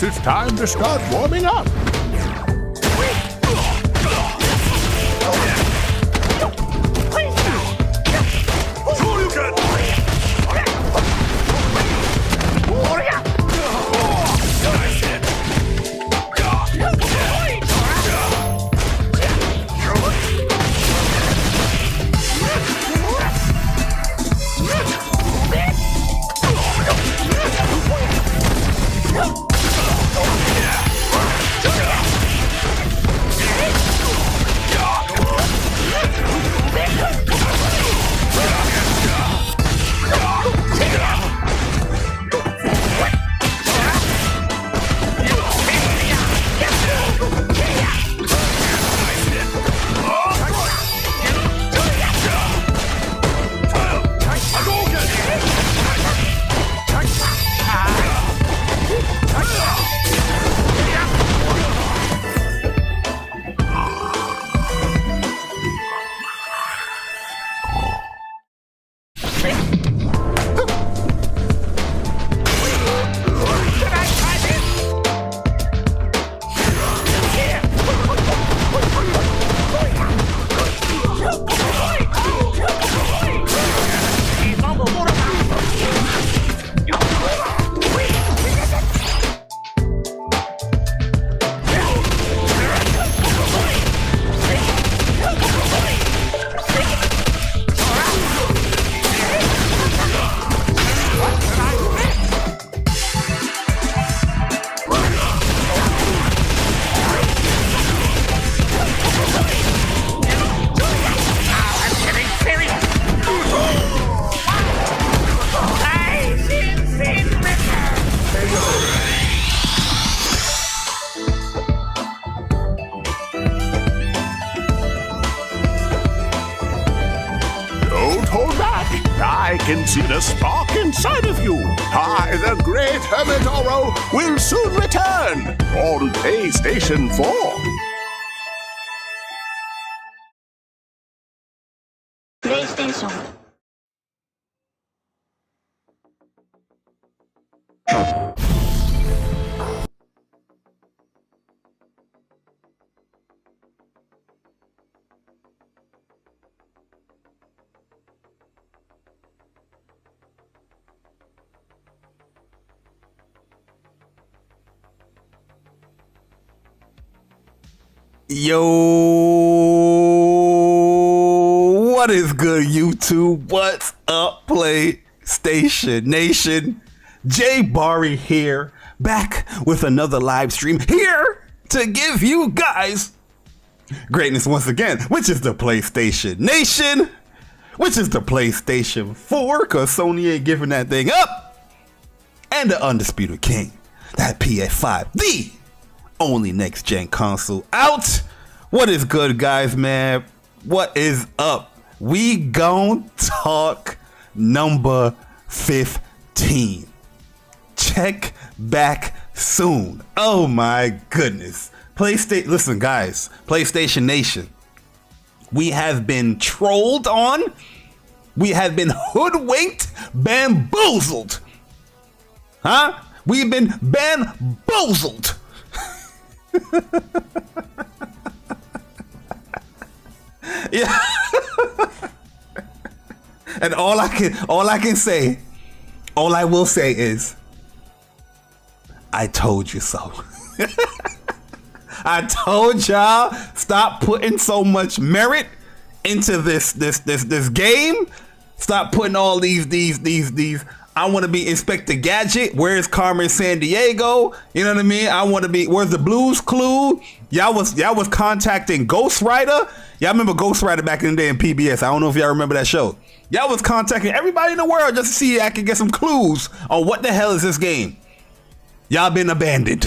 guess it's time to start warming up. I can see the spark inside of you. I, the great Hermit Oro, will soon return on PlayStation 4. PlayStation. Yo, what is good, YouTube? What's up, PlayStation Nation? Jay Barry here, back with another live stream here to give you guys greatness once again, which is the PlayStation Nation, which is the PlayStation 4, because Sony ain't giving that thing up, and the Undisputed King, that PS5, the only next gen console out. What is good, guys, man? What is up? We gon' talk number 15. Check back soon. Oh my goodness. Listen, guys, PlayStation Nation, we have been trolled on, we have been hoodwinked, bamboozled. We've been bamboozled. Yeah. And all I will say is, I told you so. I told y'all, stop putting so much merit into this game. Stop putting all these I want to be Inspector Gadget. Where's Carmen Sandiego? You know what I mean? I want to be, where's the Blues Clue? Y'all was contacting Ghost Rider. Y'all remember Ghost Rider back in the day in PBS. I don't know if y'all remember that show. Y'all was contacting everybody in the world just to see if I could get some clues on what the hell is this game. Y'all been abandoned.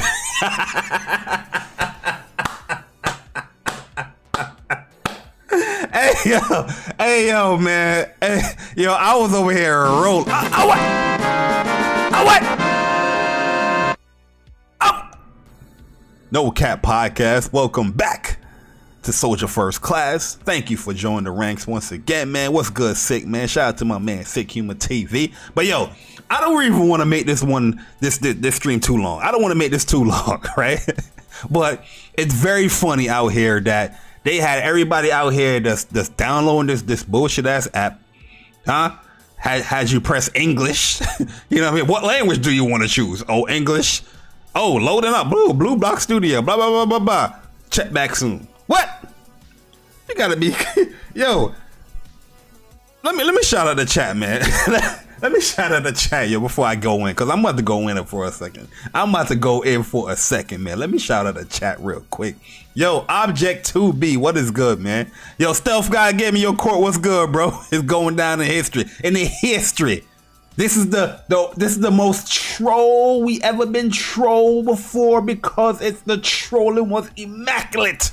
Hey yo, man. Hey, yo, I was over here rolling. No Cap Podcast. Welcome back to Soldier First Class. Thank you for joining the ranks once again, man. What's good, Sick, man? Shout out to my man, Sick Humor TV. But yo, I don't even want to make this stream too long. I don't want to make this too long, right? But it's very funny out here that they had everybody out here that's downloading this bullshit ass app, huh? Had you press English? You know what I mean? What language do you want to choose? Oh, English. Oh, loading up. Blue Block Studio. Blah blah blah blah blah. Check back soon. What? You gotta be, yo. Let me shout out the chat, man. Let me shout out the chat, yo, before I go in, because I'm about to go in for a second. Man. Let me shout out the chat real quick. Yo, Object 2B, what is good, man? Yo, Stealth Guy, give me your court. What's good, bro? It's going down in history. This is the most troll we ever been trolled before, because the trolling was immaculate.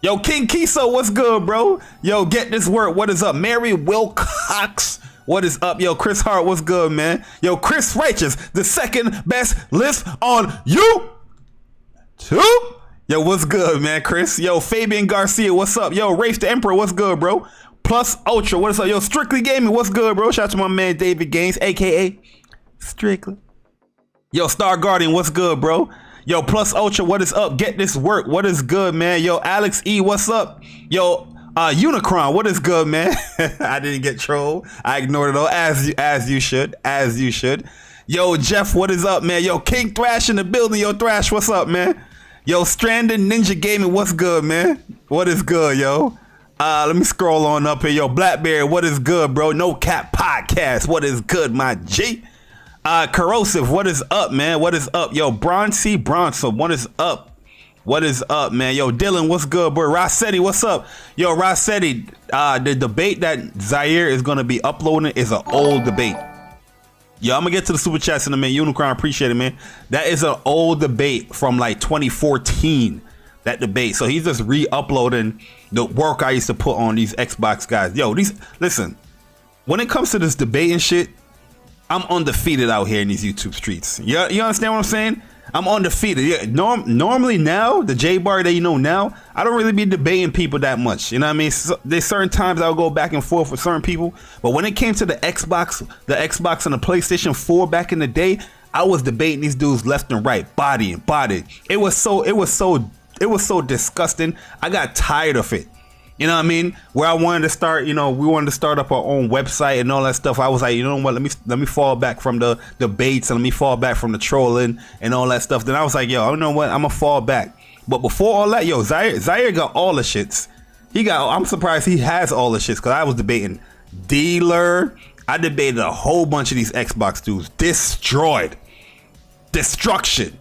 Yo, King Kiso, what's good, bro? Yo, get this work. What is up? Mary Wilcox, what is up? Yo, Chris Hart, what's good, man? Yo, Chris Righteous, the second best list on YouTube. Yo, what's good, man, Chris? Yo, Fabian Garcia, what's up? Yo, Rafe the Emperor, what's good, bro? Plus Ultra, what is up? Yo, Strictly Gaming, what's good, bro? Shout out to my man David Gaines, aka Strictly. Yo, Star Guardian, what's good, bro? Yo, Plus Ultra, what is up? Get this work, what is good, man? Yo, Alex E, what's up? Yo, Unicron, what is good, man? I didn't get trolled. I ignored it all, as you should. Yo, Jeff, what is up, man? Yo, King Thrash in the building. Yo, Thrash, what's up, man? Yo, Stranded Ninja Gaming, what's good, man? What is good, yo? Let me scroll on up here. Yo, Blackberry, what is good, bro? No Cap Podcast, what is good, my G? Corrosive, what is up, man? What is up? Yo, Bronzy Bronson, what is up? What is up, man? Yo, Dylan, what's good, bro? Rossetti, what's up? Yo, Rossetti, the debate that Zaire is going to be uploading is an old debate. Yo, I'm going to get to the super chats in a minute. Unicron, appreciate it, man. That is an old debate from like 2014, that debate. So he's just re-uploading the work I used to put on these Xbox guys. Yo, listen, when it comes to this debate and shit, I'm undefeated out here in these YouTube streets. You understand what I'm saying? I'm undefeated. Yeah, normally now, the J Bar that you know now, I don't really be debating people that much. You know what I mean? So, there's certain times I'll go back and forth with certain people. But when it came to the Xbox and the PlayStation 4 back in the day, I was debating these dudes left and right, body. It was so disgusting. I got tired of it. You know what I mean? Where I wanted to start, we wanted to start up our own website and all that stuff. I was like, you know what? Let me fall back from the debates and let me fall back from the trolling and all that stuff. Then I was like, yo, I don't know what, I'm gonna fall back. But before all that, yo, Zaire got all the shits. I'm surprised he has all the shits, because I was debating Dealer. I debated a whole bunch of these Xbox dudes. Destroyed. Destruction.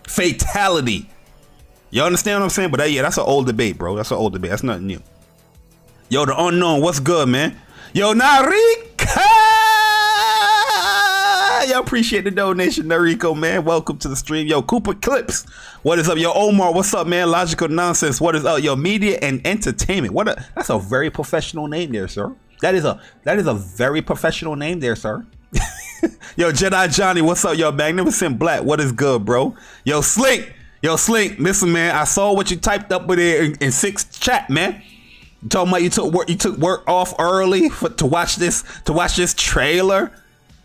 Fatality. You understand what I'm saying? But that's an old debate, bro. That's an old debate. That's nothing new. Yo, the Unknown, what's good, man? Yo, Narika! Yo, appreciate the donation, Nariko, man. Welcome to the stream. Yo, Cooper Clips, what is up? Yo, Omar, what's up, man? Logical Nonsense, what is up? Yo, Media and Entertainment. That's a very professional name there, sir. That is a very professional name there, sir. Yo, Jedi Johnny, what's up? Yo, Magnificent Black, what is good, bro? Yo, Slink, listen, man. I saw what you typed up with it in 6 chat, man. You talking about you took work off early to watch this trailer.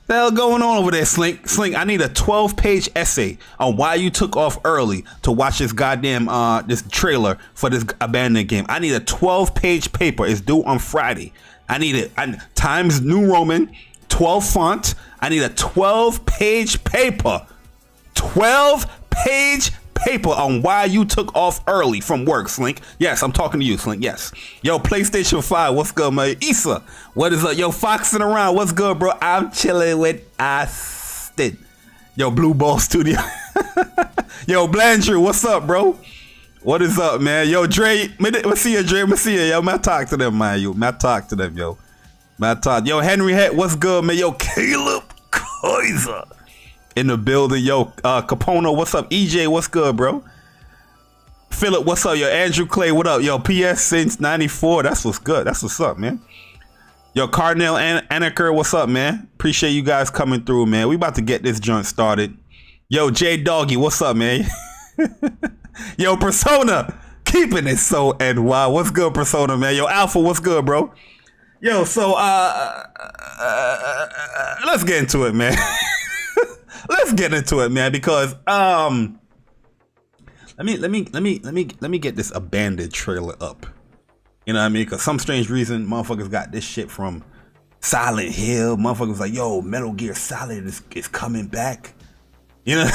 The hell going on over there, Slink? I need a 12-page essay on why you took off early to watch this goddamn this trailer for this abandoned game. I need a 12-page paper. It's due on Friday. I need it. Times New Roman, 12 font. I need a 12-page paper. 12-page paper on why you took off early from work, Slink. Yes, I'm talking to you, Slink. Yes. Yo, PlayStation 5, what's good, man? Issa, what is up? Yo, Foxing Around, what's good, bro? I'm chilling with Austin. Yo, Blue Ball Studio. Yo, Blandrew, what's up, bro? What is up, man? Yo, Dre, let's see you, Dre. Let's see you, yo. Man, talk to them, man. Yo, Henry Het, what's good, man? Yo, Caleb Kaiser in the building. Yo, Capono, what's up? EJ, what's good, bro? Philip, what's up? Yo, Andrew Clay, what up? Yo, PS since 94. That's what's good. That's what's up, man. Yo, Cardinal Anaker, what's up, man? Appreciate you guys coming through, man. We about to get this joint started. Yo, J Doggy, what's up, man? Yo, Persona, keeping it so NY. What's good, Persona, man? Yo, Alpha, what's good, bro? Yo, so let's get into it, man. Let's get into it, man, because let me get this abandoned trailer up. You know what I mean? Because some strange reason, motherfuckers got this shit from Silent Hill. Motherfuckers like, yo, Metal Gear Solid is coming back. You know,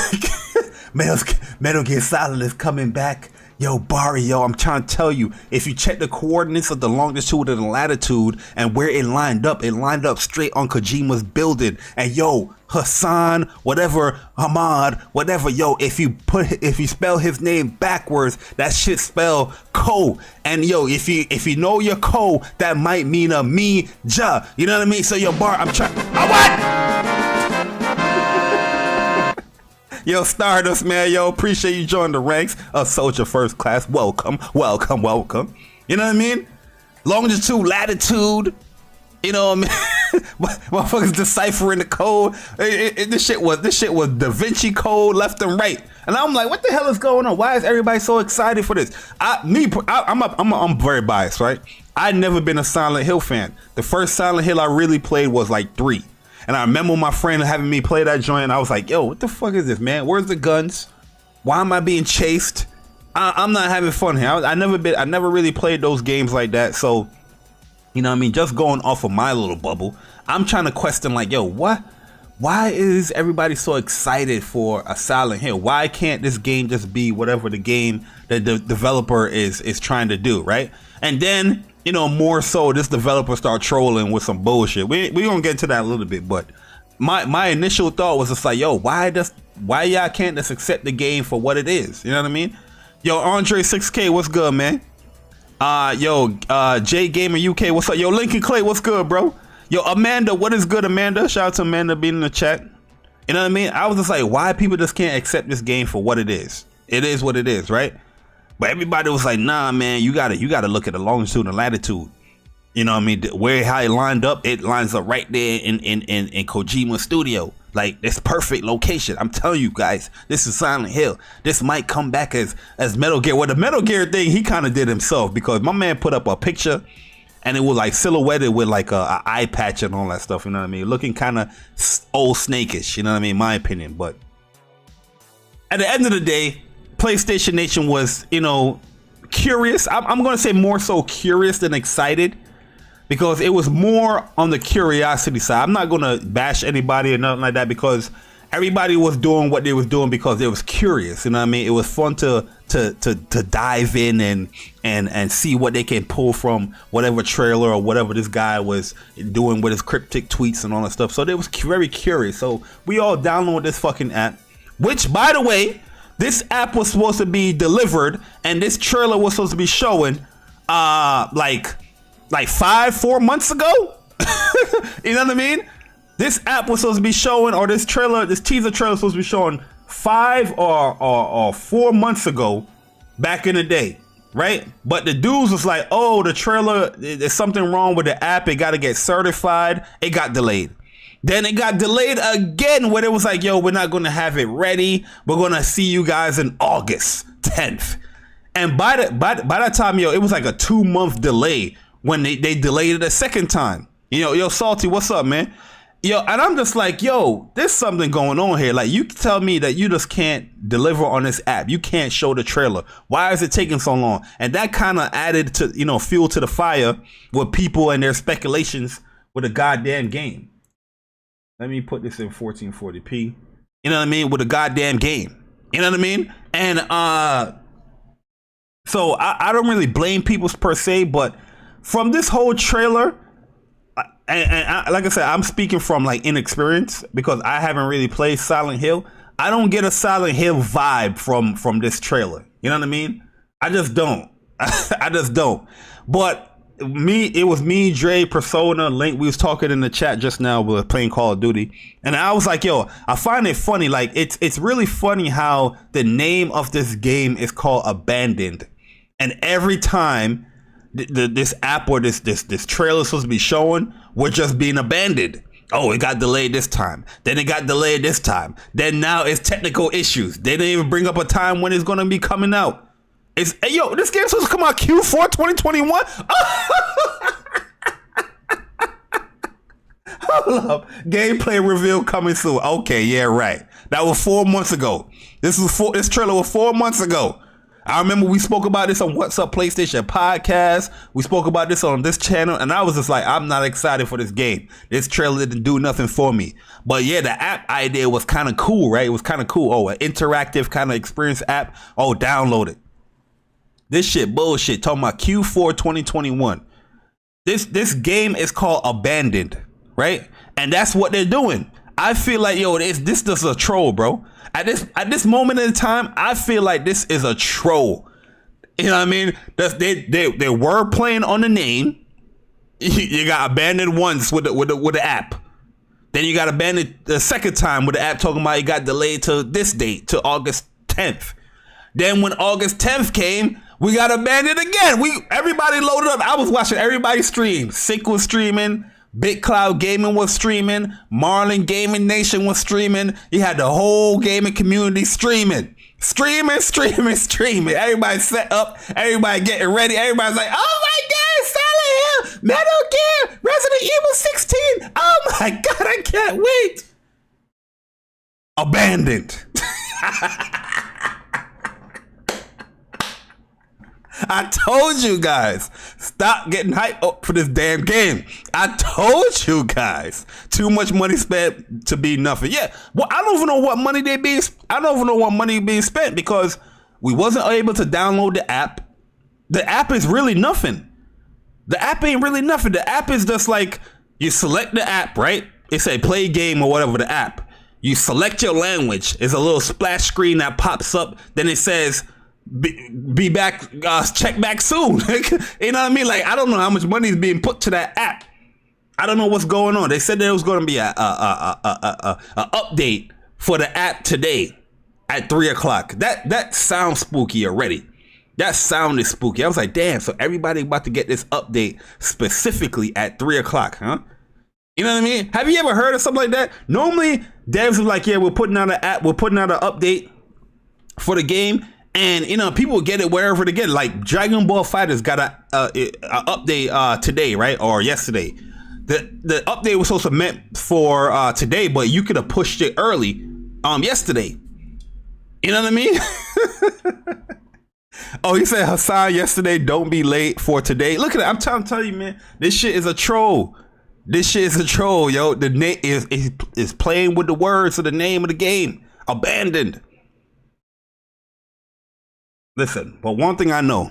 Metal Gear Solid is coming back. Yo, Barry, yo, I'm trying to tell you, if you check the coordinates of the longitude and the latitude and where it lined up straight on Kojima's building. And yo, Hassan, whatever, Hamad, whatever, yo, if you spell his name backwards, that shit spell Ko. And yo, if you know your Ko, that might mean a me, ja. You know what I mean? So yo, Bar, I'm trying. What? Yo, Stardust, man, yo, appreciate you joining the ranks of Soldier First Class. Welcome, welcome, welcome. You know what I mean? Longitude, latitude. You know what I mean? Motherfuckers deciphering the code. This shit was Da Vinci Code left and right. And I'm like, what the hell is going on? Why is everybody so excited for this? I'm very biased, right? I've never been a Silent Hill fan. The first Silent Hill I really played was like 3. And I remember my friend having me play that joint. And I was like, yo, what the fuck is this, man? Where's the guns? Why am I being chased? I'm not having fun here. I never really played those games like that. So, you know what I mean? Just going off of my little bubble, I'm trying to question like, yo, what? Why is everybody so excited for a Silent Hill? Why can't this game just be whatever the game that the developer is trying to do, right? And then, you know, more so this developer start trolling with some bullshit. We gonna get into that a little bit, but my initial thought was just like, yo, why y'all can't just accept the game for what it is? You know what I mean? Yo, Andre 6K, what's good, man? J Gamer UK, what's up? Yo, Lincoln Clay, what's good, bro? Yo, Amanda, what is good, Amanda? Shout out to Amanda being in the chat. You know what I mean? I was just like, why people just can't accept this game for what it is? It is what it is, right? But everybody was like, nah, man, you gotta look at the longitude and latitude. You know what I mean? How it lined up, it lines up right there in Kojima studio. Like, it's perfect location. I'm telling you guys, this is Silent Hill. This might come back as Metal Gear. Well, the Metal Gear thing, he kind of did himself, because my man put up a picture and it was like silhouetted with like a eye patch and all that stuff. You know what I mean? Looking kind of old Snake-ish, you know what I mean? In my opinion. But at the end of the day, PlayStation Nation was, you know, curious. I'm going to say more so curious than excited, because it was more on the curiosity side. I'm not going to bash anybody or nothing like that, because everybody was doing what they was doing because they was curious. You know what I mean? It was fun to dive in and see what they can pull from whatever trailer or whatever this guy was doing with his cryptic tweets and all that stuff. So they was very curious. So we all downloaded this fucking app, which, by the way, this app was supposed to be delivered, and this trailer was supposed to be showing like 4 months ago. You know what I mean? This app was supposed to be showing, or this teaser trailer was supposed to be showing 5 or 4 months ago, back in the day, right? But the dudes was like, oh, the trailer, there's something wrong with the app. It got to get certified. It got delayed. Then it got delayed again, where it was like, yo, we're not going to have it ready. We're going to see you guys in August 10th. And by that time, yo, it was like a 2-month delay when they delayed it a second time. You know, yo, Salty, what's up, man? Yo, and I'm just like, yo, there's something going on here. Like, you tell me that you just can't deliver on this app. You can't show the trailer. Why is it taking so long? And that kind of added to, you know, fuel to the fire with people and their speculations with a goddamn game. Let me put this in 1440p. You know what I mean? With a goddamn game. You know what I mean? And so I don't really blame people per se, but from this whole trailer, and like I said, I'm speaking from like inexperience, because I haven't really played Silent Hill. I don't get a Silent Hill vibe from this trailer. You know what I mean? I just don't. I just don't. But it was me, Dre, Persona, Link. We was talking in the chat just now. We were playing Call of Duty, and I was like, yo, I find it funny. Like, it's really funny how the name of this game is called Abandoned, and every time this app or this trailer is supposed to be showing, we're just being abandoned. Oh, it got delayed this time. Then it got delayed this time. Then now it's technical issues. They didn't even bring up a time when it's going to be coming out. Hey, yo, this game's supposed to come out Q4 2021? Hold up. Gameplay reveal coming soon. Okay, yeah, right. That was 4 months ago. This trailer was 4 months ago. I remember we spoke about this on What's Up PlayStation podcast. We spoke about this on this channel, and I was just like, I'm not excited for this game. This trailer didn't do nothing for me. But yeah, the app idea was kind of cool, right? It was kind of cool. Oh, an interactive kind of experience app. Oh, download it. This shit bullshit. Talking about Q4 2021. This game is called Abandoned, right? And that's what they're doing. I feel like, yo, this is a troll, bro. At this moment in time, I feel like this is a troll. You know what I mean? They were playing on the name. You got Abandoned once with the app. Then you got Abandoned the second time with the app talking about it got delayed to this date, to August 10th. Then when August 10th came, we got Abandoned again. Everybody loaded up. I was watching everybody stream. Sync was streaming. Big Cloud Gaming was streaming. Marlin Gaming Nation was streaming. You had the whole gaming community streaming. Streaming. Everybody set up. Everybody getting ready. Everybody's like, oh my God, Silent Hill, Metal Gear, Resident Evil 16. Oh my God, I can't wait. Abandoned. I told you guys, stop getting hyped up for this damn game. I told you guys, too much money spent to be nothing. Yeah, well, I don't even know what money being spent because we wasn't able to download the app. The app is really nothing. The app ain't really nothing. The app is just like you select the app, right? It say play game or whatever the app. You select your language. It's a little splash screen that pops up. Then it says, be back, check back soon. You know what I mean? Like, I don't know how much money is being put to that app. I don't know what's going on. They said there was going to be a update for the app today at 3 o'clock. That sounds spooky already. That sounded spooky. I was like, damn, so everybody about to get this update specifically at 3 o'clock, huh? You know what I mean? Have you ever heard of something like that? Normally, devs are like, yeah, we're putting out an app, we're putting out an update for the game. And, you know, people get it wherever they get it. Like Dragon Ball FighterZ got a update today, right? Or yesterday. The update was supposed to meant for today, but you could have pushed it early yesterday. You know what I mean? Oh, he said Hassan yesterday, don't be late for today. Look at it. I'm trying to tell you, man, this shit is a troll. This shit is a troll, yo. The name is playing with the words of the name of the game. Abandoned. Listen, but one thing I know,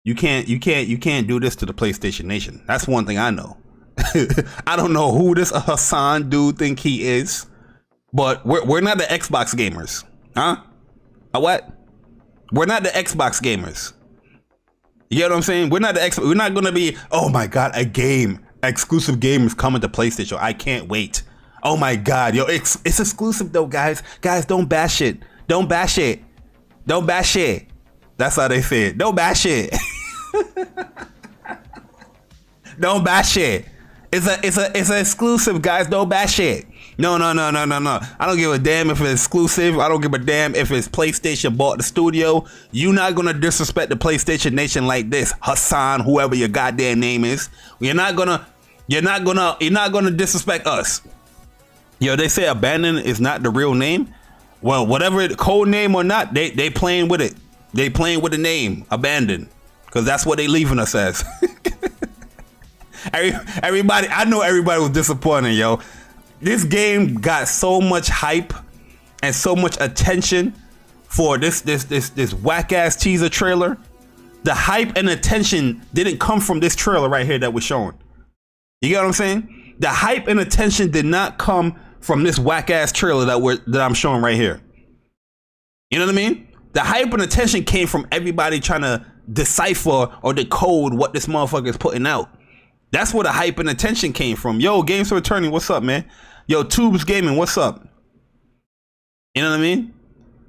you can't do this to the PlayStation Nation. That's one thing I know. I don't know who this Hassan dude think he is, but we're not the Xbox gamers, huh? What? We're not the Xbox gamers. You get what I'm saying? We're not gonna be, oh my God, exclusive game is coming to PlayStation. I can't wait. Oh my God, yo, it's exclusive though, guys. Guys, don't bash it. Don't bash it. Don't bash it. That's how they say it. Don't bash it. Don't bash it. It's an exclusive, guys. Don't bash it. No. I don't give a damn if it's exclusive. I don't give a damn if it's PlayStation bought the studio. You're not gonna disrespect the PlayStation Nation like this, Hassan, whoever your goddamn name is. You're not gonna disrespect us. Yo, they say Abandoned is not the real name. Well, whatever code name or not, they playing with it. They playing with the name Abandoned, because that's what they leaving us as. Everybody, I know everybody was disappointed, yo. This game got so much hype and so much attention for this whack ass teaser trailer. The hype and attention didn't come from this trailer right here that we're showing. You get what I'm saying? The hype and attention did not come from this whack ass trailer that I'm showing right here. You know what I mean? The hype and attention came from everybody trying to decipher or decode what this motherfucker is putting out. That's where the hype and attention came from. Yo, Games for Attorney, what's up, man? Yo, Tubes Gaming, what's up? You know what I mean?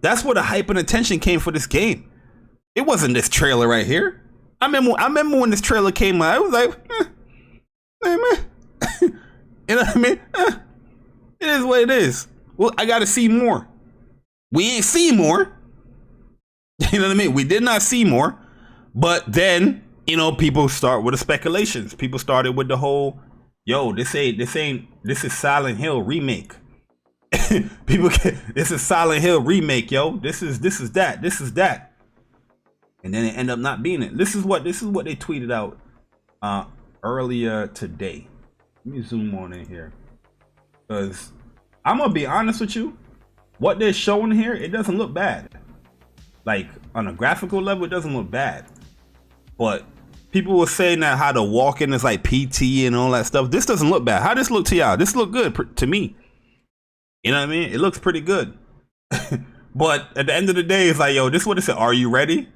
That's where the hype and attention came for this game. It wasn't this trailer right here. I remember when this trailer came out, I was like, man. You know what I mean? It is what it is. Well, I gotta see more. We ain't see more. You know what I mean? We did not see more. But then you know, people start with the speculations. People started with the whole, yo, this is Silent Hill remake. This is Silent Hill remake, yo. This is that. And then it ended up not being it. This is what they tweeted out earlier today. Let me zoom on in here, because I'm gonna be honest with you. What they're showing here, it doesn't look bad. Like on a graphical level, it doesn't look bad. But people were saying that how the walking is like PT and all that stuff. This doesn't look bad. How this look to y'all? This look good to me. You know what I mean? It looks pretty good. But at the end of the day, it's like, yo, this is what it said. Are you ready?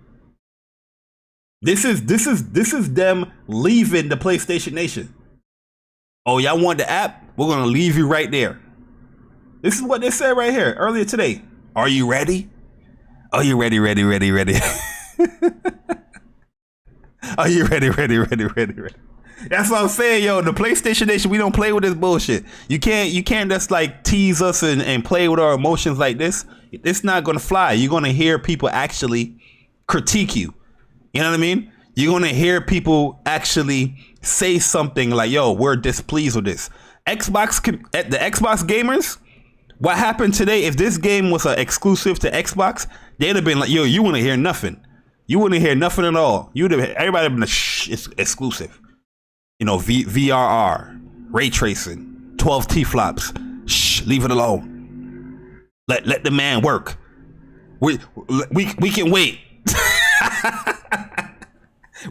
This is them leaving the PlayStation Nation. Oh, y'all want the app? We're gonna leave you right there. This is what they said right here earlier today. Are you ready? Are you ready? Ready? Are you ready? That's what I'm saying, yo. The PlayStation Nation, we don't play with this bullshit. You can't just like tease us and play with our emotions like this. It's not gonna fly. You're gonna hear people actually critique you. You know what I mean? You're gonna hear people actually say something like, yo, we're displeased with this. The Xbox gamers, what happened today, if this game was an exclusive to Xbox, they'd have been like, yo, you wouldn't hear nothing. You wouldn't hear nothing at all. Everybody would have been like, shh, it's exclusive. You know, VRR, ray tracing, 12 T-flops. Shh, leave it alone. Let the man work. We can wait.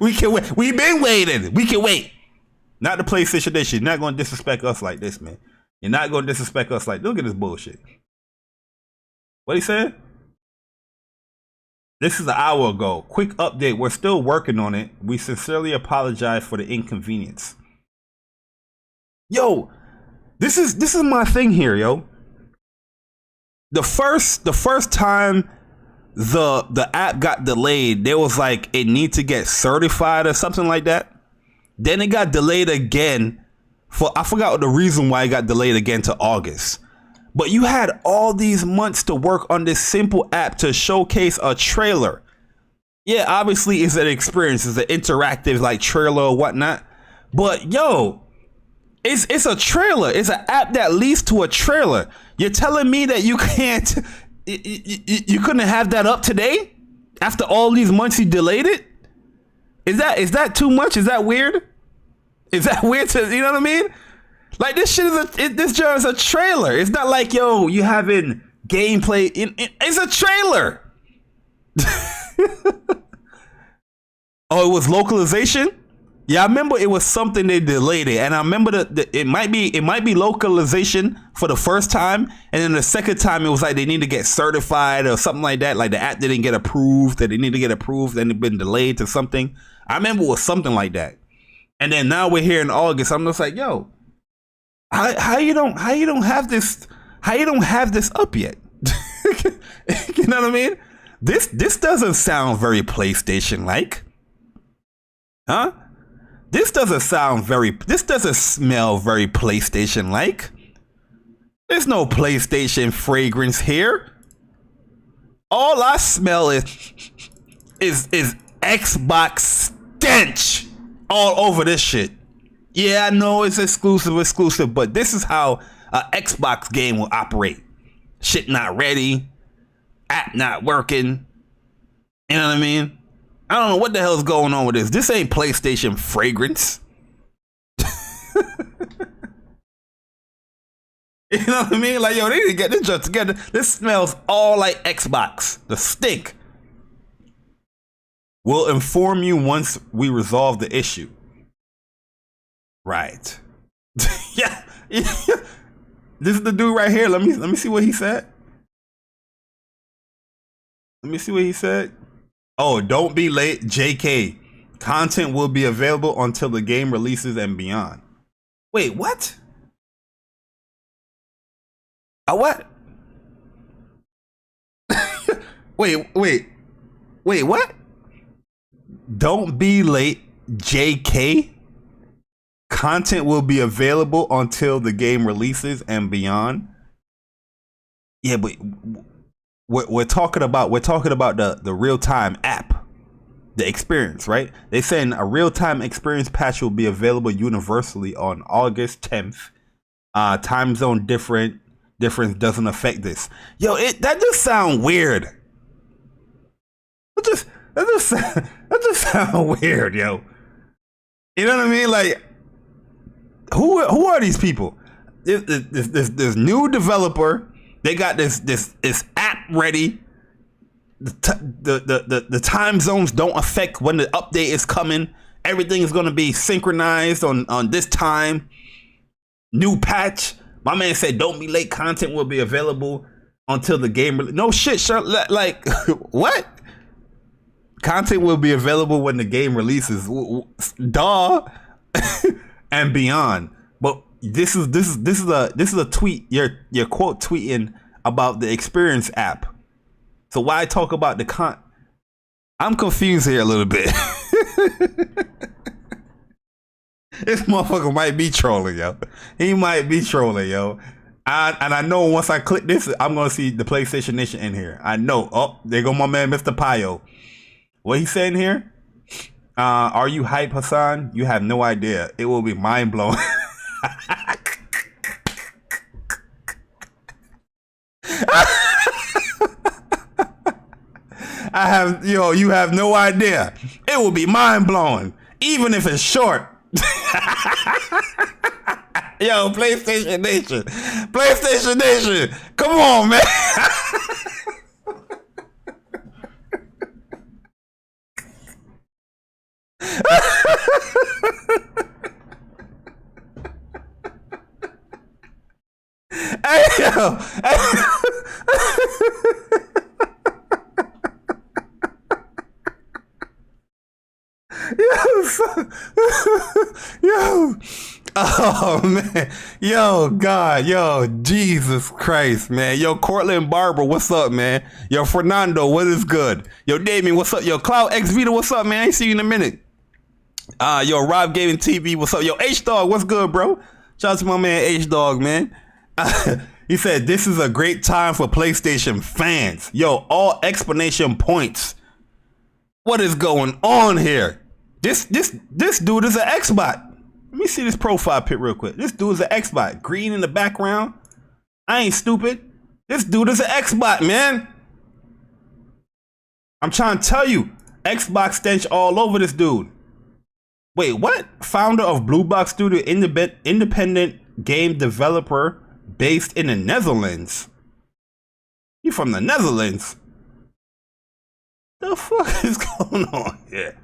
We can wait. We've been waiting. We can wait. Not the PlayStation Nation. You're not going to disrespect us like this, man. You're not going to disrespect us like, look at this bullshit. What he said? This is an hour ago. Quick update. We're still working on it. We sincerely apologize for the inconvenience. Yo, this is my thing here, yo. The first time the app got delayed, there was like it need to get certified or something like that. Then it got delayed again for, I forgot the reason why it got delayed again to August. But you had all these months to work on this simple app to showcase a trailer. Yeah, obviously it's an experience, it's an interactive like trailer or whatnot. But yo, it's a trailer. It's an app that leads to a trailer. You're telling me that you can't, you couldn't have that up today after all these months you delayed it? Is that too much? Is that weird? Is that weird to, you know what I mean? Like this shit this job is a trailer. It's not like, yo, you having gameplay. It's a trailer. Oh, it was localization? Yeah, I remember it was something they delayed it, and I remember that it might be localization for the first time, and then the second time it was like they need to get certified or something like that. Like the app didn't get approved, that they need to get approved, and it been delayed to something. I remember it was something like that. And then now we're here in August. I'm just like, yo, how you don't have this up yet? You know what I mean? This doesn't sound very PlayStation like, huh? This doesn't smell very PlayStation like. There's no PlayStation fragrance here. All I smell is Xbox stench all over this shit. Yeah, I know it's exclusive, but this is how an Xbox game will operate. Shit not ready, app not working. You know what I mean? I don't know what the hell's going on with this. This ain't PlayStation fragrance. You know what I mean? Like, yo, they need to get this joint together. This smells all like Xbox. The stink. We'll inform you once we resolve the issue. Right. Yeah. This is the dude right here. Let me see what he said. Let me see what he said. Oh, don't be late, JK. Content will be available until the game releases and beyond. Wait, what? What? wait, what? Don't be late, JK. Content will be available until the game releases and beyond. Yeah, but we're talking about the real-time app. the experience, right? They saying a real-time experience patch will be available universally on August 10th. Time zone difference doesn't affect this. Yo, that just sound weird. That just sound weird, yo. You know what I mean? Like, who are these people? This new developer. They got this app ready. The time zones don't affect when the update is coming. Everything is gonna be synchronized on this time. New patch. My man said, "Don't be late. Content will be available until the game." No shit, like what? Content will be available when the game releases. Duh, and beyond. But this is a tweet. You're quote tweeting about the Experience app. So why talk about the I'm confused here a little bit. This motherfucker might be trolling, yo. He might be trolling, yo. And I know once I click this, I'm gonna see the PlayStation Nation in here. I know. Oh, there go my man, Mr. Pio. What he saying here? Are you hype, Hassan? You have no idea. It will be mind blowing. You have no idea. It will be mind blowing, even if it's short. Yo, PlayStation Nation, come on, man. Hey, yo. Yo, oh man, yo, God, yo, Jesus Christ, man, yo, Cortland Barber, what's up, man? Yo, Fernando, what is good? Yo, Damien, what's up? Yo, Cloud X Vita, what's up, man? I ain't see you in a minute. Yo, Rob Gaming TV, what's up? Yo, H Dog, what's good, bro? Shout out to my man H Dog, man. He said this is a great time for PlayStation fans. Yo, all explanation points. What is going on here? This dude is an Xbot. Let me see this profile pic real quick. This dude is an Xbot. Green in the background. I ain't stupid. This dude is an Xbot, man. I'm trying to tell you, Xbox stench all over this dude. Wait, what? Founder of Blue Box Studio, independent game developer based in the Netherlands. You from the Netherlands? The fuck is going on here?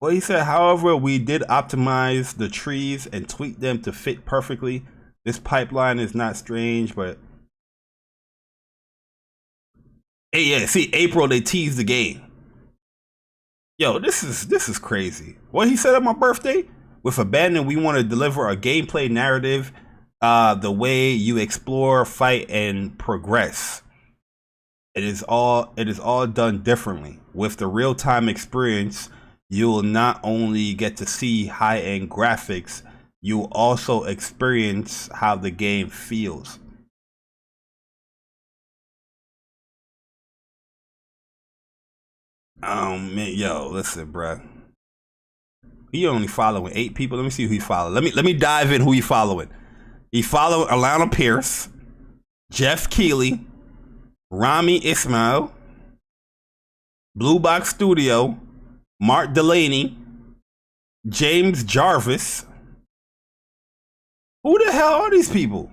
Well, he said, however, we did optimize the trees and tweak them to fit perfectly. This pipeline is not strange, but hey, yeah, see, April they teased the game. Yo, this is crazy. What he said on my birthday? With Abandon, we want to deliver a gameplay narrative, the way you explore, fight, and progress. It is all done differently. With the real-time experience, you will not only get to see high-end graphics, you will also experience how the game feels. Man, yo, listen, bruh. He only following 8 people. Let me see who he following. Let me dive in who he following. He following Alana Pierce, Jeff Keighley, Rami Ismail, Blue Box Studio, Mark Delaney, James Jarvis. Who the hell are these people?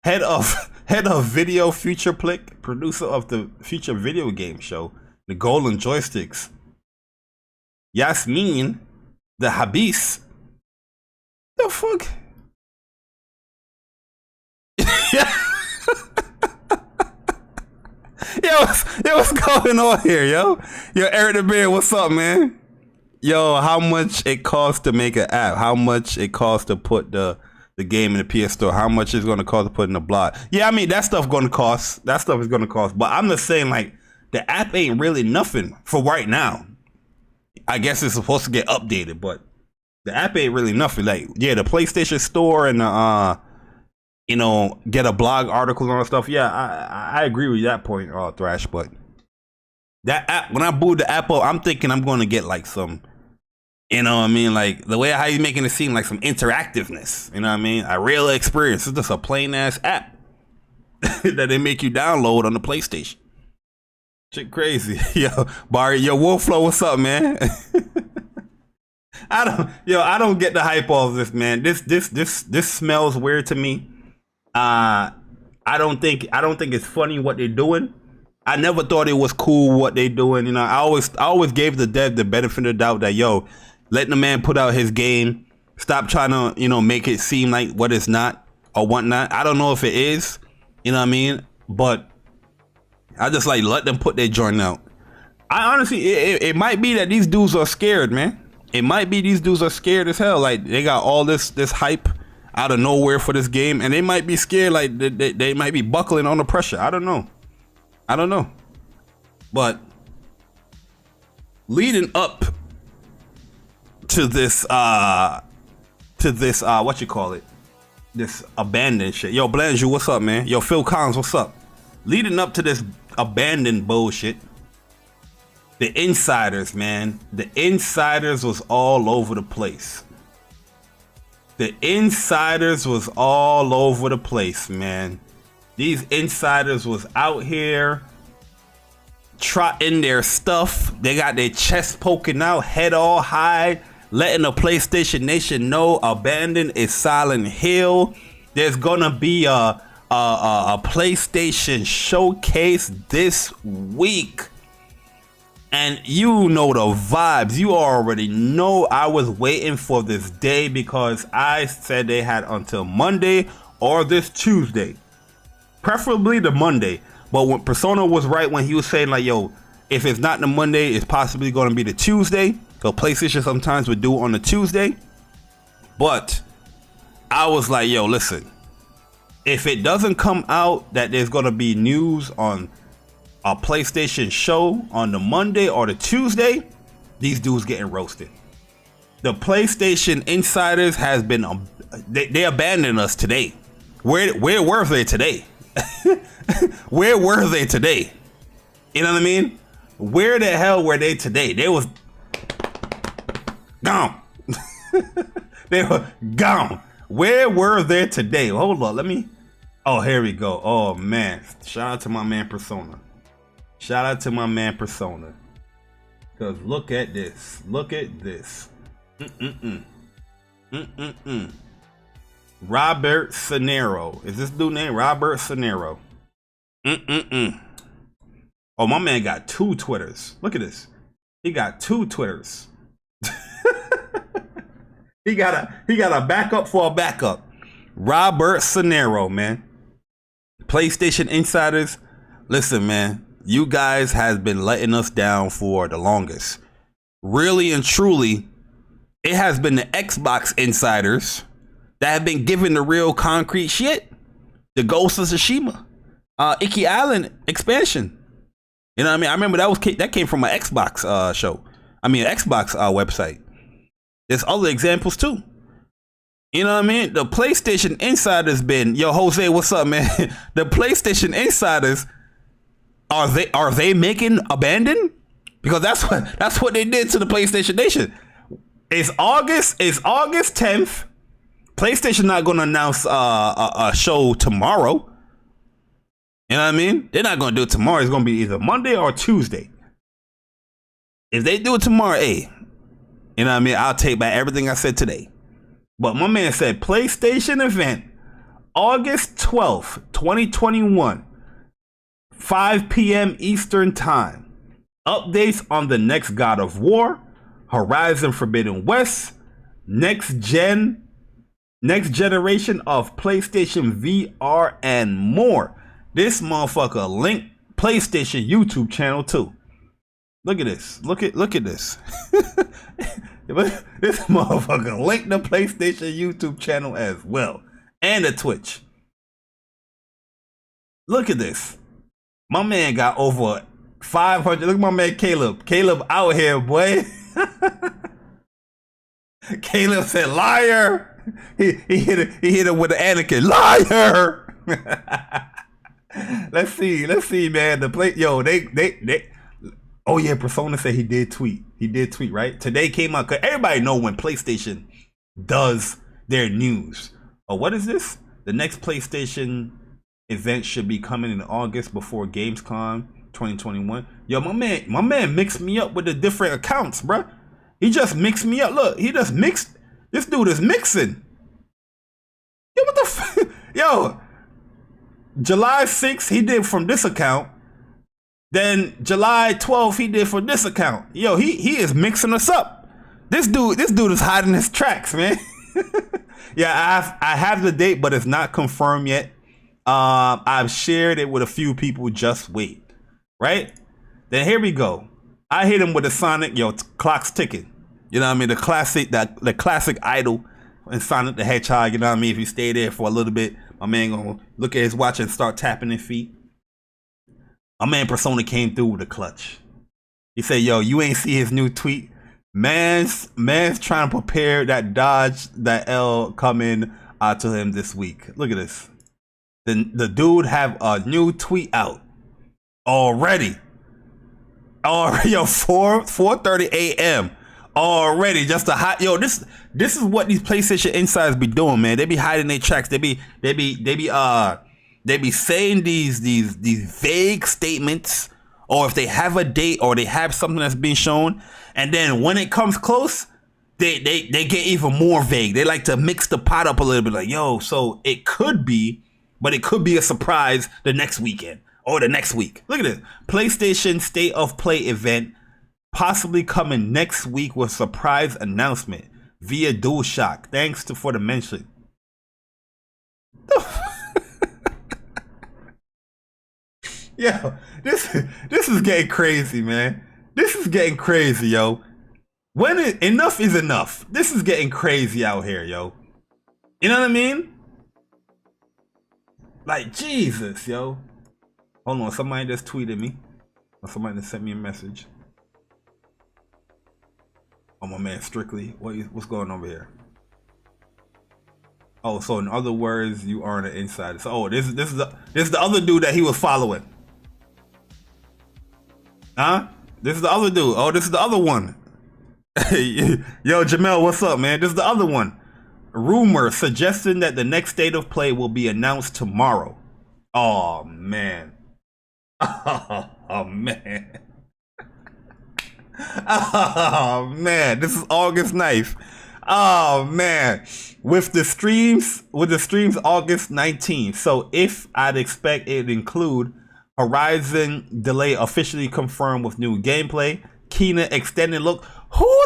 Head of Video Future Plick, producer of the Future Video Game Show, The Golden Joysticks. Yasmin, the Habis. The fuck? Yo, what's going on here, yo? Yo, Eric the Bear, what's up, man? Yo, how much it costs to make an app? How much it costs to put the game in the PS Store? How much it's going to cost to put in the blog? Yeah, I mean, that stuff going to cost. That stuff is going to cost. But I'm just saying, like, the app ain't really nothing for right now. I guess it's supposed to get updated, but the app ain't really nothing. Like, yeah, the PlayStation Store and the, you know, get a blog article and all that stuff. Yeah, I agree with that point, Thrash, but That app, when I boot the app up, I'm thinking I'm going to get like some, you know what I mean? Like the way how he's making it seem like some interactiveness, you know what I mean? A real experience. It's just a plain ass app that they make you download on the PlayStation. Shit crazy. Yo, Barry, yo, Wolflow, what's up, man? I don't get the hype of this, man. This smells weird to me. I don't think it's funny what they're doing. I never thought it was cool what they doing. You know, I always gave the dev the benefit of the doubt that, yo, letting the man put out his game. Stop trying to, you know, make it seem like what it's not or whatnot. I don't know if it is, you know what I mean? But I just like let them put their joint out. I honestly, it might be that these dudes are scared, man. It might be these dudes are scared as hell. Like they got all this hype out of nowhere for this game, and they might be scared. Like they might be buckling on the pressure. I don't know. But leading up to this what you call it, this abandoned shit. Yo, Blanju, what's up, man? Yo, Phil Collins, what's up? Leading up to this abandoned bullshit, the insiders, man. The insiders was all over the place. The insiders was all over the place, man. These insiders was out here trotting their stuff. They got their chest poking out, head all high, letting the PlayStation Nation know Abandon is Silent Hill. There's gonna be a PlayStation showcase this week. And you know the vibes. You already know I was waiting for this day because I said they had until Monday or this Tuesday. Preferably the Monday. But when Persona was right when he was saying like, yo, if it's not the Monday, it's possibly going to be the Tuesday. So PlayStation sometimes would do it on the Tuesday. But I was like, yo, listen. If it doesn't come out that there's going to be news on a PlayStation show on the Monday or the Tuesday, these dudes getting roasted. The PlayStation insiders has been, they abandoned us today. Where were they today? Where were they today? You know what I mean? Where the hell were they today? They was gone. They were gone. Where were they today? Hold on, let me. Oh, here we go. Oh man, shout out to my man Persona. Shout out to my man Persona. Cause look at this. Look at this. Robert Cenero. Is this dude named Robert Cenero? Oh, my man got 2 Twitters. Look at this. He got 2 Twitters. he got a backup for a backup. Robert Cenero, man. PlayStation insiders. Listen, man. You guys has been letting us down for the longest. Really and truly, it has been the Xbox insiders that have been given the real concrete shit. The Ghost of Tsushima, Iki Island expansion. You know what I mean? I remember that came from an Xbox show. I mean, an Xbox website. There's other examples too. You know what I mean? The PlayStation insiders been, yo, Jose, what's up, man? The PlayStation insiders, are they making Abandon? Because that's what they did to the PlayStation Nation. It's August 10th. PlayStation not going to announce a show tomorrow. You know what I mean? They're not going to do it tomorrow. It's going to be either Monday or Tuesday. If they do it tomorrow, hey, you know what I mean? I'll take back everything I said today. But my man said PlayStation event, August 12th, 2021, 5 p.m. Eastern Time. Updates on the next God of War, Horizon Forbidden West, next generation of PlayStation VR, and more. This motherfucker linked PlayStation YouTube channel too. Look at this. Look at this. This motherfucker linked the PlayStation YouTube channel as well. And the Twitch. Look at this. My man got over 500. Look at my man Caleb. Caleb out here, boy. Caleb said, liar. He hit it with the Anakin. Liar. Let's see, man. The play, yo, they Oh yeah, Persona said he did tweet. He did tweet, right? Today came out. Cause everybody know when PlayStation does their news. Oh, what is this? The next PlayStation event should be coming in August before Gamescom 2021. Yo, my man mixed me up with the different accounts, bruh. He just mixed me up. Look, he just mixed. This dude is mixing. Yo, what the f? Yo, July 6th, he did from this account. Then July 12th, he did for this account. Yo, he is mixing us up. This dude is hiding his tracks, man. Yeah, I have the date, but it's not confirmed yet. I've shared it with a few people. Just wait, right? Then here we go. I hit him with a Sonic. Yo, clock's ticking. You know what I mean? The classic idol and Sonic the Hedgehog. You know what I mean? If you stay there for a little bit, my man gonna look at his watch and start tapping his feet. My man Persona came through with a clutch. He said, "Yo, you ain't see his new tweet? Man's trying to prepare that dodge that L coming to him this week. Look at this. The dude have a new tweet out already. Already, yo, 4:30 a.m. already. Just a hot yo. This is what these PlayStation insiders be doing, man. They be hiding their tracks. They be saying these vague statements, or if they have a date or they have something that's being shown, and then when it comes close, they get even more vague. They like to mix the pot up a little bit, like, yo, so it could be, but it could be a surprise the next weekend or the next week. Look at this. PlayStation State of Play event possibly coming next week with surprise announcement via DualShock. Thanks for the mention. Yo, this is getting crazy, man. This is getting crazy, yo. Enough is enough. This is getting crazy out here, yo. You know what I mean? Like, Jesus, yo. Hold on, somebody just tweeted me. Or somebody just sent me a message. Oh, my man, Strictly. What's going on over here? Oh, so in other words, you aren't an insider. So, oh, this is the other dude that he was following. Huh? This is the other dude. Oh, this is the other one. Yo, Jamel, what's up, man? This is the other one. Rumor suggesting that the next State of Play will be announced tomorrow. Oh, man. Oh, man. Oh, man. This is August 9th. Oh, man. With the streams August 19th. So if I'd expect it include Horizon delay officially confirmed with new gameplay, Kena extended look. Who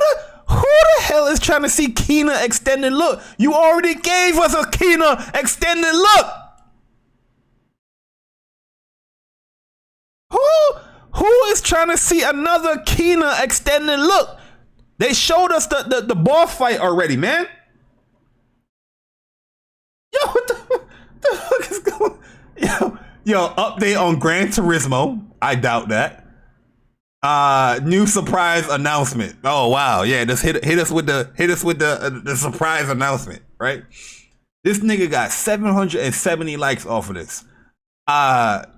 the hell is trying to see Kena extended look? You already gave us a Kena extended look. Who is trying to see another Kena extended look? They showed us the boss fight already, man. Yo, what the fuck is going? Yo, update on Gran Turismo. I doubt that. New surprise announcement. Oh wow, yeah. Just hit us with the surprise announcement, right? This nigga got 770 likes off of this.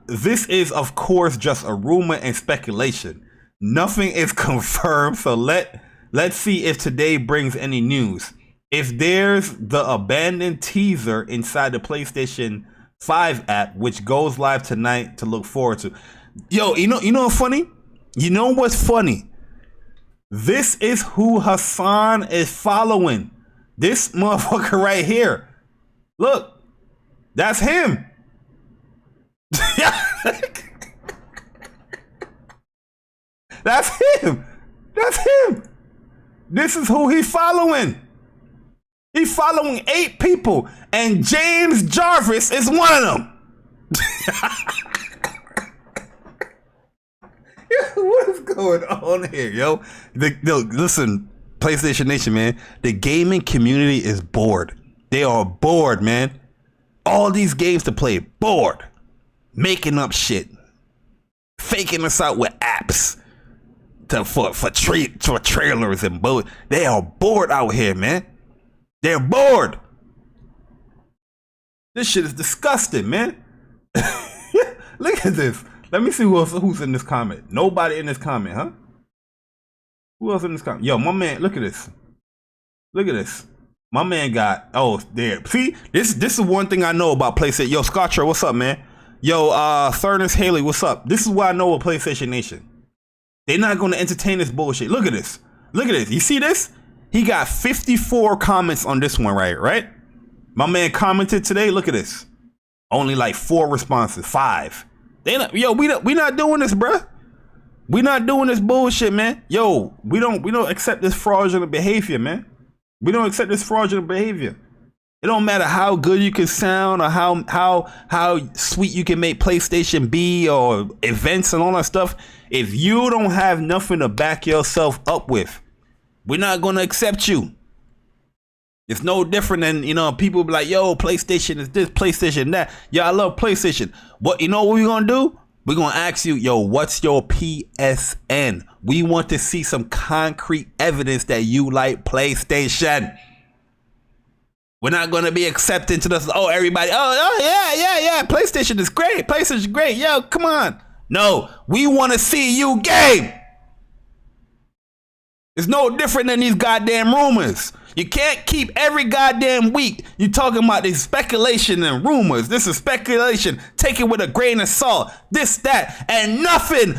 This is of course just a rumor and speculation. Nothing is confirmed, so let's see if today brings any news. If there's the abandoned teaser inside the PlayStation 5 app, which goes live tonight to look forward to. Yo, you know what's funny? You know what's funny? This is who Hassan is following. This motherfucker right here. Look, that's him. That's him. That's him. This is who he's following. He's following 8 people, and James Jarvis is one of them. What is going on here, yo? Listen, PlayStation Nation, man. The gaming community is bored. They are bored, man. All these games to play, bored. Making up shit. Faking us out with apps for trailers and both. They are bored out here, man. They're bored. This shit is disgusting, man. Look at this. Let me see who's in this comment. Nobody in this comment, huh? Who else in this comment? Yo, my man, look at this. Look at this. My man got, oh, there. See, this is one thing I know about PlayStation. Yo, Scotcher, what's up, man? Yo, Thurnus Haley, what's up? This is what I know of PlayStation Nation. They're not going to entertain this bullshit. Look at this. Look at this. You see this? He got 54 comments on this one, right? My man commented today. Look at this. Only like 4 responses, 5. We not doing this, bruh. We not doing this bullshit, man. Yo, we don't accept this fraudulent behavior, man. We don't accept this fraudulent behavior. It don't matter how good you can sound or how sweet you can make PlayStation be or events and all that stuff. If you don't have nothing to back yourself up with, we're not gonna accept you. It's no different than, people be like, yo, PlayStation is this, PlayStation that. Yeah, I love PlayStation. What we're gonna do? We're gonna ask you, yo, what's your PSN? We want to see some concrete evidence that you like PlayStation. We're not gonna be accepting to this, everybody, yeah, PlayStation is great. PlayStation is great. Yo, come on. No, we wanna see you game. It's no different than these goddamn rumors. You can't keep every goddamn week you talking about this speculation and rumors. This is speculation. Take it with a grain of salt. This, that, and nothing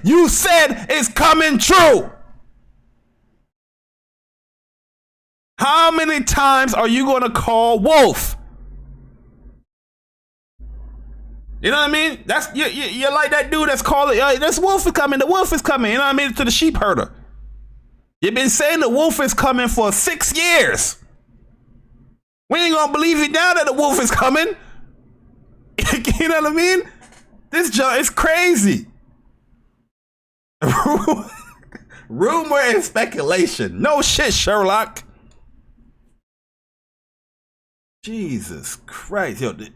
you said is coming true. How many times are you going to call wolf? You know what I mean? That's you're like that dude that's calling, this wolf is coming, the wolf is coming, you know what I mean, to the sheep herder. You've been saying the wolf is coming for 6 years. We ain't gonna believe you now that the wolf is coming. You know what I mean? This junk is crazy. Rumor and speculation. No shit, Sherlock. Jesus Christ. Yo, the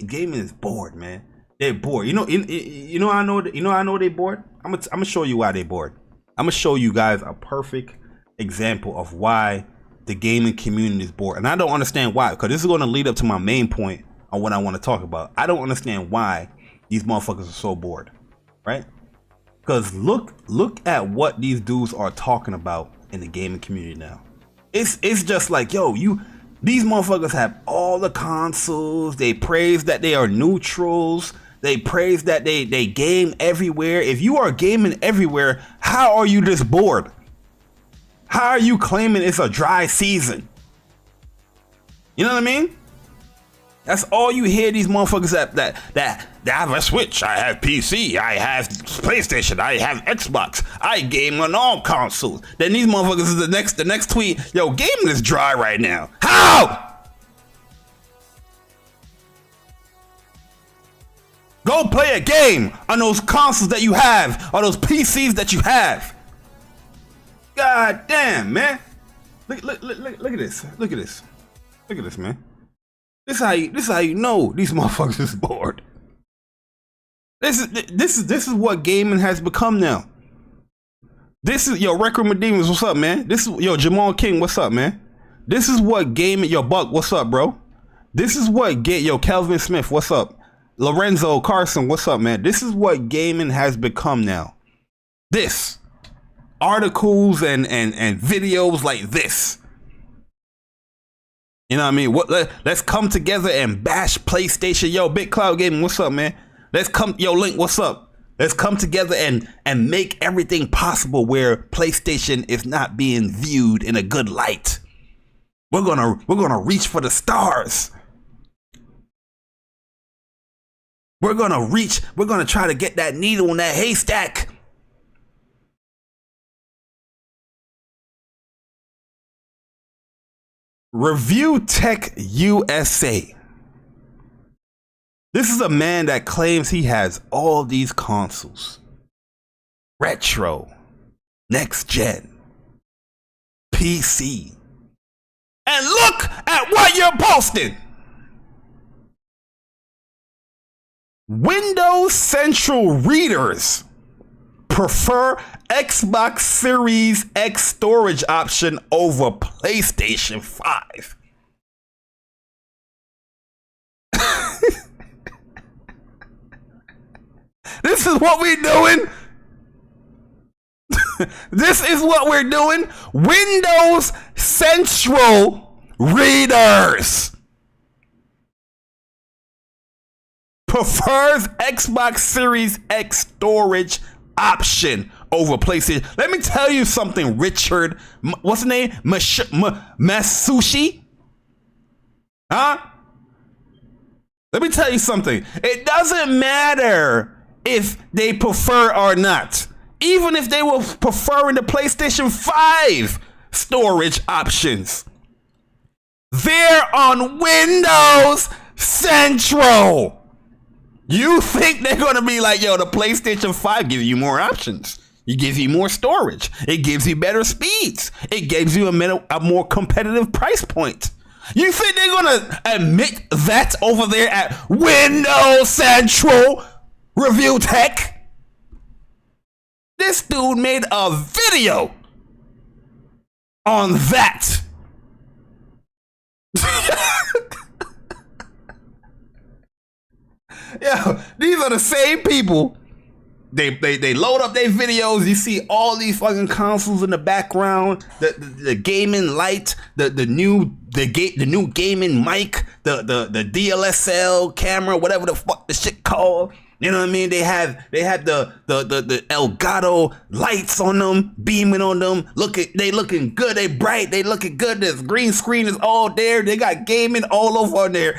gaming is bored, man. They're bored. I know they're bored. I'm gonna show you why they're bored. I'm gonna show you guys a perfect example of why the gaming community is bored. And I don't understand why, because this is going to lead up to my main point on what I want to talk about. I don't understand why these motherfuckers are so bored, right? Because look at what these dudes are talking about in the gaming community now. It's just like, yo, these motherfuckers have all the consoles. They praise that they are neutrals. They praise that they game everywhere. If you are gaming everywhere, how are you this bored? How are you claiming it's a dry season? You know what I mean? That's all you hear these motherfuckers that I have a Switch, I have PC, I have PlayStation, I have Xbox, I game on all consoles. Then these motherfuckers is the next tweet, yo, gaming is dry right now. How? Go play a game on those consoles that you have, on those PCs that you have. God damn, man. Look at this. Look at this. Look at this, man. This is how you know these motherfuckers is bored. This is what gaming has become now. This is yo Record Medemons, what's up, man? This is yo Jamal King, what's up, man? This is what gaming, yo Buck, what's up, bro? This is what yo Kelvin Smith, what's up? Lorenzo Carson, what's up, man? This is what gaming has become now. This articles and videos like this. You know what I mean? Let's come together and bash PlayStation. Yo, Big Cloud Gaming, what's up, man? Let's come, yo Link, what's up? Let's come together and make everything possible where PlayStation is not being viewed in a good light. We're gonna reach for the stars. We're gonna try to get that needle in that haystack. Review Tech USA. This is a man that claims he has all these consoles. Retro, next gen, PC. And look at what you're posting. Windows Central readers prefer Xbox Series X storage option over PlayStation 5. This is what we're doing. This is what we're doing. Windows Central readers prefers Xbox Series X storage option over PlayStation. Let me tell you something, Richard. What's the name? Masushi? Huh? Let me tell you something. It doesn't matter if they prefer or not. Even if they were preferring the PlayStation 5 storage options, they're on Windows Central. You think they're going to be like, yo, the PlayStation 5 gives you more options. It gives you more storage. It gives you better speeds. It gives you a more competitive price point. You think they're going to admit that over there at Windows Central Review Tech? This dude made a video on that. Yeah, these are the same people. They load up their videos. You see all these fucking consoles in the background, the gaming light, the new gaming mic, the DLSL camera, whatever the fuck the shit called. You know what I mean? They have the Elgato lights on them, beaming on them. They looking good. They bright. They looking good. This green screen is all there. They got gaming all over on their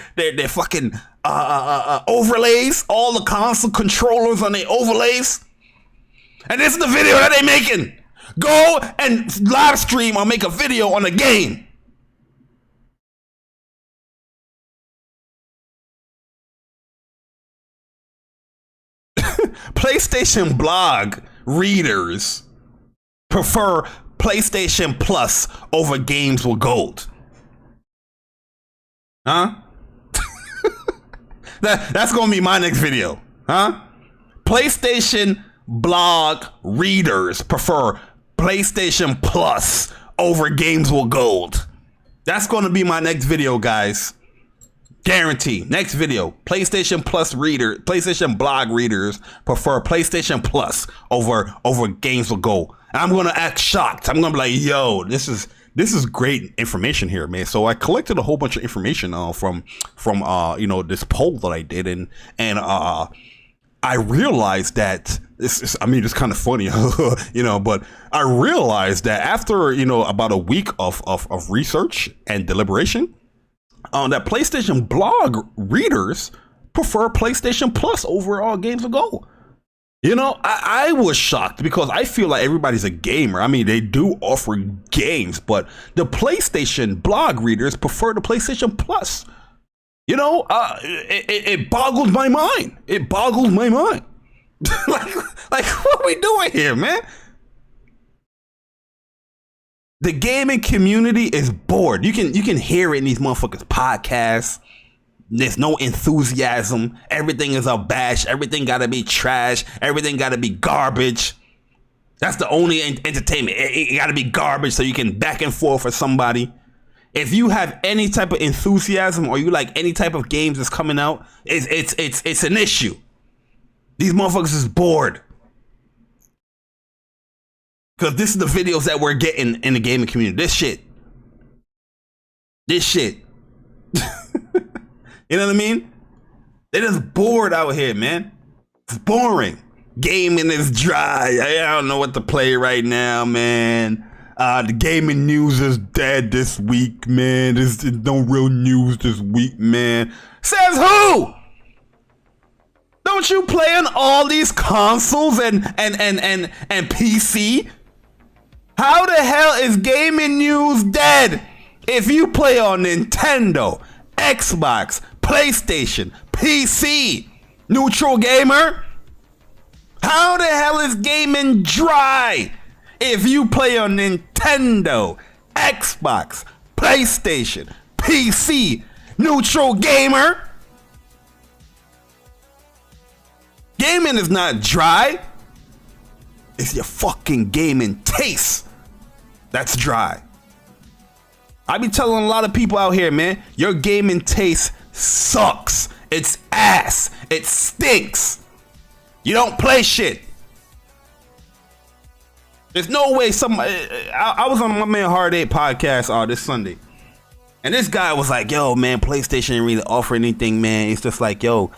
fucking overlays. All the console controllers on their overlays. And this is the video that they making. Go and live stream or make a video on the game. PlayStation blog readers prefer PlayStation Plus over games with gold. Huh? That's gonna be my next video. Huh? PlayStation blog readers prefer PlayStation Plus over games with gold. That's gonna be my next video, guys. Guarantee. Next video. PlayStation blog readers prefer PlayStation Plus over games with gold. And I'm gonna act shocked. I'm gonna be like, yo, this is great information here, man. So I collected a whole bunch of information from this poll that I did, and I realized that it's kind of funny, but I realized that after about a week of research and deliberation, that PlayStation blog readers prefer PlayStation Plus over games with gold. I was shocked because I feel like everybody's a gamer. I mean, they do offer games, but the PlayStation blog readers prefer the PlayStation Plus. It boggles my mind. It boggles my mind. like what are we doing here, man? The gaming community is bored. You can hear it in these motherfuckers' podcasts. There's no enthusiasm. Everything is a bash. Everything gotta be trash. Everything gotta be garbage. That's the only entertainment. It gotta be garbage so you can back and forth with somebody. If you have any type of enthusiasm or you like any type of games that's coming out, it's an issue. These motherfuckers is bored. Because this is the videos that we're getting in the gaming community. This shit. You know what I mean? They're just bored out here, man. It's boring. Gaming is dry. I don't know what to play right now, man. The gaming news is dead this week, man. There's no real news this week, man. Says who? Don't you play on all these consoles and PC? How the hell is gaming news dead if you play on Nintendo, Xbox, PlayStation, PC? Neutral gamer? How the hell is gaming dry if you play on Nintendo, Xbox, PlayStation, PC? Neutral gamer? Gaming is not dry. It's your fucking gaming taste that's dry. I be telling a lot of people out here, man, your gaming taste sucks. It's ass. It stinks. You don't play shit. There's no way I was on my man Hard 8 podcast this Sunday. And this guy was like, yo, man, PlayStation didn't really offer anything, man. It's just like, yo,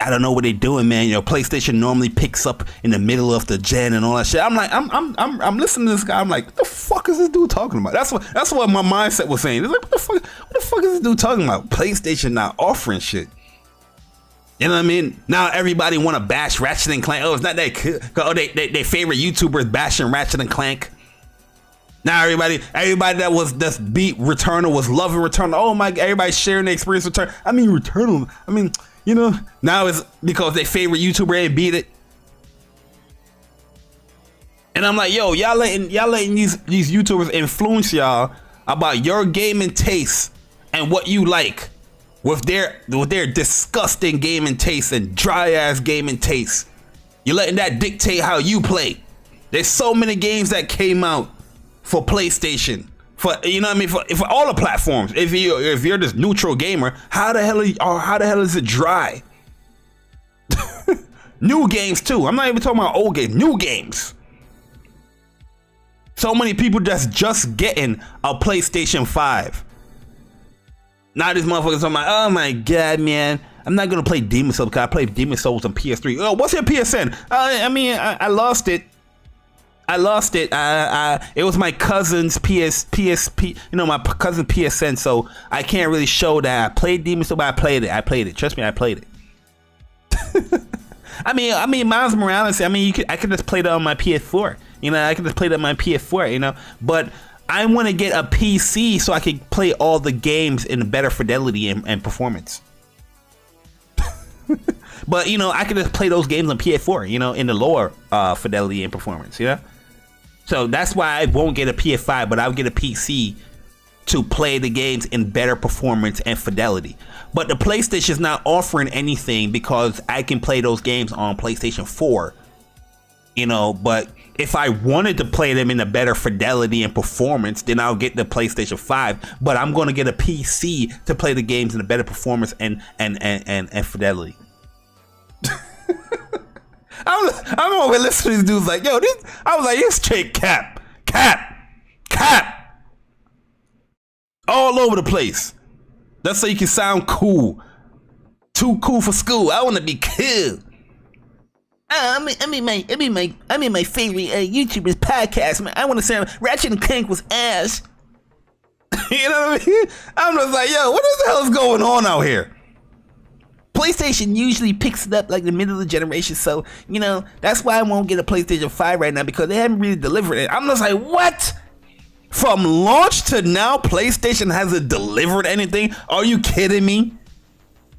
I don't know what they're doing, man. You know, PlayStation normally picks up in the middle of the gen and all that shit. I'm like, I'm listening to this guy. I'm like, what the fuck is this dude talking about? That's what my mindset was saying. It's like, what the fuck is this dude talking about? PlayStation not offering shit. You know what I mean? Now everybody want to bash Ratchet and Clank. Oh, it's not that cool. Oh, they favorite YouTubers bashing Ratchet and Clank. Now everybody that beat Returnal was loving Returnal. Oh my, everybody's sharing the experience with Returnal. I mean Returnal. I mean, you know, now it's because they favorite YouTuber ain't beat it. And I'm like, yo, y'all letting these YouTubers influence y'all about your gaming tastes and what you like with their disgusting gaming tastes and dry ass gaming tastes. You're letting that dictate how you play. There's so many games that came out for PlayStation, for, you know what I mean, for all the platforms. If you're this neutral gamer, how the hell is it dry? New games too. I'm not even talking about old games. New games. So many people just getting a PlayStation 5. Now these motherfuckers are like, oh my god, man, I'm not gonna play Demon Souls because I played Demon Souls on PS3. Oh, what's your PSN? I lost it. It was my cousin's PSP, you know, my cousin's PSN, so I can't really show that I played Demon Souls, but I played it. Trust me, I played it. I mean, Miles Morales. I mean, I could just play that on my PS4. You know, I could just play that on my PS4. You know, but I want to get a PC so I can play all the games in better fidelity and performance. But you know, I could just play those games on PS4. You know, in the lower fidelity and performance. You know. So that's why I won't get a PS5, but I'll get a PC to play the games in better performance and fidelity. But the PlayStation is not offering anything because I can play those games on PlayStation 4. You know, but if I wanted to play them in a better fidelity and performance, then I'll get the PlayStation 5. But I'm going to get a PC to play the games in a better performance and fidelity. I'm over listening to these dudes like, yo, I was like, this straight cap, all over the place. That's so you can sound cool. Too cool for school. I want to be cool. I'm in my favorite YouTuber's podcast, man. I want to sound Ratchet and Clank was ass. You know what I mean? I'm just like, yo, what the hell is going on out here? PlayStation usually picks it up like the middle of the generation, so you know that's why I won't get a PlayStation 5 right now because they haven't really delivered it. I'm just like, what? From launch to now, PlayStation hasn't delivered anything? Are you kidding me?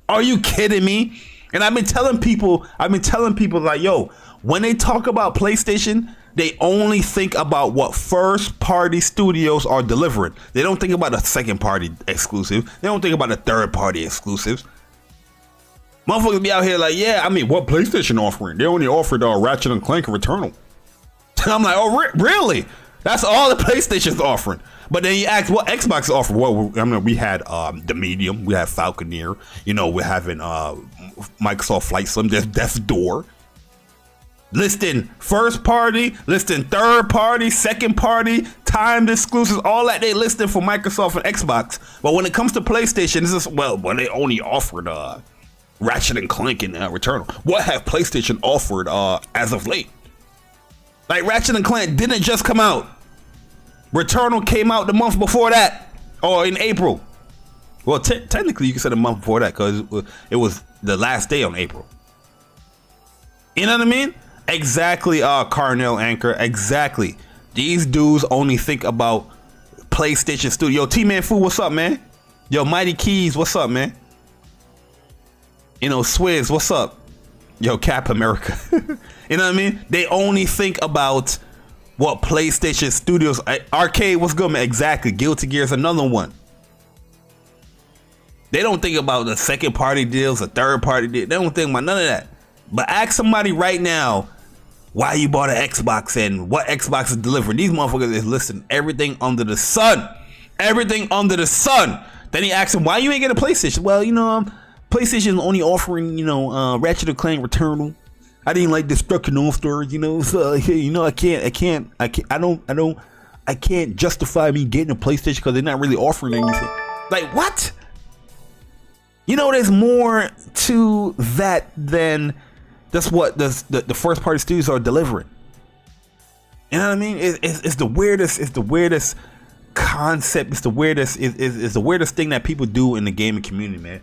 Are you kidding me? And I've been telling people like, yo, when they talk about PlayStation, they only think about what first party studios are delivering. They don't think about a second party exclusive. They don't think about a third party exclusives. Motherfuckers be out here like, yeah, I mean, what PlayStation offering? They only offered Ratchet and Clank and Returnal. I'm like, oh, really? That's all the PlayStation's offering. But then you ask what Xbox is offering. Well, I mean, we had the Medium, we had Falconeer. You know, we're having Microsoft Flight Sim. There's Death's Door. Listing first party, listing third party, second party, timed exclusives, all that they listed for Microsoft and Xbox. But when it comes to PlayStation, this is, well, they only offered Ratchet and Clank and Returnal. What have PlayStation offered as of late? Like, Ratchet and Clank didn't just come out. Returnal came out the month before that, or in April. Well, technically you can say the month before that because it was the last day on April. You know what I mean? Exactly, Carnell Anchor. Exactly. These dudes only think about PlayStation Studio. Yo, T-Man Fu, what's up, man? Yo, Mighty Keys, what's up, man? You know, Swizz, what's up? Yo, Cap America. You know what I mean? They only think about what PlayStation Studios. Arcade, what's good, man? Exactly. Guilty Gear is another one. They don't think about the second party deals, the third party deal. They don't think about none of that. But ask somebody right now why you bought an Xbox and what Xbox is delivering. These motherfuckers is listing everything under the sun. Everything under the sun. Then he asks him, why you ain't get a PlayStation? Well, you know, PlayStation is only offering, you know, Ratchet and Clank Returnal. I didn't like destructional stories, you know. So you know, I can't justify me getting a PlayStation because they're not really offering anything. Like what? You know, there's more to that than that's what the first party studios are delivering. You know what I mean? It's the weirdest. It's the weirdest concept. It's the weirdest. It's the weirdest thing that people do in the gaming community, man.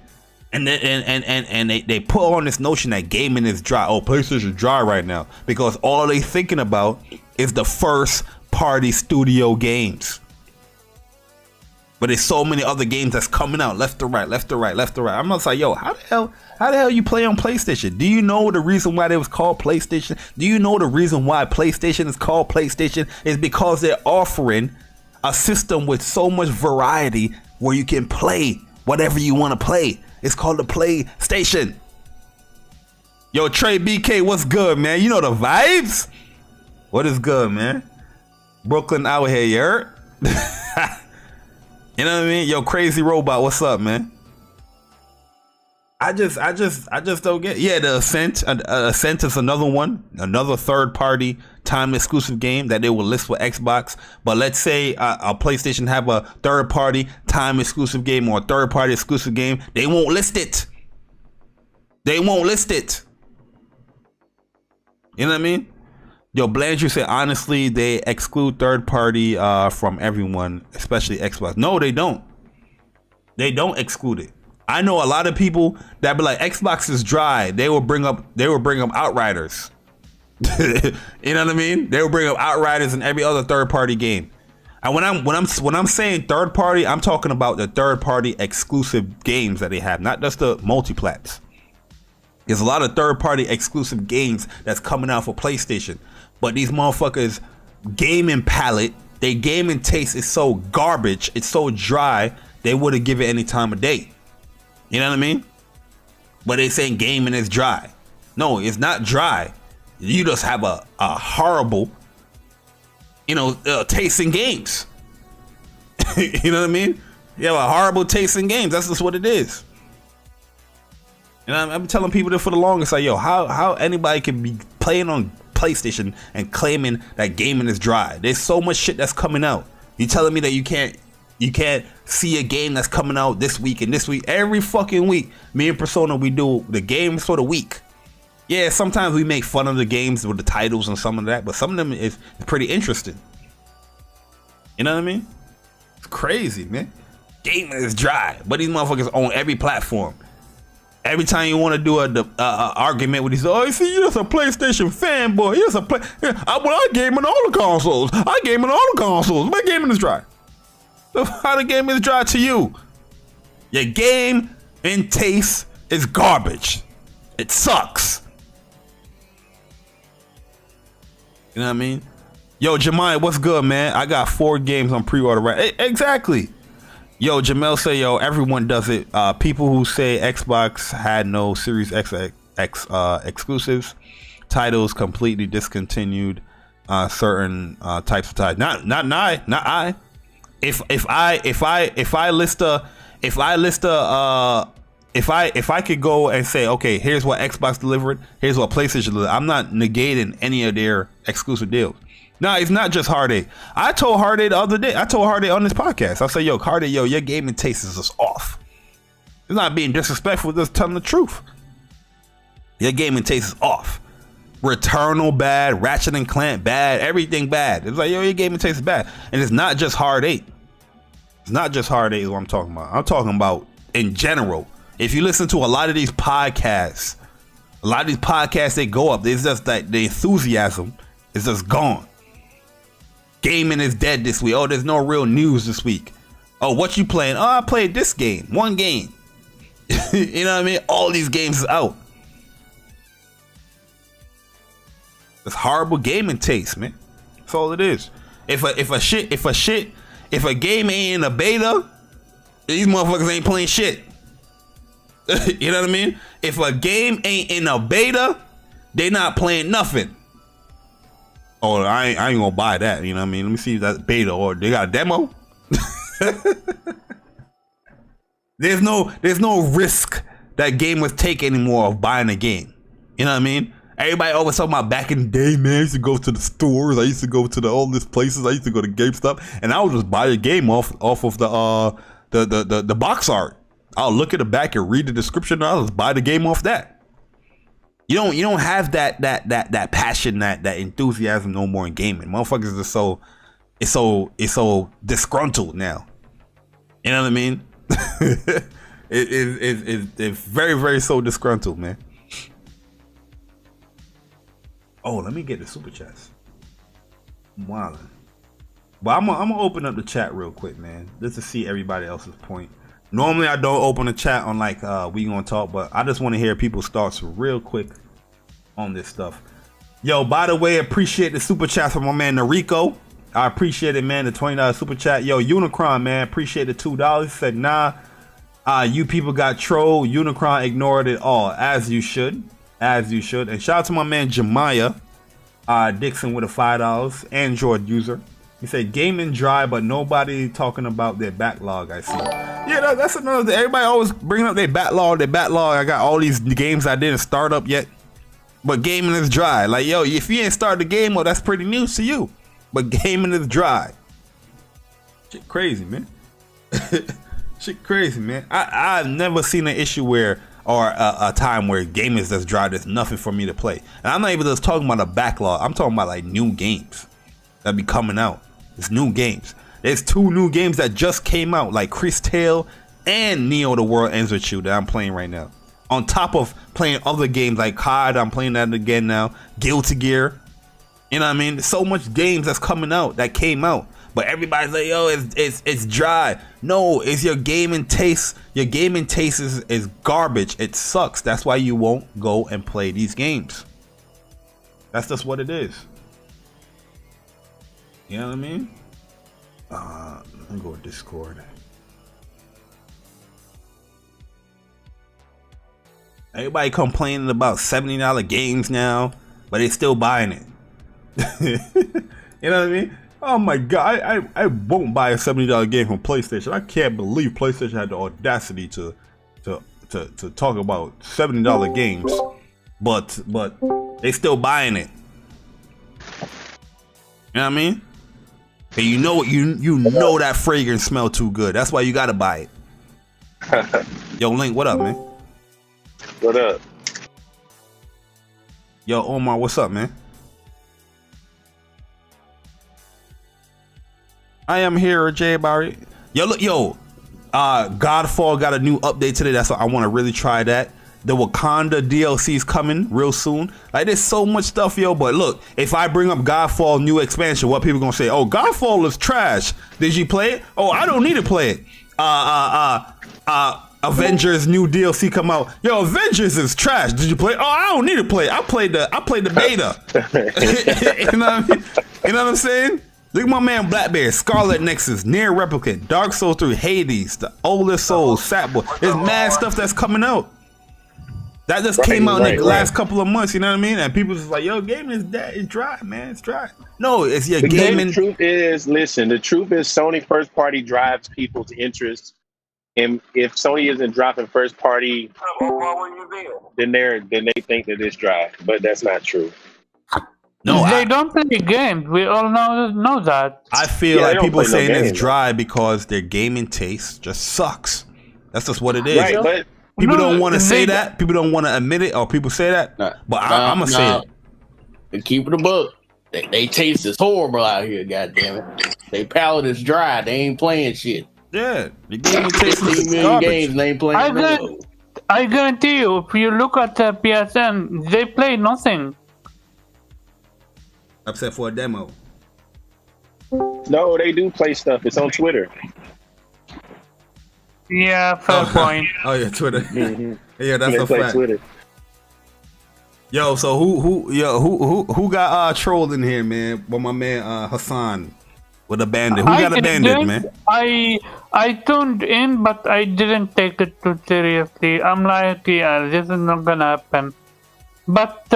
And they put on this notion that gaming is dry. Oh, PlayStation is dry right now because all they thinking about is the first party studio games. But there's so many other games that's coming out left to right, left to right, left to right. I'm just like, yo, how the hell you play on PlayStation? Do you know the reason why they was called PlayStation? Do you know the reason why PlayStation is called PlayStation? Is because they're offering a system with so much variety where you can play whatever you want to play. It's called the PlayStation. Yo, Trey BK, what's good, man? You know the vibes? What is good, man? Brooklyn out here, you heard? You know what I mean? Yo, Crazy Robot, what's up, man? I just don't get. Yeah, the Ascent. Ascent is another one, another third-party time exclusive game that they will list for Xbox. But let's say a PlayStation have a third-party time exclusive game or a third-party exclusive game, they won't list it. They won't list it. You know what I mean? Yo, Blanchard said, honestly, they exclude third party from everyone, especially Xbox. No, they don't. They don't exclude it. I know a lot of people that be like, Xbox is dry. They will bring up Outriders. You know what I mean? They will bring up Outriders and every other third party game. And when I'm saying third party, I'm talking about the third party exclusive games that they have, not just the multiplats. There's a lot of third party exclusive games that's coming out for PlayStation. But these motherfuckers gaming palette, their gaming taste is so garbage, it's so dry, they wouldn't give it any time of day. You know what I mean? But they saying gaming is dry. No, it's not dry. You just have a horrible, taste in games. You know what I mean? You have a horrible taste in games. That's just what it is. And I've been telling people this for the longest, like, yo, how anybody can be playing on PlayStation and claiming that gaming is dry. There's so much shit that's coming out. You telling me that you can't see a game that's coming out this week and this week? Every fucking week, me and Persona, we do the games for the week. Yeah, sometimes we make fun of the games with the titles and some of that, but some of them is pretty interesting. You know what I mean? It's crazy, man. Gaming is dry, but these motherfuckers own every platform. Every time you want to do an argument with these, oh, you see, you're just a PlayStation fanboy. You're just I game on all the consoles. I game on all the consoles. My gaming is dry. So how the game is dry to you? Your game and taste is garbage. It sucks. You know what I mean? Yo, Jemiah, what's good, man? I got 4 games on pre-order right. Exactly. Yo, Jamel say, yo, everyone does it. People who say Xbox had no Series X exclusives, titles completely discontinued, certain types of titles. Not I. If I could go and say, okay, here's what Xbox delivered, here's what PlayStation delivered, I'm not negating any of their exclusive deals. No, it's not just Hardy. I told Hardy the other day. I told Hardy on this podcast. I said, yo, Hardy, your gaming taste is just off. It's not being disrespectful, just telling the truth. Your gaming taste is off. Returnal bad, Ratchet and Clank bad, everything bad. It's like, yo, your gaming taste is bad. And it's not just Hard 8. It's not just Hard 8 is what I'm talking about. I'm talking about in general. If you listen to a lot of these podcasts, they go up. It's just that the enthusiasm is just gone. Gaming is dead this week. Oh, there's no real news this week. Oh, what you playing? Oh, I played this game. One game. You know what I mean? All these games is out. It's horrible gaming taste, man. That's all it is. If a game ain't in a beta, these motherfuckers ain't playing shit. You know what I mean? If a game ain't in a beta, they not playing nothing. Oh, I ain't gonna buy that. You know what I mean? Let me see if that's beta or they got a demo. There's no risk that game would take anymore of buying a game. You know what I mean? Everybody always talking about back in the day, man. I used to go to the stores. I used to go to all these places. I used to go to GameStop, and I would just buy a game off of the box art. I'll look at the back and read the description, and I'll just buy the game off that. You don't have that passion, that enthusiasm no more in gaming. Motherfuckers are so disgruntled now. You know what I mean? It's very, very so disgruntled, man. Oh, let me get the super chats. I'm wildin'. But I'm gonna open up the chat real quick, man, just to see everybody else's point. Normally I don't open the chat on like we gonna talk, but I just want to hear people's thoughts real quick on this stuff. Yo, by the way, appreciate the super chat from my man Nariko. I appreciate it, man. The $20 super chat. Yo, Unicron, man, appreciate the $2. Said nah. You people got trolled. Unicron ignored it all, as you should. As you should. And shout out to my man Jemiah Dixon with a $5 Android user. He said gaming dry, but nobody talking about their backlog. I see. Yeah, that's another thing. Everybody always bringing up their backlog. I got all these games I didn't start up yet, but gaming is dry. Like, yo, if you ain't started the game, well, that's pretty news to you. But gaming is dry. Shit crazy, man. Shit crazy, man. I've never seen an issue where, or a time where gaming is just dry. There's nothing for me to play. And I'm not even just talking about a backlog. I'm talking about like new games that be coming out. It's new games. There's 2 new games that just came out, like Chris Tale and Neo: The World Ends With You, that I'm playing right now. On top of playing other games like COD, I'm playing that again now. Guilty Gear. You know what I mean? So much games that's coming out, that came out. But everybody's like, yo, it's dry. No, it's your gaming taste. Your gaming taste is garbage. It sucks. That's why you won't go and play these games. That's just what it is. You know what I mean? Let me go to Discord. Everybody complaining about $70 games now, but they still buying it. You know what I mean? Oh my god, I won't buy a $70 game from PlayStation. I can't believe PlayStation had the audacity to talk about $70 games, but they still buying it. You know what I mean? And you know you know that fragrance smell too good. That's why you gotta buy it. Yo, Link, what up, man? What up? Yo, Omar, what's up, man? I am here, Jay Barry. Yo, look, Godfall got a new update today. That's why I want to really try that. The Wakanda DLC is coming real soon. Like, there's so much stuff, yo. But look, if I bring up Godfall new expansion, what people gonna say? Oh, Godfall is trash. Did you play it? Oh, I don't need to play it. Avengers new DLC come out. Yo, Avengers is trash. Did you play it? Oh, I don't need to play it. I played the beta. You know what I mean? You know what I'm saying? Look at my man Black Bear, Scarlet Nexus, Near Replicant, Dark Souls 3, Hades, The Older Souls, Sackboy. There's mad stuff that's coming out. That just came out in the last couple of months, you know what I mean? And people just like, yo, gaming is dry, man. It's dry. No, it's your gaming. The truth is, listen, the truth is Sony first party drives people's interest. And if Sony isn't dropping first party, then they think that it's dry. But that's not true. No, they don't play games. We all know that. I feel like people saying it's dry because their gaming taste just sucks. That's just what it is. Right, but people don't want to say that. People don't want to admit it, or people say that. But I'm gonna say it. Keep it a book. They taste is horrible out here. Goddammit, they palate is dry. They ain't playing shit. Yeah, the gaming taste is garbage. Games they ain't playing. I guarantee you, if you look at the PSN, they play nothing. Except for a demo. No, they do play stuff. It's on Twitter. Yeah, fair point. Oh yeah, Twitter. Mm-hmm. Yeah, that's a fact. Twitter. Yo, so who got trolled in here, man? Well, my man Hassan with a bandit. Who got a bandit, man? I tuned in, but I didn't take it too seriously. I'm like, yeah, this is not gonna happen. But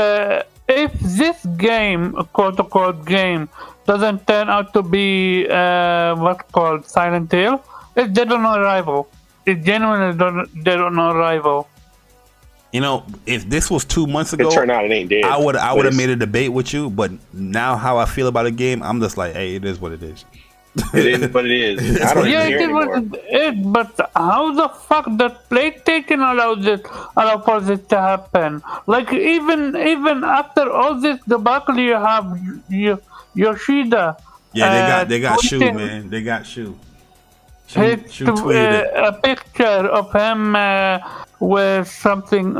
if this game, quote-unquote game, doesn't turn out to be what's called Silent Hill, it's dead on arrival. It's genuinely dead on arrival. You know, if this was 2 months ago, It turned out it ain't dead. I would But have it's- made a debate with you. But now, how I feel about a game, I'm just like, hey, it is what it is. It is what it is. I don't Yeah, even care it was anymore. it, but how the fuck did PlayStation allow for this to happen? Like even after all this debacle, you have Yoshida. Yeah, they got Shu, tweeting- man. They got Shu. Hit Shu tweeted it. a picture of him with something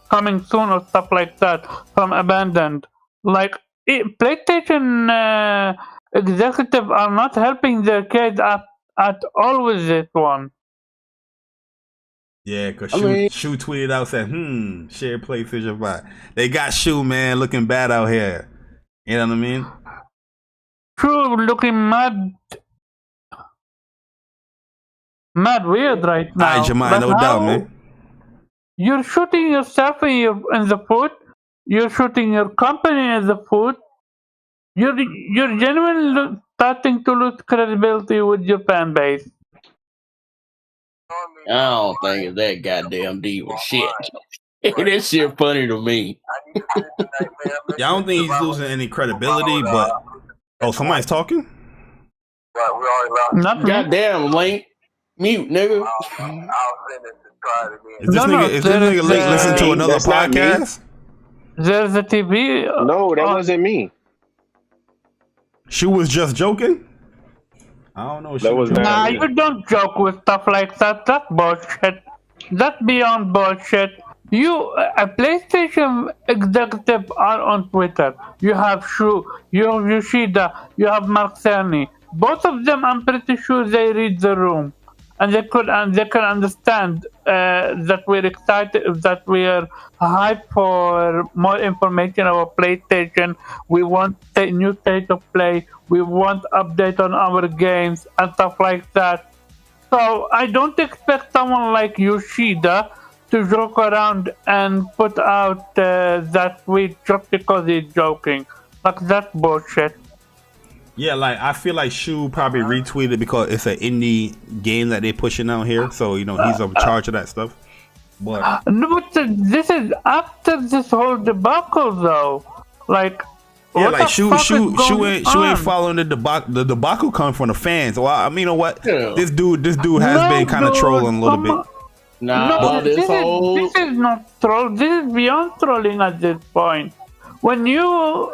coming soon or stuff like that from Abandoned. Like PlayStation executives are not helping their kids at all with this one. Yeah, because I mean- Shu tweeted out, said, share PlayStation 5. They got Shu, man, looking bad out here. You know what I mean? True, looking mad weird right now. All right, Jemai, But no how- doubt, man. You're shooting yourself in the foot. You're shooting your company in the foot. You're genuinely starting to lose credibility with your fan base. I don't think it's that goddamn deep with shit. That shit funny to me. Yeah, I don't think he's losing any credibility, but... Oh, somebody's talking? Not me. Goddamn, Link. Mute, nigga. Is this No, nigga, is this there nigga is, link listen to another that's not me. podcast? There's a TV. No, that on- wasn't me. Shu was just joking? I don't know. That was Shu- not- Nah, you don't joke with stuff like that. That's bullshit. That's beyond bullshit. A PlayStation executive are on Twitter. You have Shu, you have Yoshida, you have Mark Cerny. Both of them, I'm pretty sure they read the room, and they can understand that we're excited, that we're hyped for more information about PlayStation. We want a new state of play. We want update on our games and stuff like that. So I don't expect someone like Yoshida to joke around and put out that tweet just because he's joking. Like, that's bullshit. Yeah, like, I feel like Shu probably retweeted because it's an indie game that they pushing out here. So, you know, he's in charge of that stuff. But No, but this is after this whole debacle, though. Like, yeah, what like the Shu fuck is ain't going following the debacle. The debacle come from the fans. Well, I mean, you know what? Yeah. This dude has been kind of dude, trolling a little bit. Nah, this whole this is not troll. This is beyond trolling at this point. When you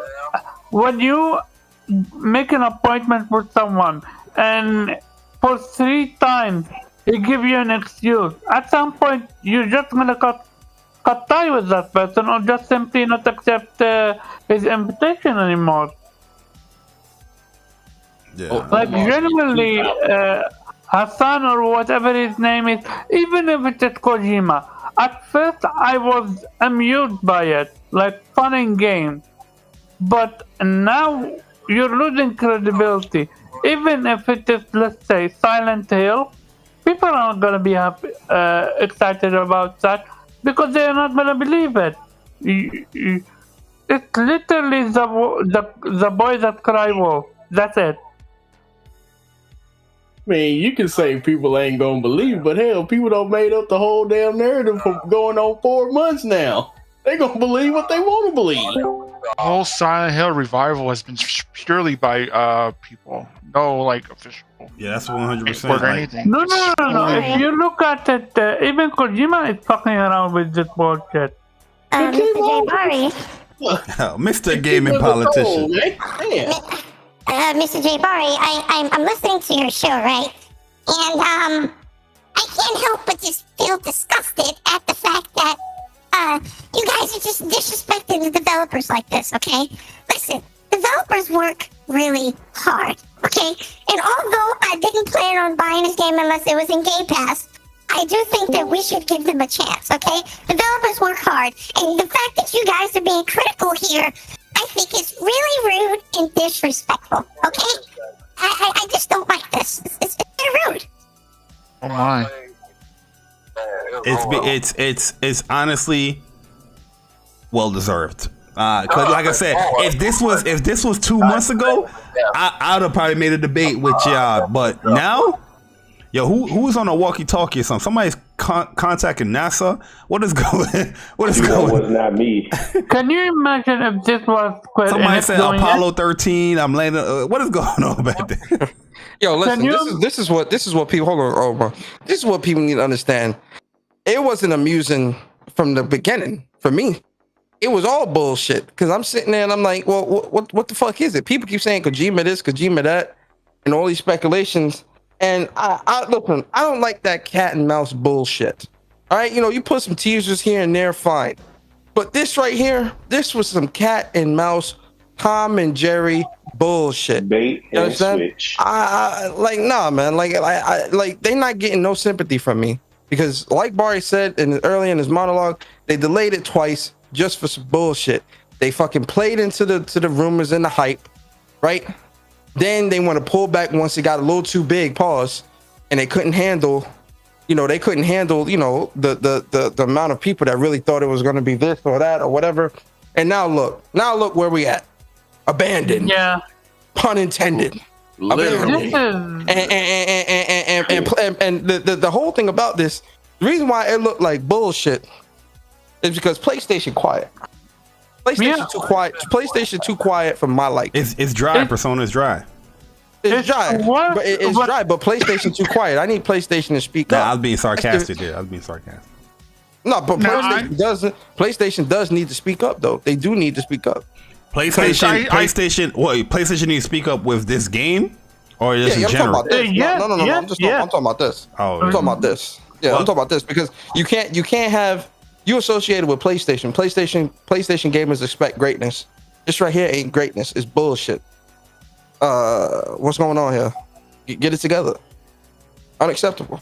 make an appointment with someone and for 3 times he give you an excuse, at some point you're just gonna cut tie with that person or just simply not accept his invitation anymore. Yeah. Like, genuinely, Hassan or whatever his name is, even if it's at Kojima, at first I was amused by it, like fun and game. But now you're losing credibility. Even if it is, let's say, Silent Hill, people are not going to be excited about that because they are not going to believe it. It's literally the boy that cry wolf. That's it. I mean, you can say people ain't gonna believe, but hell, people don't made up the whole damn narrative for going on 4 months now. They gonna believe what they want to believe. The whole Silent Hill revival has been purely by people, no like official Yeah, that's 100%. or Like, anything. No. If you look at it, even Kojima is fucking around with this bullshit. Mr. J. Bari, Mr. Gaming Politician. Yeah. Mr. J. Bari, I'm listening to your show, right? And I can't help but just feel disgusted at the fact that you guys are just disrespecting the developers like this, okay? Listen, developers work really hard, okay? And although I didn't plan on buying this game unless it was in Game Pass, I do think that we should give them a chance, okay? Developers work hard, and the fact that you guys are being critical here, I think is really rude and disrespectful, okay? I just don't like this. It's rude. Oh my! It's honestly well deserved. Cause like I said, if this was 2 months ago, I'd have probably made a debate with y'all. But now, yo, who's on a walkie-talkie or something? Somebody's contacting NASA? What is going? What is You know, going? was not me. Can you imagine if this was Square Somebody Enix said doing Apollo 13. I'm landing. What is going on back there? Yo, listen. you- This is what people. Hold on, Omar. This is what people need to understand. It wasn't amusing from the beginning for me. It was all bullshit because I'm sitting there and I'm like, well, what the fuck is it? People keep saying Kojima this, Kojima that, and all these speculations. And I listen, I don't like that cat and mouse bullshit. All right, you put some teasers here and there, fine. But this right here, this was some cat and mouse, Tom and Jerry bullshit. Bait You and understand? switch. I like, nah, man. Like, like they not getting no sympathy from me because, like Barry said early in his monologue, they delayed it twice just for some bullshit. They fucking played into the rumors and the hype, right? Then they want to pull back once it got a little too big, pause, and they couldn't handle, the amount of people that really thought it was going to be this or that or whatever. And now look where we at. Abandoned. Yeah. Pun intended. Literally. This is And the whole thing about this, the reason why it looked like bullshit is because PlayStation quiet. PlayStation too quiet. PlayStation too quiet for my liking. It's dry. Persona is dry. It's dry, what- but it's what- dry. But PlayStation too quiet. I need PlayStation to speak Nah, I up. was being sarcastic there. I was being sarcastic. No, but No, PlayStation does need to speak up though. They do need to speak up. PlayStation. I- PlayStation needs to speak up with this game, or just in I'm talking general. about this. Yeah, No. yeah, I'm talking about this. Oh, I'm talking about this. Yeah, Well- I'm talking about this because you can't have you associated with PlayStation. PlayStation gamers expect greatness. This right here ain't greatness. It's bullshit. What's going on here? Get it together. Unacceptable.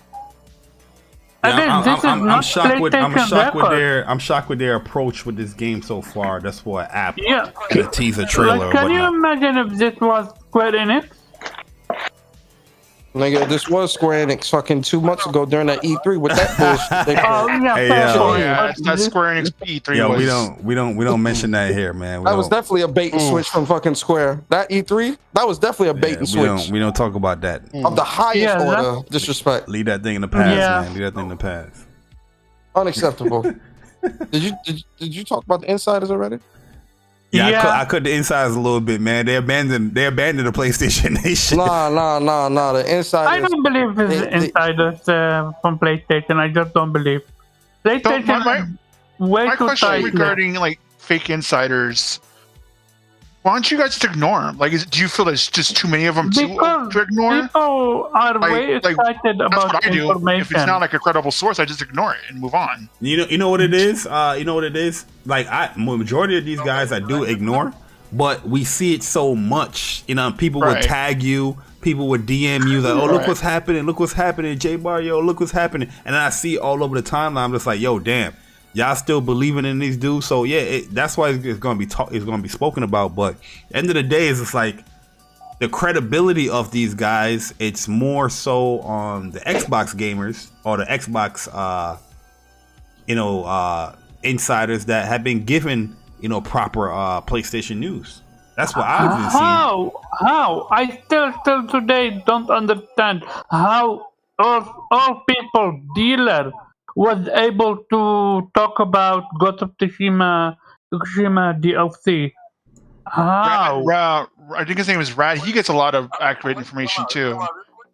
Again, this is not shocked with PlayStation record. I'm shocked with their approach with this game so far. That's for an app Yeah. and a teaser trailer. Like, or can you whatnot. imagine if this was Square Enix? Nigga, this was Square Enix fucking 2 months ago during that E3 with that bullshit. They Oh did. yeah, Hey, fair yeah. Oh point. yeah, But that's this- Square Enix P3 Yo, was. we don't mention that here, man. That was definitely a bait and switch from fucking Square. That E3, that was definitely a bait and switch We don't talk about that. of the highest Yeah, order disrespect. Leave that thing in the past, Yeah. man. Leave that thing in the past. Unacceptable. Did you talk about the insiders already? Yeah, Yeah. I cut the insides a little bit, man. They abandoned the PlayStation Nation. Nah. The insiders. I don't believe it's they- insiders from PlayStation. I just don't believe. So PlayStation my- is way My too question tight. regarding like fake insiders, why don't you guys just ignore them? Like, do you feel there's just too many of them Because to ignore? people are way Like, excited That's about what I do. information. If it's not like a credible source, I just ignore it and move on. You know what it is? You know what it is? Like majority of these guys I do ignore, but we see it so much. People would Right. tag you, people would DM you like, "Oh, look Right. what's happening, J Bar, yo, look what's happening," and then I see it all over the timeline. I'm just like, "Yo, damn, y'all still believing in these dudes?" So yeah, that's why it's gonna be it's gonna be spoken about. But end of the day, is it's like the credibility of these guys. It's more so on the Xbox gamers or the Xbox, insiders that have been given, proper PlayStation news. That's what I've been seeing. How? I still today don't understand how all people dealer was able to talk about Ghost of Tsushima DLC. How? I think his name is Rad. He gets a lot of accurate information too.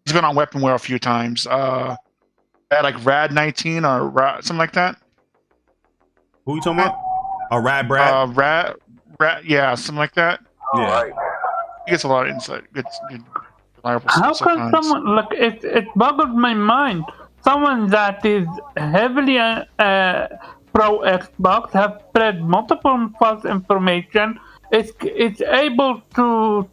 He's been on Weaponware a few times. Like Rad 19 or something like that. Who you talking about? A Rad Brad? Rad, yeah, something like that. Yeah. He gets a lot of insight. Good reliable How source can sometimes. someone like it boggled my mind? Someone that is heavily pro Xbox have spread multiple false information. It's able to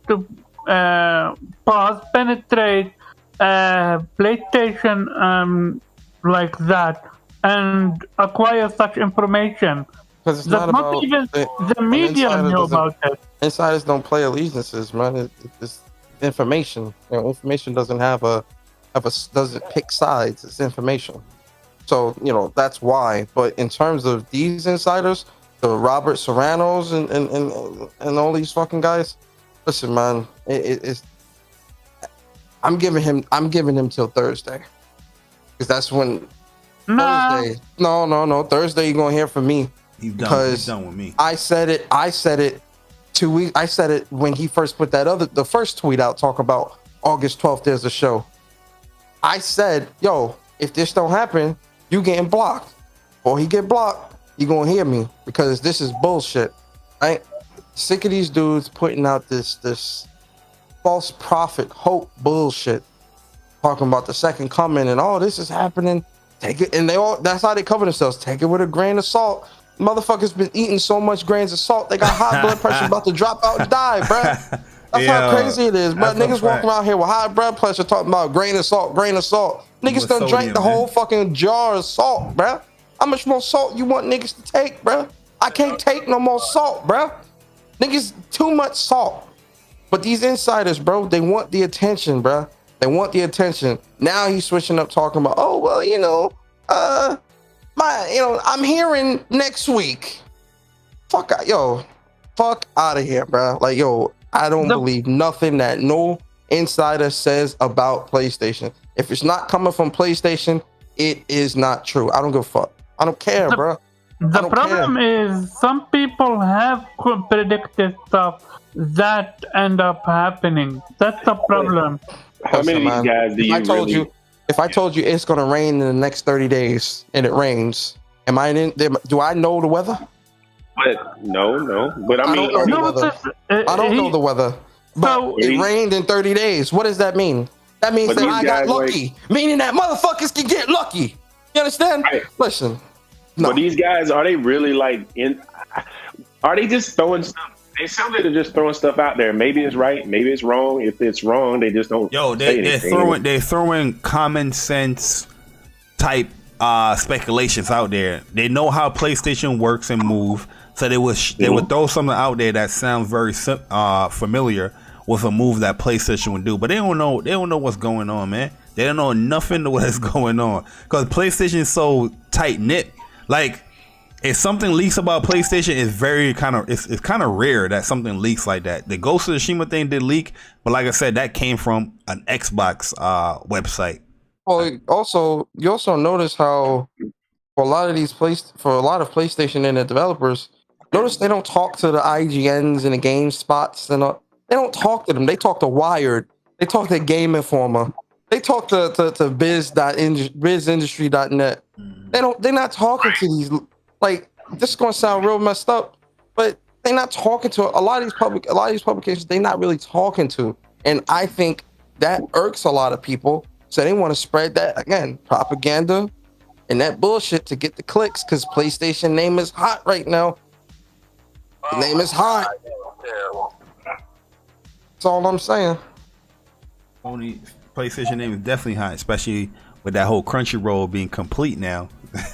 penetrate PlayStation like that and acquire such information. Because it's That not not about even the an media insider knew doesn't- about it. Insiders don't play allegiances, man. It's information. Information doesn't doesn't pick sides. It's information. So that's why. But in terms of these insiders, the Robert Serranos and all these fucking guys, listen, man. It's I'm giving him till Thursday, because that's when Nah. Thursday. No. Thursday you're gonna hear from me. He's Because done with me. I said it 2 weeks. I said it when he first put the first tweet out, talk about August 12th. There's a show. I said, yo, if this don't happen, you getting blocked, or he get blocked. You gonna hear me, because this is bullshit. Right? Sick of these dudes putting out this false prophet hope bullshit, talking about the second coming and all this is happening. Take it, and that's how they cover themselves. Take it with a grain of salt. Motherfuckers been eating so much grains of salt, they got high blood pressure, about to drop out and die, bruh. That's how crazy it is, bruh. Niggas walking around here with high blood pressure talking about grain of salt. Niggas done drank the whole fucking jar of salt, bruh. How much more salt you want niggas to take, bruh? I can't take no more salt, bruh. Niggas, too much salt. But these insiders, bro, they want the attention, bruh. They want the attention. Now he's switching up, talking about, oh, well, I'm hearing next week. Fuck out of here, bro. Like, yo, I don't believe nothing that no insider says about PlayStation. If it's not coming from PlayStation, it is not true. I don't give a fuck. I don't care, bro. The problem is some people have predicted stuff that end up happening. That's the problem. How many of these guys do you If I told you it's gonna rain in the next 30 days and it rains, do I know the weather? But no. But I mean, don't know the weather. But it rained in 30 days. What does that mean? That means that I got lucky. Meaning that motherfuckers can get lucky. You understand? Right. Listen. No. But these guys, are they really are they just throwing stuff? They sound like they're just throwing stuff out there. Maybe it's right, maybe it's wrong. If it's wrong, they just don't. Yo, they're throwing common sense type speculations out there. They know how PlayStation works and move, so they would throw something out there that sounds very familiar with a move that PlayStation would do. But they don't know what's going on, man. They don't know nothing of what is going on, because PlayStation is so tight knit. Like, if something leaks about PlayStation, it's kind of rare that something leaks like that. The Ghost of Tsushima thing did leak, but like I said, that came from an Xbox website. Well, you also notice how for a lot of PlayStation and the developers, notice they don't talk to the IGNs and the GameSpots and they don't talk to them. They talk to Wired. They talk to Game Informer. They talk to bizindustry.net. They're not talking to these. Like, this is gonna sound real messed up, but they're not talking to a lot of these publications. They're not really talking to, and I think that irks a lot of people. So they want to spread that, again, propaganda and that bullshit to get the clicks, because PlayStation name is hot right now. The name is hot. That's all I'm saying. Only PlayStation name is definitely hot, especially with that whole Crunchyroll being complete now.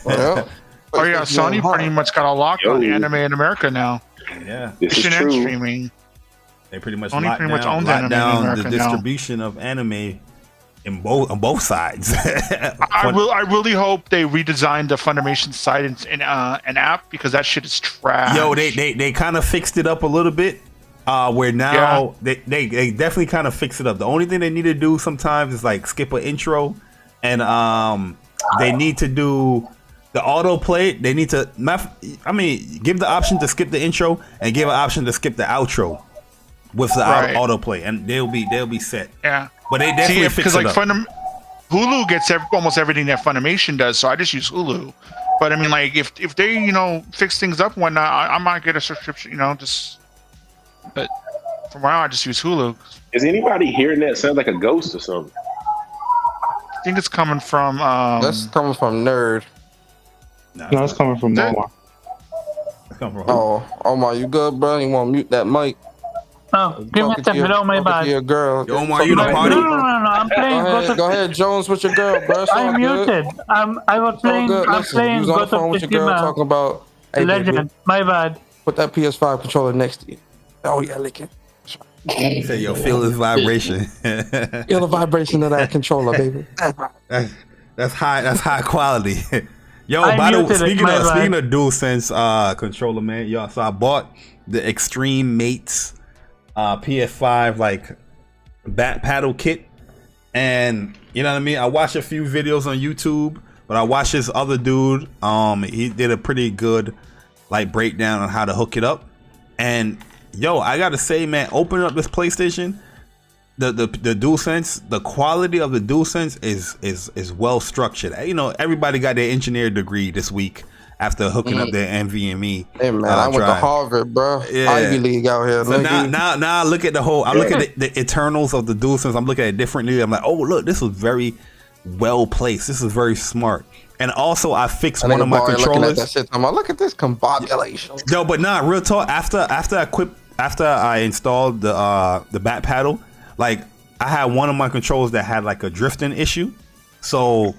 Well, oh yeah, Sony pretty much got a lock on anime in America now. Yeah, this is true. Streaming. They pretty much Sony locked down the distribution of anime on both sides. I really hope they redesigned the Funimation site and an app, because that shit is trash. Yo, they kind of fixed it up a little bit. Where now they definitely kind of fix it up. The only thing they need to do sometimes is like skip an intro, and they need to do the autoplay. They need to, give the option to skip the intro and give an option to skip the outro with the autoplay, and they'll be set. Yeah, but they definitely fix it up. Hulu gets almost everything that Funimation does, so I just use Hulu. But I mean, like, if they fix things up and whatnot, I might get a subscription. But for now, I just use Hulu. Is anybody hearing that? Sounds like a ghost or something. I think it's coming from. That's coming from Nerd. No, it's coming from Omar. Oh, Omar, you good, bro? You want to mute that mic? Oh, give me a second. Oh, my bad. Your girl. Yo, Omar, you the party? No. I'm playing. Go ahead, Jones, with your girl, bro. I'm muted. I was playing. I'm playing. You was on the phone with your girl talking about. Hey, Legend. Baby, my bad. Put that PS5 controller next to you. Oh yeah, lick it. Say, yo, feel this vibration. Feel the vibration of that controller, baby. That's high. That's high quality. Yo, by the way, speaking of DualSense controller, man, yo, so I bought the Extreme Mates PS5 like bat paddle kit, and you know what I mean. I watched a few videos on YouTube but I watched this other dude. He did a pretty good like breakdown on how to hook it up. And yo, I gotta say, man, opening up this PlayStation, the DualSense, the quality of the DualSense is well structured. You know, everybody got their engineer degree this week after hooking up their NVMe. Hey man, I went to Harvard, bro. Yeah. Ivy League out here. So now I look at the whole. I look at the internals of the DualSense. I'm looking at it differently. I'm like, oh look, this was very well placed. This is very smart. And also, I fixed one of my controllers. That shit, I'm like, look at this combobulation. No, but nah, real talk. After I installed the back paddle, like I had one of my controllers that had like a drifting issue, so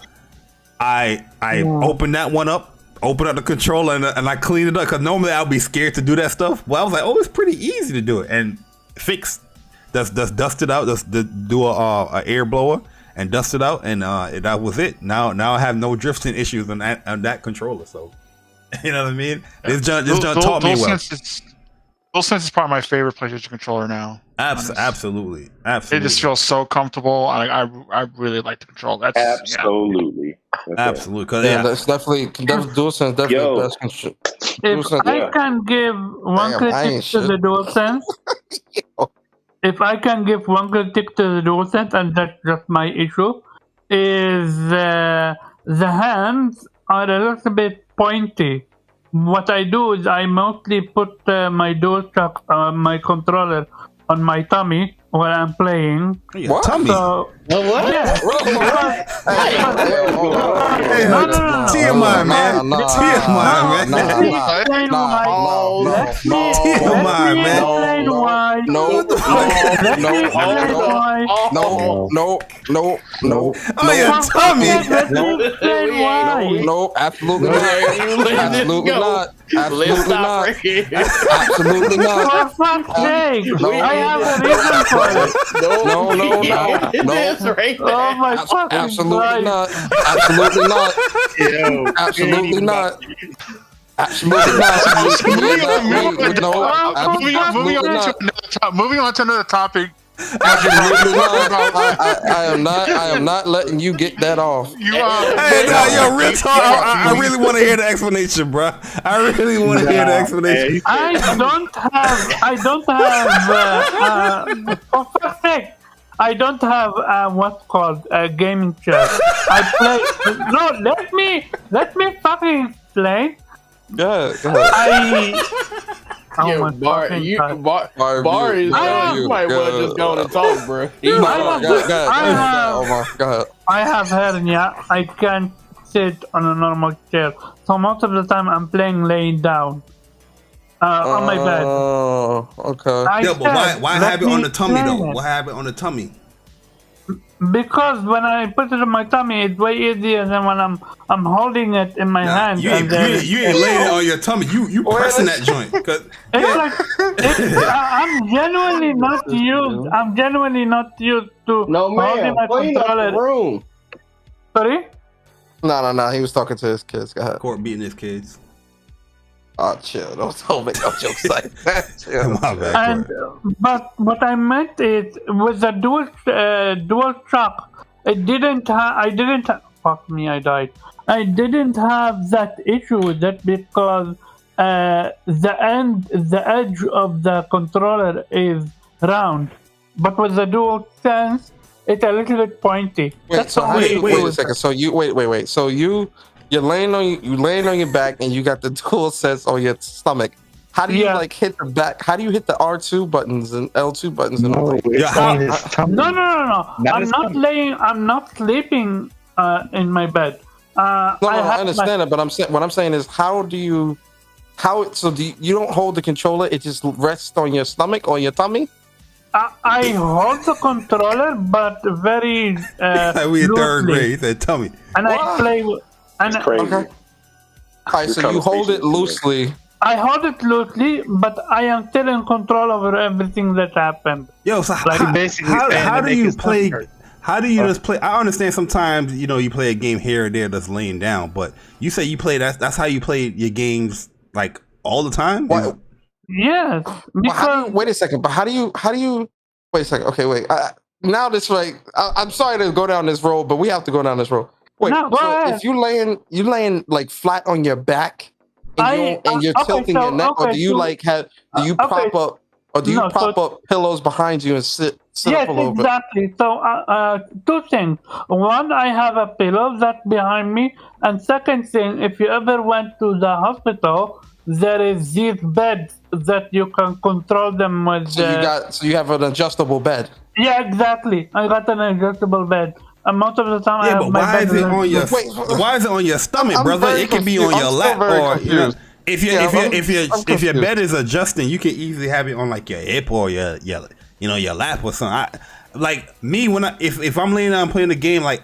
I opened that one up, opened up the controller, and I cleaned it up because normally I'll be scared to do that stuff. Well, I was like, oh, it's pretty easy to do it and fix. Just dust it out. Just do a air blower and dust it out, and that was it. Now I have no drifting issues on that controller. So you know what I mean. This junk taught me well. DualSense is probably my favorite PlayStation controller now. Absolutely. It just feels so comfortable. I really like the controller. That's absolutely. Absolutely. That's definitely DualSense. Definitely the best controller. If I can give one critique to the DualSense, if I can give one critique to the DualSense, and that's just my issue, is the hands are a little bit pointy. What I do is I mostly put my DualShock, my controller, on my tummy while I'm playing. What? Tummy? So, what? Yeah. TMI, man. TMI, man. No. Oh, your tummy. No, absolutely not. Absolutely not. Absolutely not. Absolutely not. For fuck's sake! I have a reason for it. No. Oh my fucking Absolutely God. not. Absolutely not. Absolutely not. Absolutely not. Moving on to another topic. I am not letting you get that off. Hey, yo, real talk. I really want to hear the explanation, bro. I really want to hear the explanation. I don't have. For fuck's sake! I don't have what's called a gaming chair. I play. No, let me fucking explain. Go ahead. You might well just go and talk, bro. I have hernia. I can't sit on a normal chair, so most of the time I'm playing laying down on my bed. Oh, okay. Yeah, but why have it on the tummy though? Why have it on the tummy? Because when I put it on my tummy, it's way easier than when I'm holding it in my hand. You ain't laying it on your tummy. You pressing that joint. I'm genuinely not used to holding my controller. Room. Sorry? No. He was talking to his kids. Go ahead. Court beating his kids. Oh, chill. Don't make no jokes like that. Chill. My bad, but what I meant is with the dual shock, I didn't. Fuck me, I died. I didn't have that issue with that because the edge of the controller is round, but with the dual sense, it's a little bit pointy. Wait a second. So wait. So you're laying on your back and you got the dual sense on your stomach. How do you like hit the back? How do you hit the R2 buttons and L2 buttons and all that? No. I'm not sleeping in my bed. I understand it, but what I'm saying is do you don't hold the controller? It just rests on your stomach or your tummy? I hold the controller, but very we in third grade. He said tummy. And I play. Crazy. Okay. All right, so you hold it loosely. I hold it loosely, but I am still in control over everything that happened. Yo, so how do you play? How do you just play? I understand sometimes you play a game here or there that's laying down, but you say you play that's how you play your games like all the time. What? Yes. Wait a second, but how do you? Wait a second. Okay, wait. Now this I'm sorry to go down this road, but we have to go down this road. Wait, No, go so ahead. if you laying like flat on your back and you're okay, tilting so- your neck, or okay, do you so- like do you okay. prop up, or do you No, prop so- up pillows behind you and sit Yes, up a little bit? exactly. So, two things. One, I have a pillow that's behind me, and second thing, if you ever went to the hospital, there is these beds that you can control them with. So you have an adjustable bed. Yeah, exactly. I got an adjustable bed, and most of the time I Yeah, have but my why bed. is it on your? Wait, Why is it on your stomach, I'm brother? very It can be confused. on your I'm still lap, very or you know, confused. if you Yeah, if your I'm if your confused. bed is adjusting, you can easily have it on like your hip or your your lap or something. Like me, when if I'm laying down playing the game, like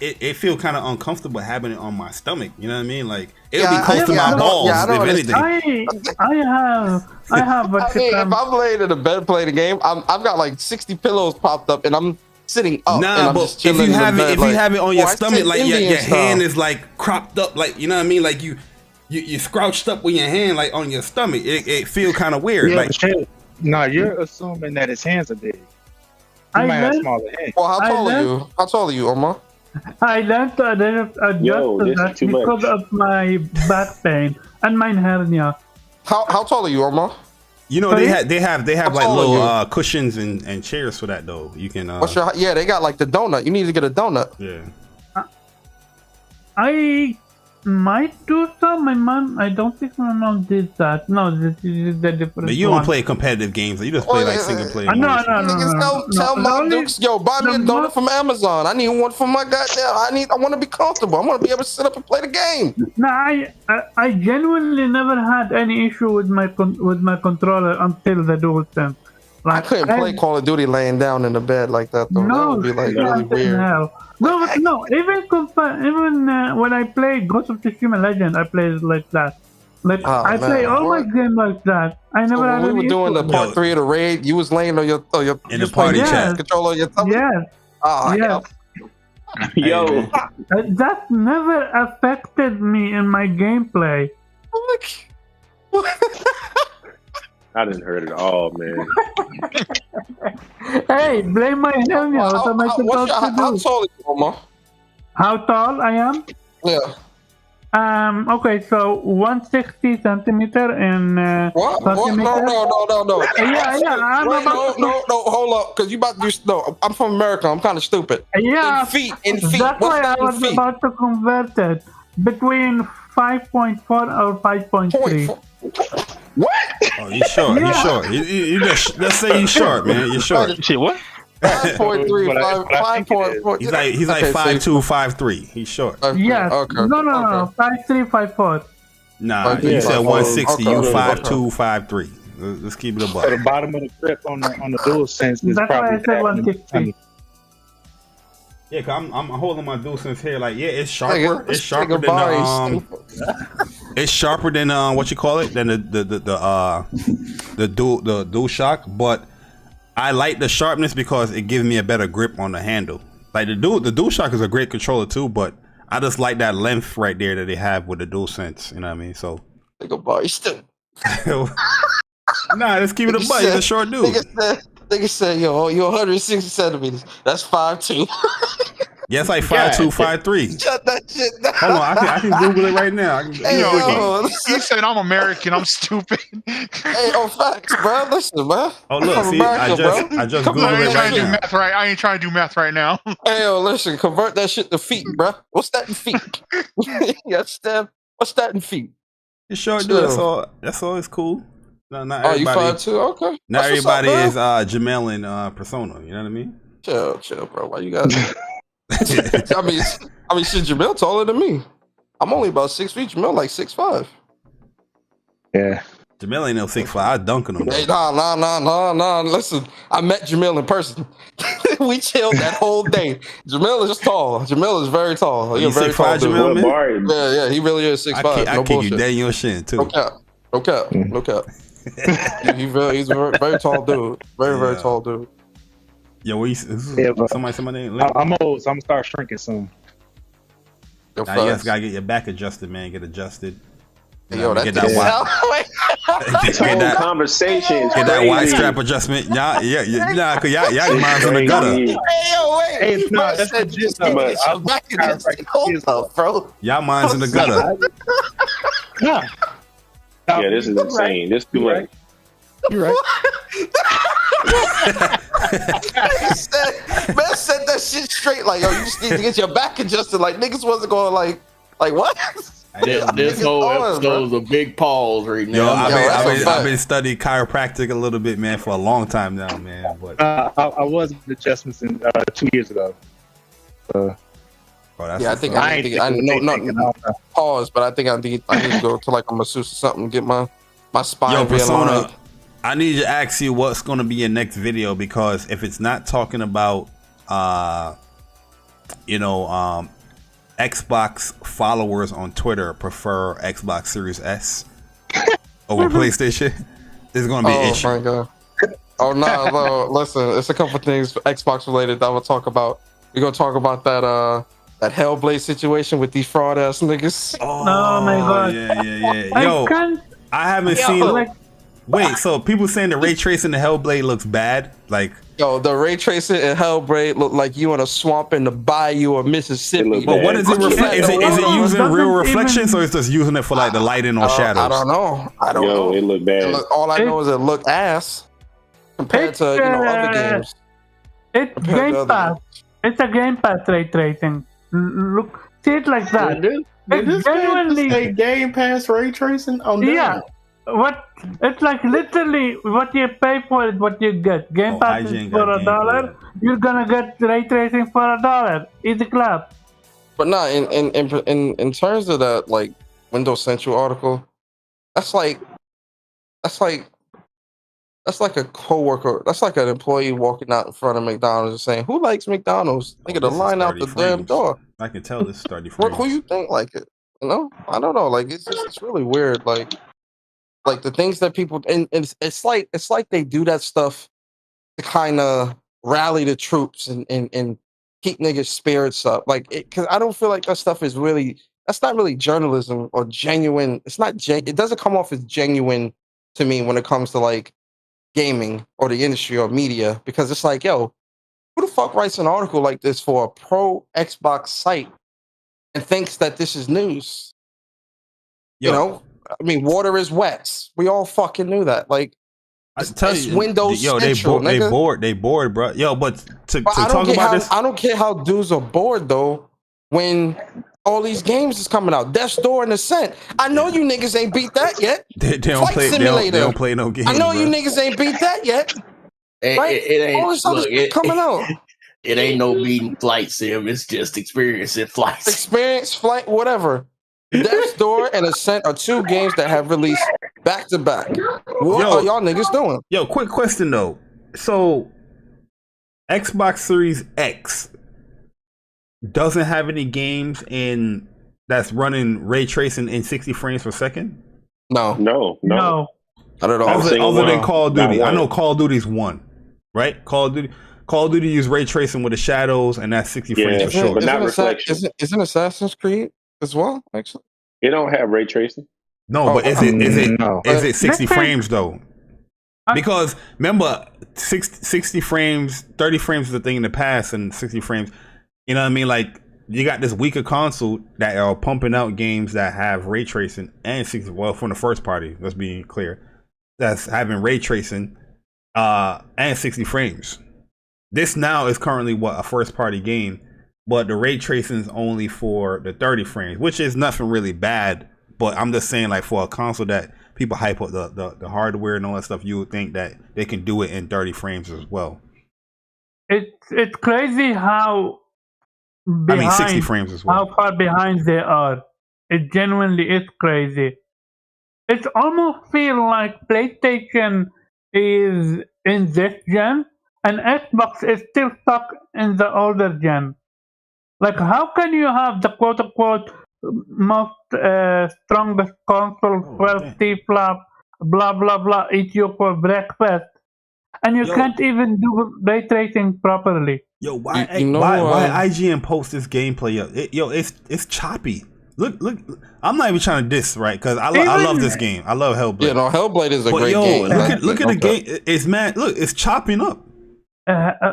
it feel kind of uncomfortable having it on my stomach. You know what I mean? Like it'll be close to my balls I don't if anything. I have. I mean, if I'm laying in the bed playing the game, I've got like 60 pillows popped up, and I'm sitting up. Nah, and I'm but just if chilling you in the have bed, it, if you have it on your I stomach, sit like your Indian hand style. is like cropped up, like you know what I mean, like you scrouched up with your hand like on your stomach. It feel kind of weird. Yeah, like but shit. No, you're assuming that his hands are big. He might have smaller hands. Well, how tall are you? How tall are you, Omar? I learned to adjust Yo, to this is that too because much. of my back pain and my hernia. How tall are you, Omar? You know, Sorry? they have How like tall are little you? cushions and chairs for that though. You can Yeah, they got like the donut. You need to get a donut. yeah. I might do so. My mom, I don't think my mom did that. No, this is the different But you one. don't play competitive games. You just play like single player. No, modes. no, no, Niggas tell The Mom only- Dukes, yo, buy me a the donut mo- from Amazon. I need one for my goddamn. I want to be comfortable. I want to be able to sit up and play the game. No, I genuinely never had any issue with my controller until the DualSense. I couldn't play Call of Duty laying down in the bed like that though. That would be like really weird. Hell. No, but no. Even when I play Ghost of Tsushima Legend, I play it like that. Like I play all my games like that. I never had When we any were doing the issue. part 3 of the raid, you was laying on your in the party chat. controller on your tummy. Yes. Oh, Yes. Yo, That never affected me in my gameplay. I didn't hurt it all, man. Hey, blame my hernia. What am I supposed to How do? tall are you, Omar? How tall I am? Yeah. Okay, so 160 centimeter and What? centimeter. No. Yeah, I'm Wait, about no, hold up, because you about to do. No, I'm from America. I'm kind of stupid. Yeah, In feet. That's What's why that I was in feet? about to convert it between 5.4 or 5.3. What? Oh, you short. You short. You just let's say you short, man. You're short. Shit, what? 5.3, What I think it is. 5.4. He's like 5'2", 5'3". He's short. Yes. Okay. No. 5.3, 5.4. Nah, Okay. you said 160. You Okay. 5'2", 5'3". Let's keep it a So buck. the bottom of the grip on the DualSense is That's why probably I said that. 160. Yeah, cause I'm holding my DualSense here. Like, yeah, it's Nigga, sharper. this It's sharper nigga than Barry it's sharper than what you call it, than the DualShock. But I like the sharpness because it gives me a better grip on the handle. Like the DualShock is a great controller too, but I just like that length right there that they have with the DualSense. You know what I mean? So Nigga Barry still. nah, let's keep it a buck. He's a short dude. Nigga said, yo, you're 160 centimeters. That's 5'2". Yeah, it's like 5'2", 5'3". Shut that shit down. Hold on, I can Google it right now. Hey, Yo, yo, he said I'm American. I'm stupid. hey, facts, bro. Listen, man. Oh I'm look, from see, America, I just Come on, Googled I it ain't trying right to do now. math right. I ain't trying to do math right now. Hey, yo, listen, convert that shit to feet, bro. What's that in feet? You understand? What's that in feet? It's short dude. That's all. It's cool. No, not Oh, you everybody. 5'2"? Okay. Not That's what's up, everybody bro. is Jamel and Persona. You know what I mean? Chill, bro. Why you got? I mean, shit. Jamil taller than me. I'm only about 6 feet. Jamil like 6'5". Yeah. Jamel ain't no 6'5". I dunking on Hey, him. nah. Listen, I met Jamil in person. We chilled that whole day. Jamil is tall. Jamil is very tall. He's You a very 6'5", tall dude. Jamil, man? Barry, Yeah, he really is 6'5". I No kick you bullshit. dead in your shin too. No cap. He's a very tall dude. Very Yeah. tall dude. Yo, Yeah, but somebody say my name. I'm old, so I'm gonna start shrinking soon. Yo, Nah, you facts. just gotta get your back adjusted, man. Get adjusted. Yo, that get thing that sound. This whole conversation is Get that white crazy. strap adjustment. Nah, cause y'all minds in the gutter. Crazy. Hey, yo, wait. Hey, no, Man that's said what just I'm get your back against it. Hold up, bro. Y'all minds in the gutter. Nah. Yeah, this is insane. This is too much. You're right. Man said that shit straight. Like, yo, you just need to get your back adjusted. Like, niggas wasn't going like what? This whole episode is a big pause right now. Yo, I've been studying chiropractic a little bit, man, for a long time now, man. But I was in adjustments 2 years ago. I think I know. Pause, but I think I need to go to like a masseuse or something, get my spine. Yo, Persona, I need to ask you what's going to be your next video, because if it's not talking about, Xbox followers on Twitter prefer Xbox Series S over PlayStation, there's going to be an issue. Oh my god! Oh no! Listen, it's a couple things Xbox related that we'll talk about. We're gonna talk about that Hellblade situation with these fraud ass niggas. Oh my god! Yeah. Yo, I haven't seen. Wait, so people saying the ray tracing in Hellblade looks bad? Like, yo, the ray tracing in Hellblade look like you in a swamp in the bayou of Mississippi. But what is it reflect? Is it using real reflections, or is it just using it for like the lighting or shadows? I don't know. I don't know. It look bad. All I know is it look ass compared to other games. It's Game Pass. It's a Game Pass ray tracing. Look, see it like that. Did this genuinely say Game Pass ray tracing on that? Yeah. It's like literally what you pay for is what you get. Game Pass is for $1. You're gonna get ray tracing for $1. Easy clap. But no, in terms of that like Windows Central article, that's like a coworker. That's like an employee walking out in front of McDonald's and saying, "Who likes McDonald's?" Nigga, the line out the damn door. I can tell this is 30 frames. Who you think like it? You know, I don't know. Like it's really weird. Like the things that people and it's like they do that stuff to kind of rally the troops and keep niggas' spirits up. Like, because I don't feel like that stuff is really. That's not really journalism or genuine. It's not. It doesn't come off as genuine to me when it comes to like gaming or the industry or media, because it's like, yo, who the fuck writes an article like this for a pro Xbox site and thinks that this is news? You know, I mean, water is wet. We all fucking knew that. Like, it's Windows Central, they bored, bro. Yo, but to talk about this, I don't care how dudes are bored though when all these games is coming out. Death's Door and Ascent. I know you niggas ain't beat that yet. They don't play no games. I know you niggas ain't beat that yet. Right? It ain't. All this other shit coming out. It ain't no beating flight sim. It's just experiencing flights. Experience, flight, whatever. Death's Door and Ascent are two games that have released back to back. What are y'all niggas doing? Yo, quick question though. So, Xbox Series X doesn't have any games that's running ray tracing in 60 frames per second? No. Not at all. Other than Call of Duty. I know Call of Duty's one, right? Call of Duty use ray tracing with the shadows, and that's 60 frames for sure. But not reflection. Isn't Assassin's Creed as well, actually? It don't have ray tracing. No, but is it 60 frames though? Because remember, 60 frames, 30 frames is the thing in the past, and 60 frames. You know what I mean? Like, you got this weaker console that are pumping out games that have ray tracing and 60. Well, from the first party, let's be clear, that's having ray tracing and 60 frames. This now is currently a first party game, but the ray tracing is only for the 30 frames, which is nothing really bad. But I'm just saying, like, for a console that people hype up the hardware and all that stuff, you would think that they can do it in 30 frames as well. It's crazy how behind, 60 frames as well. How far behind they are. It genuinely is crazy. It almost feels like PlayStation is in this gen and Xbox is still stuck in the older gen. Like, how can you have the quote-unquote most strongest console, 12 T-flop, blah, blah, blah, eat you for breakfast, and you can't even do ray tracing properly? Yo, why IGN post this gameplay up? It's choppy. look. I'm not even trying to diss, right? Because I love this game. I love Hellblade. Yeah, no, Hellblade is a But great yo, game. look at the game. It's man. Look, it's chopping up.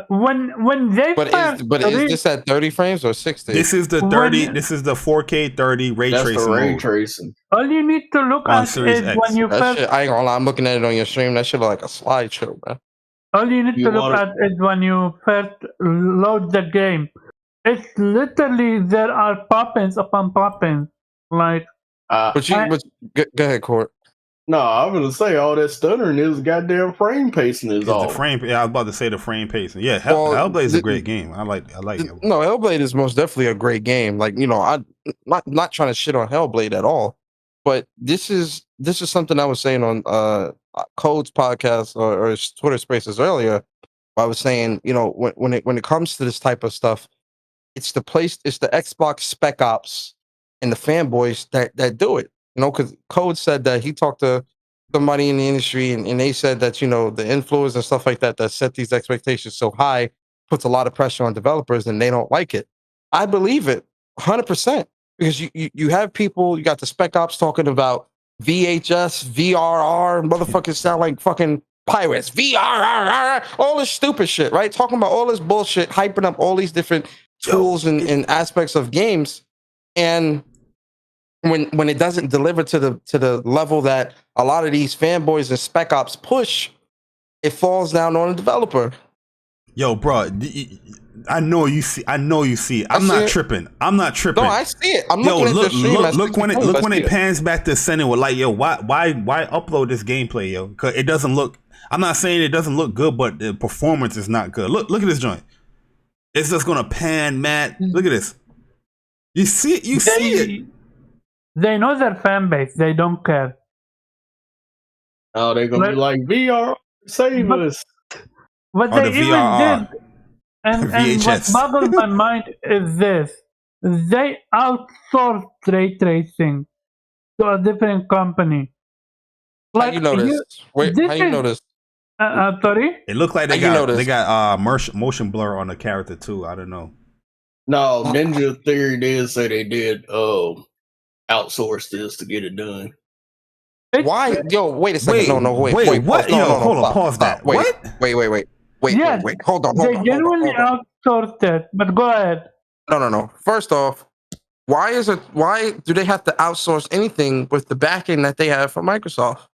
When they But is this at 30 frames or 60? This is the 30. This is the 4K 30 ray That's tracing the ray mode. tracing. all you need to look On at Series is X. when you That first. shit, I ain't gonna lie, I'm looking at it on your stream. That shit look like a slideshow, man. All you need You to look wanna- at is when you first load the game. It's literally there are pop-ins upon pop-ins. Like But go ahead, Court. No, I'm gonna say all that stuttering is goddamn frame pacing is It's all. the frame. Yeah, I was about to say the frame pacing. Yeah, Well, Hellblade is a great game. I like it. No, Hellblade is most definitely a great game. Like, you know, I'm not trying to shit on Hellblade at all. But this is something I was saying on Code's podcast or his Twitter Spaces earlier. I was saying, you know, when it comes to this type of stuff, it's the Xbox Spec Ops and the fanboys that do it. You know, because Code said that he talked to somebody in the industry and they said that, you know, the influencers and stuff like that set these expectations so high puts a lot of pressure on developers and they don't like it. I believe it 100% because you have people, you got the Spec Ops talking about VHS, VRR, motherfuckers sound like fucking pirates, VRR, all this stupid shit, right? Talking about all this bullshit, hyping up all these different tools and aspects of games. And when it doesn't deliver to the level that a lot of these fanboys and Spec Ops push, it falls down on the developer. Yo, bro, I know you see. I'm not tripping. I'm not tripping. No, I see it. I'm looking at your stream. Look when it pans back to center with like, yo, why upload this gameplay, yo? Because it doesn't look. I'm not saying it doesn't look good, but the performance is not good. Look at this joint. It's just gonna pan, Matt. Look at this. You see it. You see it. They know their fan base. They don't care. Oh, they're gonna be like VR, save us. What Or they the even VRR. did, and what VHS. boggles my mind is this: they outsourced ray tracing to a different company. How you know this? Wait, how you know this? Sorry? It looked like How you know this? they got motion blur on the character too. I don't know. No, Ninja Theory did say they did outsource this to get it done. Why? Yo, wait a second. Wait. What? No, Yo, no, hold on. stop, Pause stop. that. Wait, What? Wait. Hold on. They genuinely outsourced it, but go ahead. No. First off, why do they have to outsource anything with the backing that they have from Microsoft?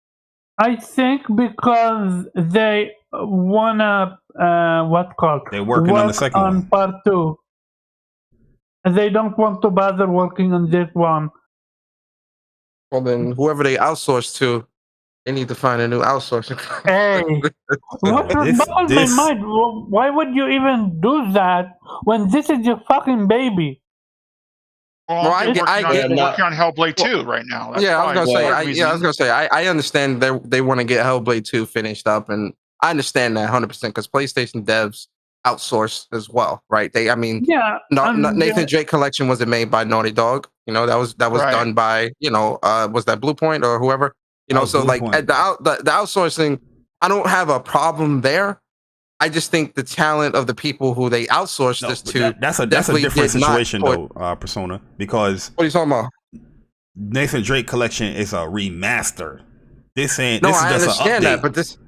I think because they wanna They're working on the second on one. part 2. They don't want to bother working on this one. Well, then whoever they outsource to, they need to find a new outsourcing. Hey, what boggles my mind? Why would you even do that when this is your fucking baby? Well, I they're get- working on Hellblade 2 right now. That's I was why. gonna say. I understand they want to get Hellblade 2 finished up, and I understand that 100% because PlayStation devs outsource as well, right? Yeah. Nathan Drake Collection wasn't made by Naughty Dog. You know, that was Right. done by, you know, was that Blue Point or whoever? You know, so like at the outsourcing, I don't have a problem there. I just think the talent of the people who they outsourced this to That's a definitely different did not situation put- though, Persona, because What are you talking about? Nathan Drake Collection is a remaster. This ain't. No, This is I just an understand that, update. but this.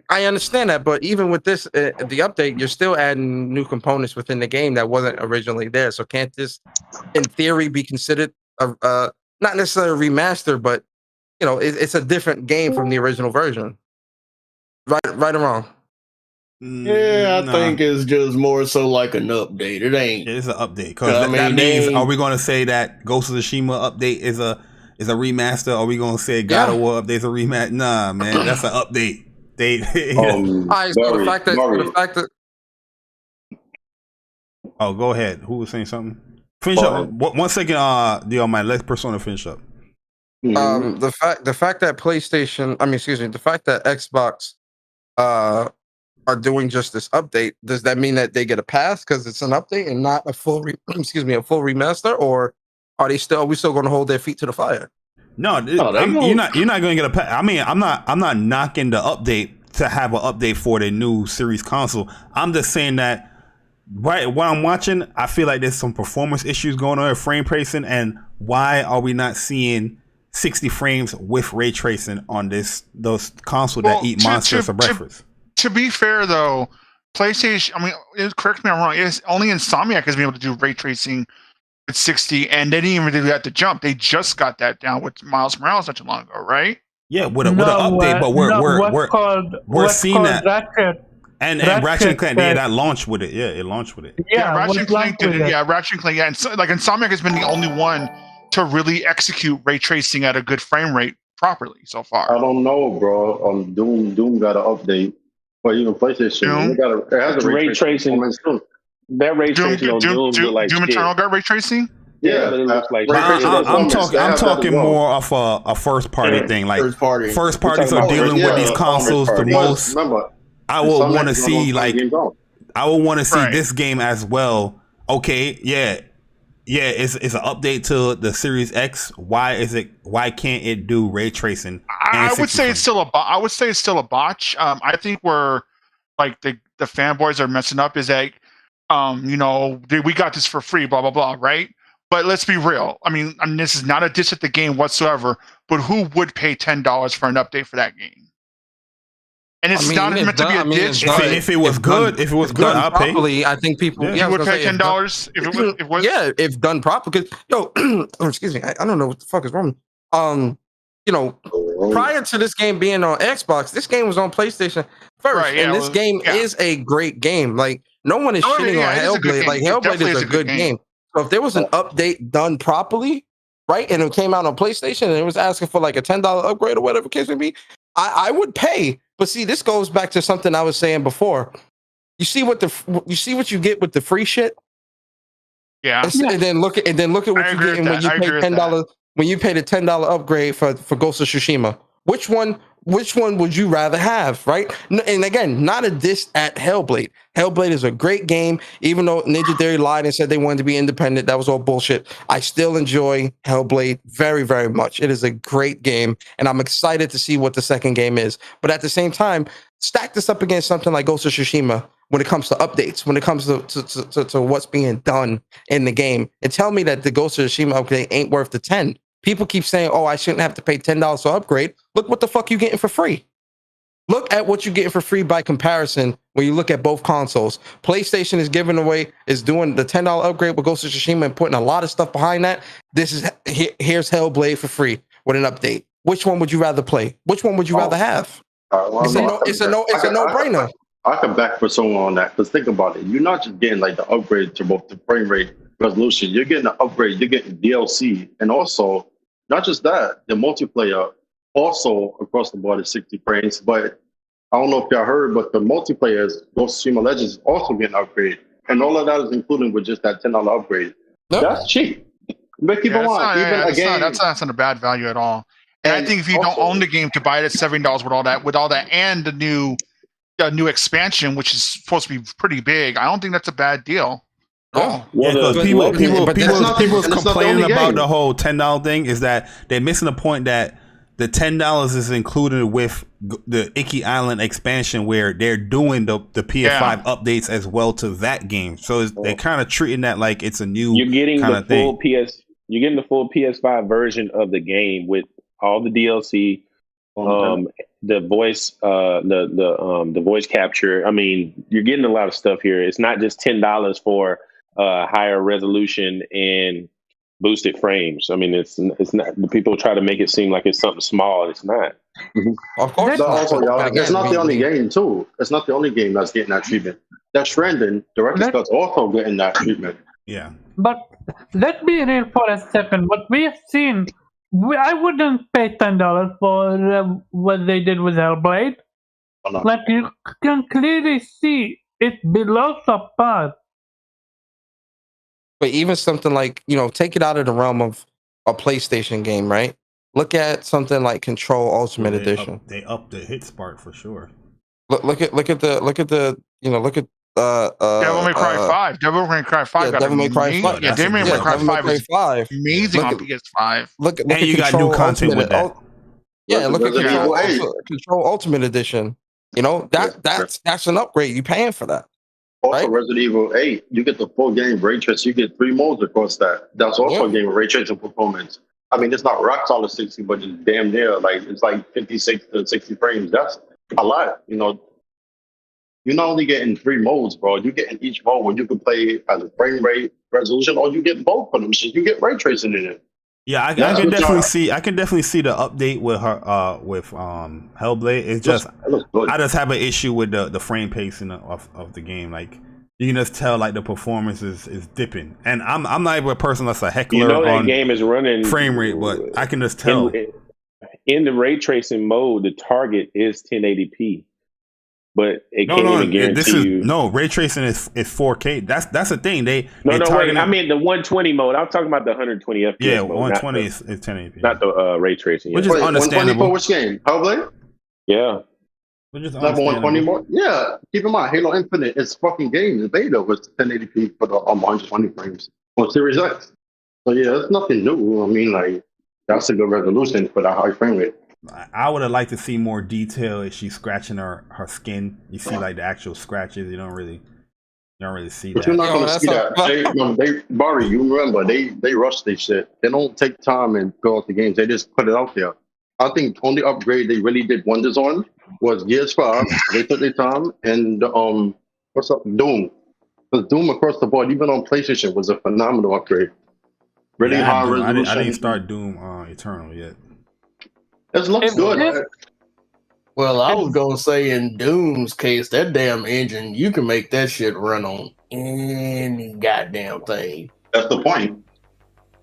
I understand that, but even with this, the update, you're still adding new components within the game that wasn't originally there. So can't this, in theory, be considered a not necessarily a remaster, but you know, it's a different game from the original version? Right or wrong? Yeah, I think it's just more so like an update. It ain't. It's an update because that means. Are we going to say that Ghost of Tsushima update is a remaster? Are we going to say God of War update is a remaster? Nah, man, that's an update. So the fact that Oh, go ahead. Who was saying something? Finish up. 1 second. Let Persona finish up. the fact that the fact that Xbox are doing just this update, does that mean that they get a pass because it's an update and not a full a full remaster, or are we still going to hold their feet to the fire? No, you're not going to get a pass. I mean, I'm not knocking the update to have an update for the new series console. I'm just saying that right while I'm watching, I feel like there's some performance issues going on with frame tracing, and why are we not seeing 60 frames with ray tracing on those consoles that eat monsters for breakfast? To be fair, though, PlayStation, I mean, correct me if I'm wrong, it's only Insomniac has been able to do ray tracing at 60, and they didn't even do that to jump. They just got that down with Miles Morales not too long ago, right? Yeah, with an update, but we're seeing that. Ratchet. And Ratchet and Clank, that launched with it. Yeah, it launched with it. Yeah, Ratchet and Clank did it. Yeah, Ratchet and Clank. Yeah, and so, like Insomniac has been the only one to really execute ray tracing at a good frame rate properly so far. I don't know, bro. Doom got an update, but even PlayStation, it has a ray tracing. That ray tracing on Doom look like Doom Eternal got ray tracing. Yeah, but it looks like I'm talking more of a first party thing. Like first parties are dealing with these consoles the most. I would want to see this game as well. Okay, it's an update to the Series X. Why can't it do ray tracing? I would say it's still a botch. I think where like the fanboys are messing up is that we got this for free, blah blah blah, right? But let's be real. I mean, this is not a diss at the game whatsoever. But who would pay $10 for an update for that game? And it's not meant to be a diss. If it was good, I'll pay. I think people would pay $10 if done properly. Because excuse me, I don't know what the fuck is wrong. Prior to this game being on Xbox, this game was on PlayStation first, and this game is a great game. Like no one is shitting on Hellblade. Like Hellblade is a good game. So if there was an update done properly, right, and it came out on PlayStation and it was asking for like a $10 upgrade or whatever the case may be, I would pay. But see, this goes back to something I was saying before. You see what you get with the free shit? Yeah. And then look at what you're getting when you pay $10 when you pay the $10 upgrade for Ghost of Tsushima. Which one would you rather have, right? And again, not a diss at Hellblade. Hellblade is a great game, even though Ninja Theory lied and said they wanted to be independent. That was all bullshit. I still enjoy Hellblade very, very much. It is a great game, and I'm excited to see what the second game is. But at the same time, stack this up against something like Ghost of Tsushima when it comes to updates, when it comes to what's being done in the game, and tell me that the Ghost of Tsushima upgrade ain't worth the 10. People keep saying, "Oh, I shouldn't have to pay $10 to upgrade." Look what the fuck you getting for free. Look at what you're getting for free by comparison when you look at both consoles. PlayStation is doing the $10 upgrade with Ghost of Tsushima and putting a lot of stuff behind that. Here's Hellblade for free with an update. Which one would you rather play? Which one would you rather have? It's a no-brainer. I can back for someone on that because think about it. You're not just getting like the upgrade to both the frame rate resolution. You're getting an upgrade. You're getting DLC, and also not just that, the multiplayer also across the board is 60 frames. But I don't know if y'all heard, but the multiplayer is Ghost of Tsushima Legends is also getting an upgrade, and all of that is included with just that $10 upgrade. Yep. That's cheap. But keep on. That's not a bad value at all. And I think if you don't own the game, to buy it at $7 with all that, and the new expansion, which is supposed to be pretty big, I don't think that's a bad deal. Oh, people complaining about the whole $10 thing is that they're missing the point that the $10 is included with the Icky Island expansion, where they're doing the PS5 updates as well to that game. So they're kind of treating that like it's a new. You're getting the full You're getting the full PS5 version of the game with all the DLC, the voice, the voice capture. I mean, you're getting a lot of stuff here. It's not just $10 for higher resolution and boosted frames. I mean, it's not. The people try to make it seem like it's something small. It's not. Mm-hmm. Of course, it's not the only game too. It's not the only game that's getting that treatment. That's Stranding. Director's Cut's also getting that treatment. Yeah. But let's be real for a second. What we have seen, I wouldn't pay $10 for what they did with Hellblade. Oh, no. Like, you can clearly see it below subpar. But even something like, take it out of the realm of a PlayStation game, right? Look at something like Control Ultimate Edition. They upped the hit spark for sure. Look at Devil May Cry 5. Devil May Cry 5 got Devil May Cry 5. Yeah, Devil May Cry 5 is amazing on PS5. And you got new content with that. Look at Control Ultimate Edition. That's an upgrade. You paying for that. Also, Right? Resident Evil 8, you get the full game ray trace. You get 3 modes across that. That's also Yeah. a game of ray tracing performance. I mean, it's not rock solid 60, but it's damn near. Like, it's like 56 to 60 frames. That's a lot. You know, you're not only getting 3 modes, bro. You get in each mode where you can play as a frame rate resolution, or you get both of them. So you get ray tracing in it. Yeah, I That's can what definitely y'all- see. I can definitely see the update with her, with Hellblade. It's just That looks good. I just have an issue with the frame pacing of the game. Like you can just tell, like the performance is dipping. And I'm not even a person that's a heckler You know that on game is running frame rate, but I can just tell. in the ray tracing mode, the target is 1080p, but it can't even guarantee this is you. no ray tracing is 4K. That's the thing. They No, wait. targeting- I mean the 120 mode. I'm talking about the 120 FPS yeah, mode. 120 is 1080p, not the ray tracing. which yeah. is Wait, 120 understandable. for which game? Hellblade? Yeah. Which is Level 120 understandable. more? Yeah. Keep in mind, Halo Infinite, it's fucking game. The beta was 1080p for the 120 frames on Series X. So yeah, it's nothing new. I mean, like, that's a good resolution for that high frame rate. I would have liked to see more detail if she's scratching her skin. You see like the actual scratches. You don't really see But that. you're not Yo, gonna that's see a- that. Barry, you remember they rush this shit. They don't take time and go out the games. They just put it out there. I think only upgrade they really did wonders on was Gears 5. They took their time, and what's up, Doom. Because Doom across the board, even on PlayStation, was a phenomenal upgrade. Really Yeah, high I resolution. didn't start Doom Eternal yet. It looks If good. this- Well, I was gonna say in Doom's case, that damn engine, you can make that shit run on any goddamn thing. That's the point.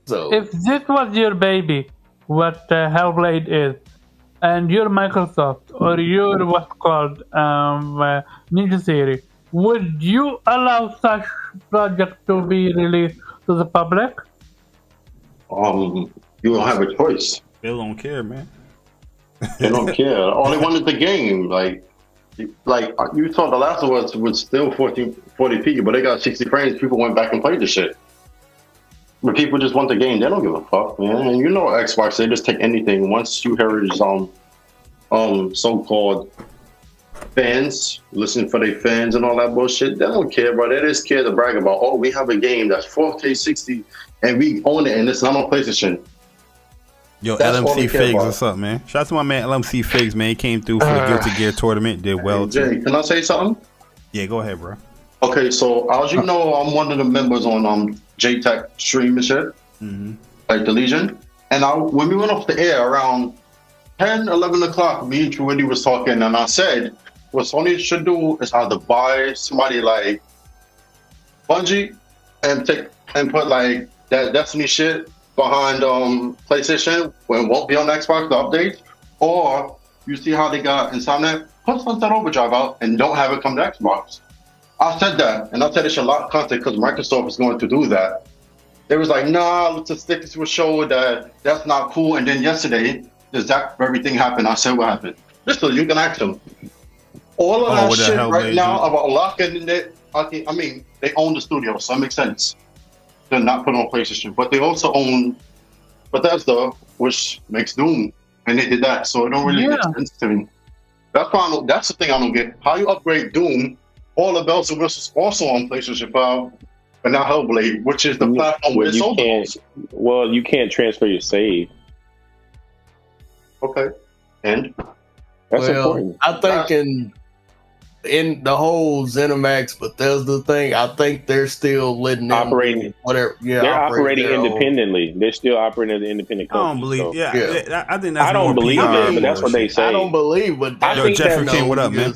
So If this was your baby, what Hellblade is, and you're Microsoft or you're what's called Ninja Theory, would you allow such project to be released to the public? You don't have a choice. They don't care, man. They don't care. All they want is the game. Like you saw, The Last of Us was still 40p, but they got 60 frames. People went back and played the shit. But people just want the game. They don't give a fuck, man. And you know, Xbox, they just take anything. Once you hear his so-called fans, listen for their fans and all that bullshit, they don't care, bro. They just care to brag about, oh, we have a game that's 4K 60 and we own it and it's not on PlayStation. Yo, That's all LMC they care Figs, about. what's up, man? Shout out to my man LMC Figs, man. He came through for the Guilty Gear tournament. Did well, Jay, too. can I say something? Yeah, go ahead, bro. Okay, so as you know, I'm one of the members on JTech stream and shit, like the Legion. And when we went off the air around 10, 11 o'clock, me and Trudy was talking, and I said, what Sony should do is either buy somebody like Bungie and put like that Destiny shit behind PlayStation when it won't be on Xbox, the update, or you see how they got Insomniac, put Sunset Overdrive out and don't have it come to Xbox. I said that, and I said it should lock content because Microsoft is going to do that. They was like, nah, let's just stick to a show that's not cool. And then yesterday, the exact very thing happened. I said what happened. Just so you can ask them. All of that with the shit Hellblade right now joint? about locking it, I mean, they own the studio, so it makes sense. They're not put on PlayStation, but they also own Bethesda, which makes Doom, and they did that, so it don't really make sense to me. That's the thing I don't get. How you upgrade Doom, all the bells and whistles also on PlayStation 5, but not Hellblade, which is the platform where it's sold the most. Well, you can't transfer your save. Okay, and That's important. I think in the whole ZeniMax Bethesda thing, I think they're still letting them Operating- do whatever. Yeah, They're operating their own- independently. They're still operating as an independent I company. don't believe. so- Yeah, I think that's I don't more believe PR it, but that's what they bullshit. say. I don't believe, but I Yo, think Jeffrey that- King, what up, man?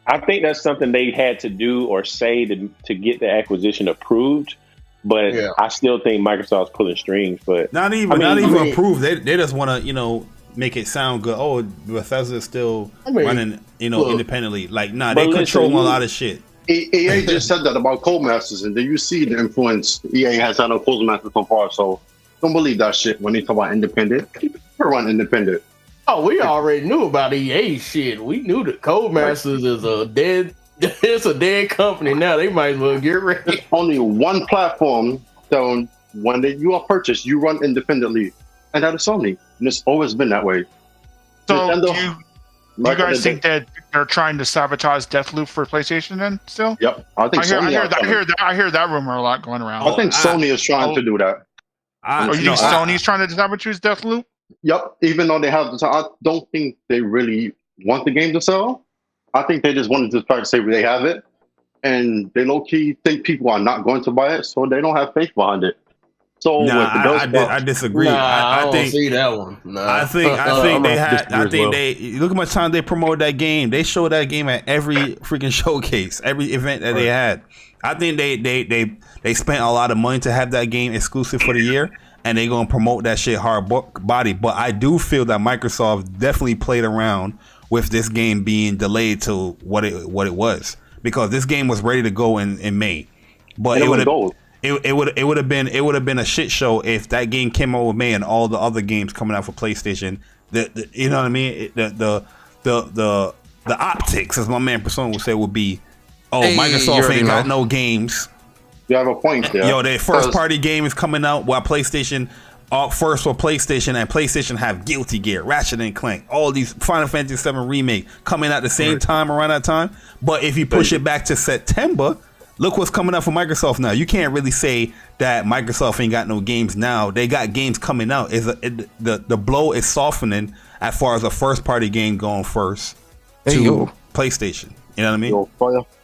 I think that's something they had to do or say to get the acquisition approved. But Yeah. I still think Microsoft's pulling strings. But Not even I mean- approved. They just want to make it sound good. Oh, Bethesda's still running look, independently. Like, nah, but they listen, control a you- lot of shit. EA just said that about Codemasters, and then you see the influence EA has had on Codemasters so far. So don't believe that shit when they talk about independent. Keep it run independent. Oh, we already knew about EA shit. We knew that Codemasters is a dead. It's a dead company now. They might as well get ready. Only one platform, so when you are purchased, you run independently, and that is Sony, and it's always been that way. So Nintendo- You guys think that they're trying to sabotage Deathloop for PlayStation then still? Yep. I think I hear that rumor a lot going around. I think Sony is trying to do that. You think Sony's trying to sabotage Deathloop? Yep. Even though they have the time, I don't think they really want the game to sell. I think they just wanted to try to say they have it. And they low-key think people are not going to buy it, so they don't have faith behind it. So I disagree. I think see that one. I think they had. I think they look how much time they promoted that game. They showed that game at every freaking showcase, every event that they had. I think they spent a lot of money to have that game exclusive for the year, and they gonna promote that shit hard body. But I do feel that Microsoft definitely played around with this game being delayed to what it was, because this game was ready to go in May, but it would have been a shit show if that game came out with May and all the other games coming out for PlayStation. You know what I mean? The optics, as my man Persona would say, would be, Microsoft ain't got no games. You have a point there. Yo, their first party game is coming out while PlayStation first for PlayStation, and PlayStation have Guilty Gear, Ratchet and Clank, all these Final Fantasy 7 remake coming out the same time around that time. But if you push it back to September, look what's coming out for Microsoft now. You can't really say that Microsoft ain't got no games now. They got games coming out. The blow is softening as far as a first party game going first to PlayStation. You know what I mean?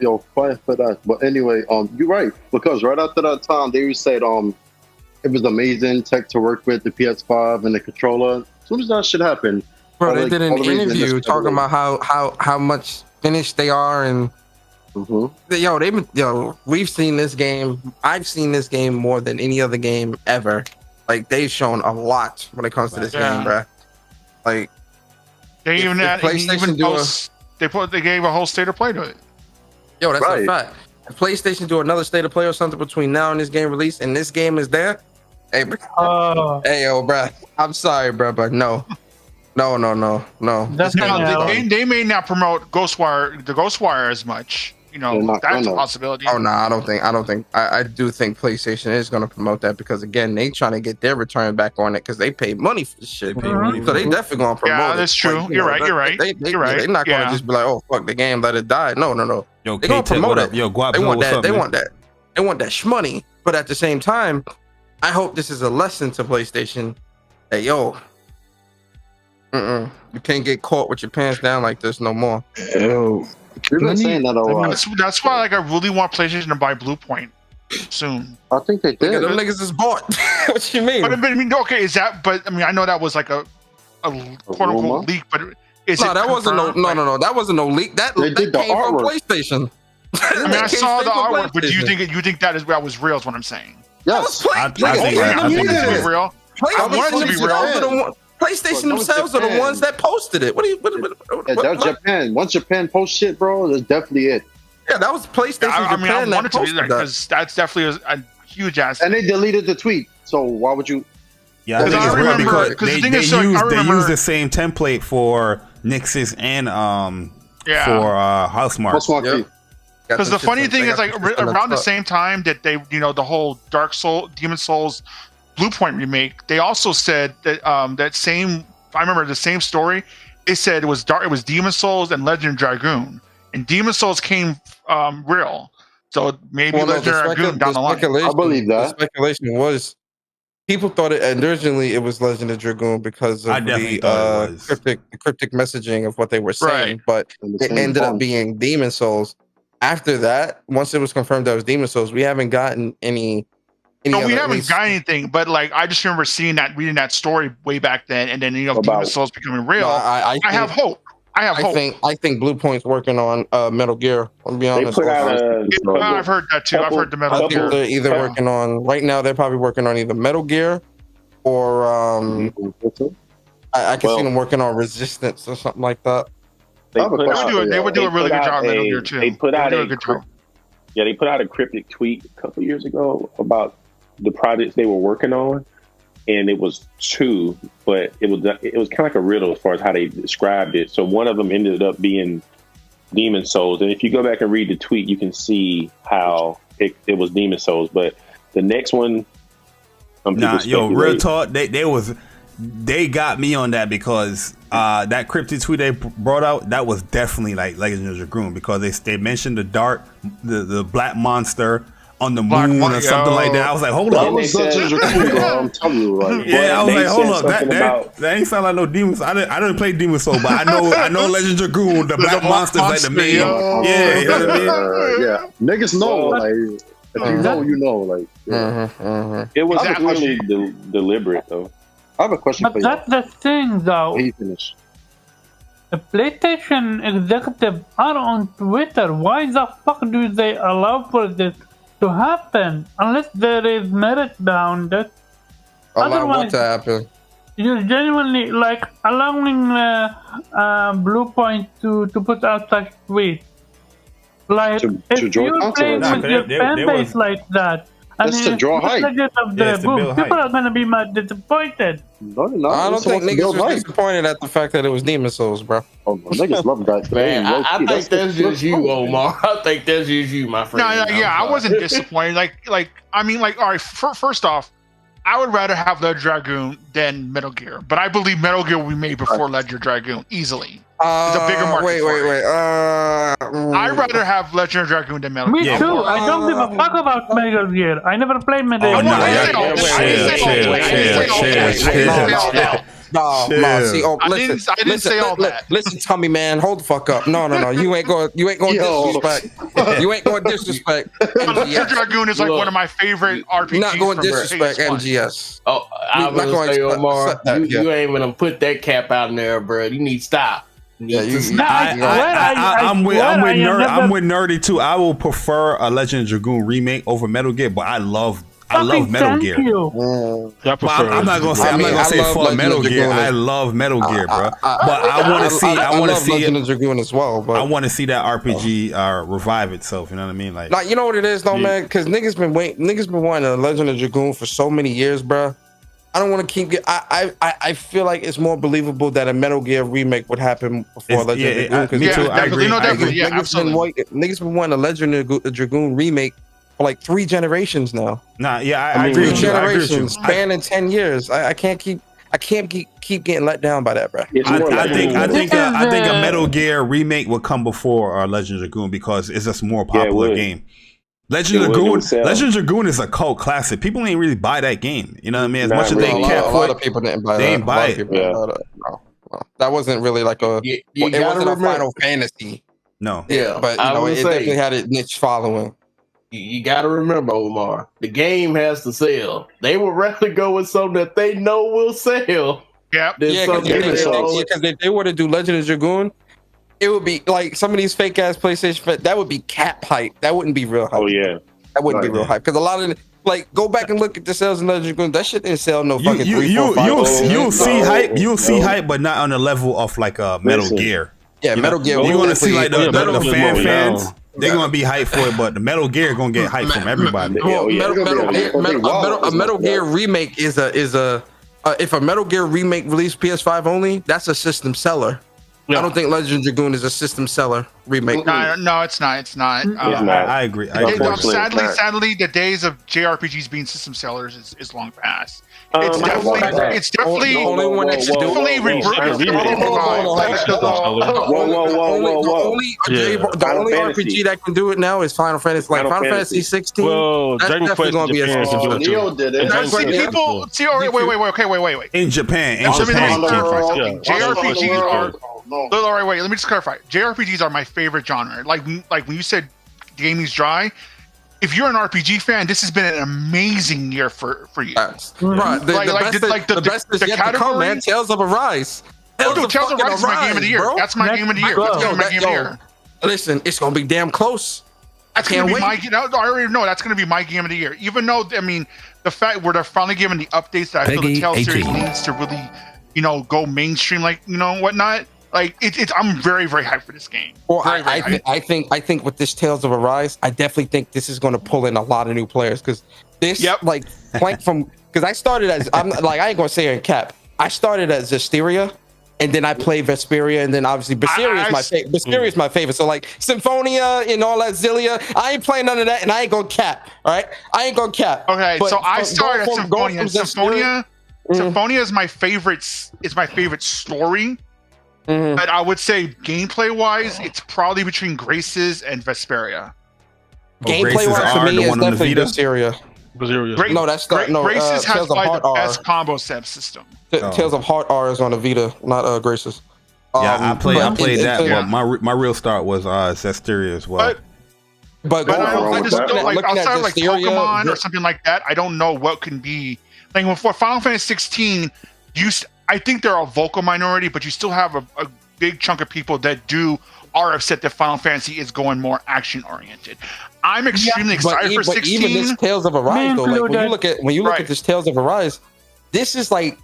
Yo, fire for that. But anyway, you're right, because right after that time they said it was amazing tech to work with, the PS5 and the controller. As soon as that shit happened, bro, they did an interview talking about how much finished they are, and we've seen this game. I've seen this game more than any other game ever. Like, they've shown a lot when it comes to this game, bro. Like, they even they gave a whole state of play to it. Yo, that's a fact. If PlayStation do another state of play or something between now and this game release, and this game is there, hey, bro. Hey, yo, bro. I'm sorry, bro, but no. That's they may not promote Ghostwire as much. You know, that's a possibility. Oh no, I don't think. I do think PlayStation is going to promote that, because again, they trying to get their return back on it, because they paid money for this shit. So they definitely going to promote it. Yeah, that's true. Like, you're right. You're right. They're not going to just be like, oh fuck the game, let it die. No. Yo, they going to promote it. Yo, Guap, they want that. They want that. They want that shmoney. But at the same time, I hope this is a lesson to PlayStation. Hey, yo. You can't get caught with your pants down like this no more. You've been saying that a lot. That's why, like, I really want PlayStation to buy Bluepoint soon. I think they did. Them niggas is bought. What you mean? But I mean, okay, is that? But I mean, I know that was like a quote unquote leak, but that wasn't no. That wasn't no leak. That came from PlayStation. I mean, I saw the artwork, but do you think that was real? Is what I'm saying. Yes, I think it was real. I want it to be real. PlayStation themselves are the ones that posted it. That's Japan. Once Japan posts shit, bro, that's definitely it. Yeah, that was PlayStation Japan that posted that, because that's definitely a huge ass. And they deleted the tweet. So why would you? Yeah, I remember because they use the same template for Nix's and for Housemarque. Yep. Because the funny thing is, like, around the same time that they, the whole Demon Souls Bluepoint remake, they also said that I remember the same story. They said it was Demon Souls and Legend of Dragoon, and Demon Souls came real. So maybe Legend of Dragoon down the line. I believe that. The speculation was people thought it originally it was Legend of Dragoon because of the cryptic messaging of what they were saying, but it ended up being Demon Souls. After that, once it was confirmed that it was Demon Souls, we haven't gotten any. No, we haven't got anything, but like I just remember reading that story way back then, and then Demon Souls becoming real. I have hope. I think Bluepoint's working on Metal Gear. I'll be honest. I've heard that too. I've heard the Metal Gear. They're either working on right now. They're probably working on either Metal Gear or I can see them working on Resistance or something like that. They would do a really good job. Metal Gear too. They put out a cryptic tweet a couple years ago about the projects they were working on, and it was two, but it was kind of like a riddle as far as how they described it. So one of them ended up being Demon Souls, and if you go back and read the tweet, you can see how it was Demon Souls. But the next one, real talk, they was they got me on that because that cryptid tweet they brought out, that was definitely like Legend of Dragoon, because they mentioned the black monster on the moon or something like that. I was like, hold up. That was Legend of Dragoon, bro. I'm telling you, like, yeah, I was like, hold up, about... that ain't sound like no Demon Soul. I didn't play Demon Soul, but I know Legend of Dragoon, the black monster's like the main. Yeah, you know what I mean? Yeah, niggas know, like, if you know, you know, like. Yeah. It was really deliberate, though. I have a question for you. But that's the thing, though. He finished. The PlayStation executives are on Twitter. Why the fuck do they allow for this to happen? Unless there is merit behind it. Allow what to happen? You're genuinely like allowing Blue Point to put out such tweets. Like, if you're playing with your fan base like that, that's to draw hype. People are going to be mad disappointed. No, I don't think niggas was disappointed at the fact that it was Demon Souls, bro. Oh, no, niggas love that. Man, I think that's just you, Omar. I think that's just you, my friend. I wasn't disappointed. All right. First off, I would rather have Legend Dragoon than Metal Gear, but I believe Metal Gear will be made before Legend Dragoon easily. It's a bigger market. Wait. I'd rather have Legend of Dragoon than Metal Gear. Me too. I don't give a fuck about Metal Gear. I never played Metal Gear. I didn't say all that. Listen, Tommy, man, hold the fuck up. No. You ain't going disrespect. You ain't going disrespect. Legend Dragoon is like one of my favorite RPGs. Not going disrespect MGS. Oh, I was going to say, Omar, you ain't gonna put that cap out in there, bro. You need to stop. I'm with Nerdy too. I will prefer a Legend of Dragoon remake over Metal Gear, but I love Metal Gear. I'm not gonna say fuck Metal Gear. I love Metal Gear, bro. But I want to see Legend of Dragoon as well. But I want to see that RPG revive itself. You know what I mean? Like, you know what it is, though, man? Because niggas been wanting a Legend of Dragoon for so many years, bro. I don't want to keep it. I feel like it's more believable that a Metal Gear remake would happen before Legend of Dragoon. I agree. Niggas been wanting a Legend of Dragoon remake for like 3 generations now. I agree. 3 generations spanning 10 years. I can't keep getting let down by that, bro. I think a Metal Gear remake would come before Legend of Dragoon because it's just a more popular game. Legend of Dragoon is a cult classic. People ain't really buy that game. You know what I mean? As much as they kept, a lot of people didn't buy that. They ain't buy it. No. That wasn't really like it wasn't a Final Fantasy. No. Yeah, but it definitely had a niche following. You got to remember, Omar, the game has to sell. They would rather go with something that they know will sell. Yeah, because if they were to do Legend of Dragoon, it would be like some of these fake ass PlayStation. That would be cap hype. That wouldn't be real hype. Oh yeah, that wouldn't be real hype because a lot of go back and look at the sales in Legend of Dragoon. That shit didn't sell no fucking 3, 4, 5. You'll see hype. You'll see hype, but not on the level of like Metal Gear. Yeah, Metal Gear. You're gonna see like the fans. They're gonna be hyped for it, but the Metal Gear gonna get hype from everybody. A Metal Gear remake is a if a Metal Gear remake released PS5 only, that's a system seller. Yeah. I don't think Legend of Dragoon is a system seller remake. No, it's not. It's not. I agree. Sadly, the days of JRPGs being system sellers is long past. It's definitely only one that should do the only RPG that can do it now is Final Fantasy. Like Final Fantasy 16. Well, that's definitely going to be a Neo did it. People see. Wait. In Japan, JRPGs are. All right, wait. Let me just clarify. JRPGs are my favorite genre. Like when you said gaming's dry. If you're an RPG fan, this has been an amazing year for you. Right. The best is yet to come, man. Tales of Arise. Tales of Arise is my game of the year. Bro. That's my game of the year. That's my game of the year. Listen, it's gonna be damn close. That's gonna be I already know that's gonna be my game of the year. Even though the fact where they're finally giving the updates that I feel the Tales series needs to really, go mainstream, whatnot. Like I'm very, very hyped for this game. Well, I think with this Tales of Arise, I definitely think this is going to pull in a lot of new players because this plank from because I started as I ain't gonna say it in cap. I started as Zestiria, and then I played Vesperia, and then obviously Vesperia is my favorite. Vesperia is my favorite. So like Symphonia and all that Zillia, I ain't playing none of that, and I ain't gonna cap. All right, I ain't gonna cap. Okay, so I started at Symphonia. Symphonia is my favorite. Is my favorite story. But I would say gameplay wise, it's probably between Graces and Vesperia. Gameplay wise for me is definitely Vesperia. No, that's not. No, Graces has Tales of probably Heart the R. best combo system. Tales of Heart R is on the Vita, not Graces. I played that. But my real start was Zestiria as well. But I just don't like outside of like Pokemon or something like that. I don't know what can be like for Final Fantasy 16. I think they're a vocal minority, but you still have a big chunk of people that are upset that Final Fantasy is going more action oriented. I'm extremely excited for 16. Even this Tales of Arise, though, like when you look at this Tales of Arise, this is like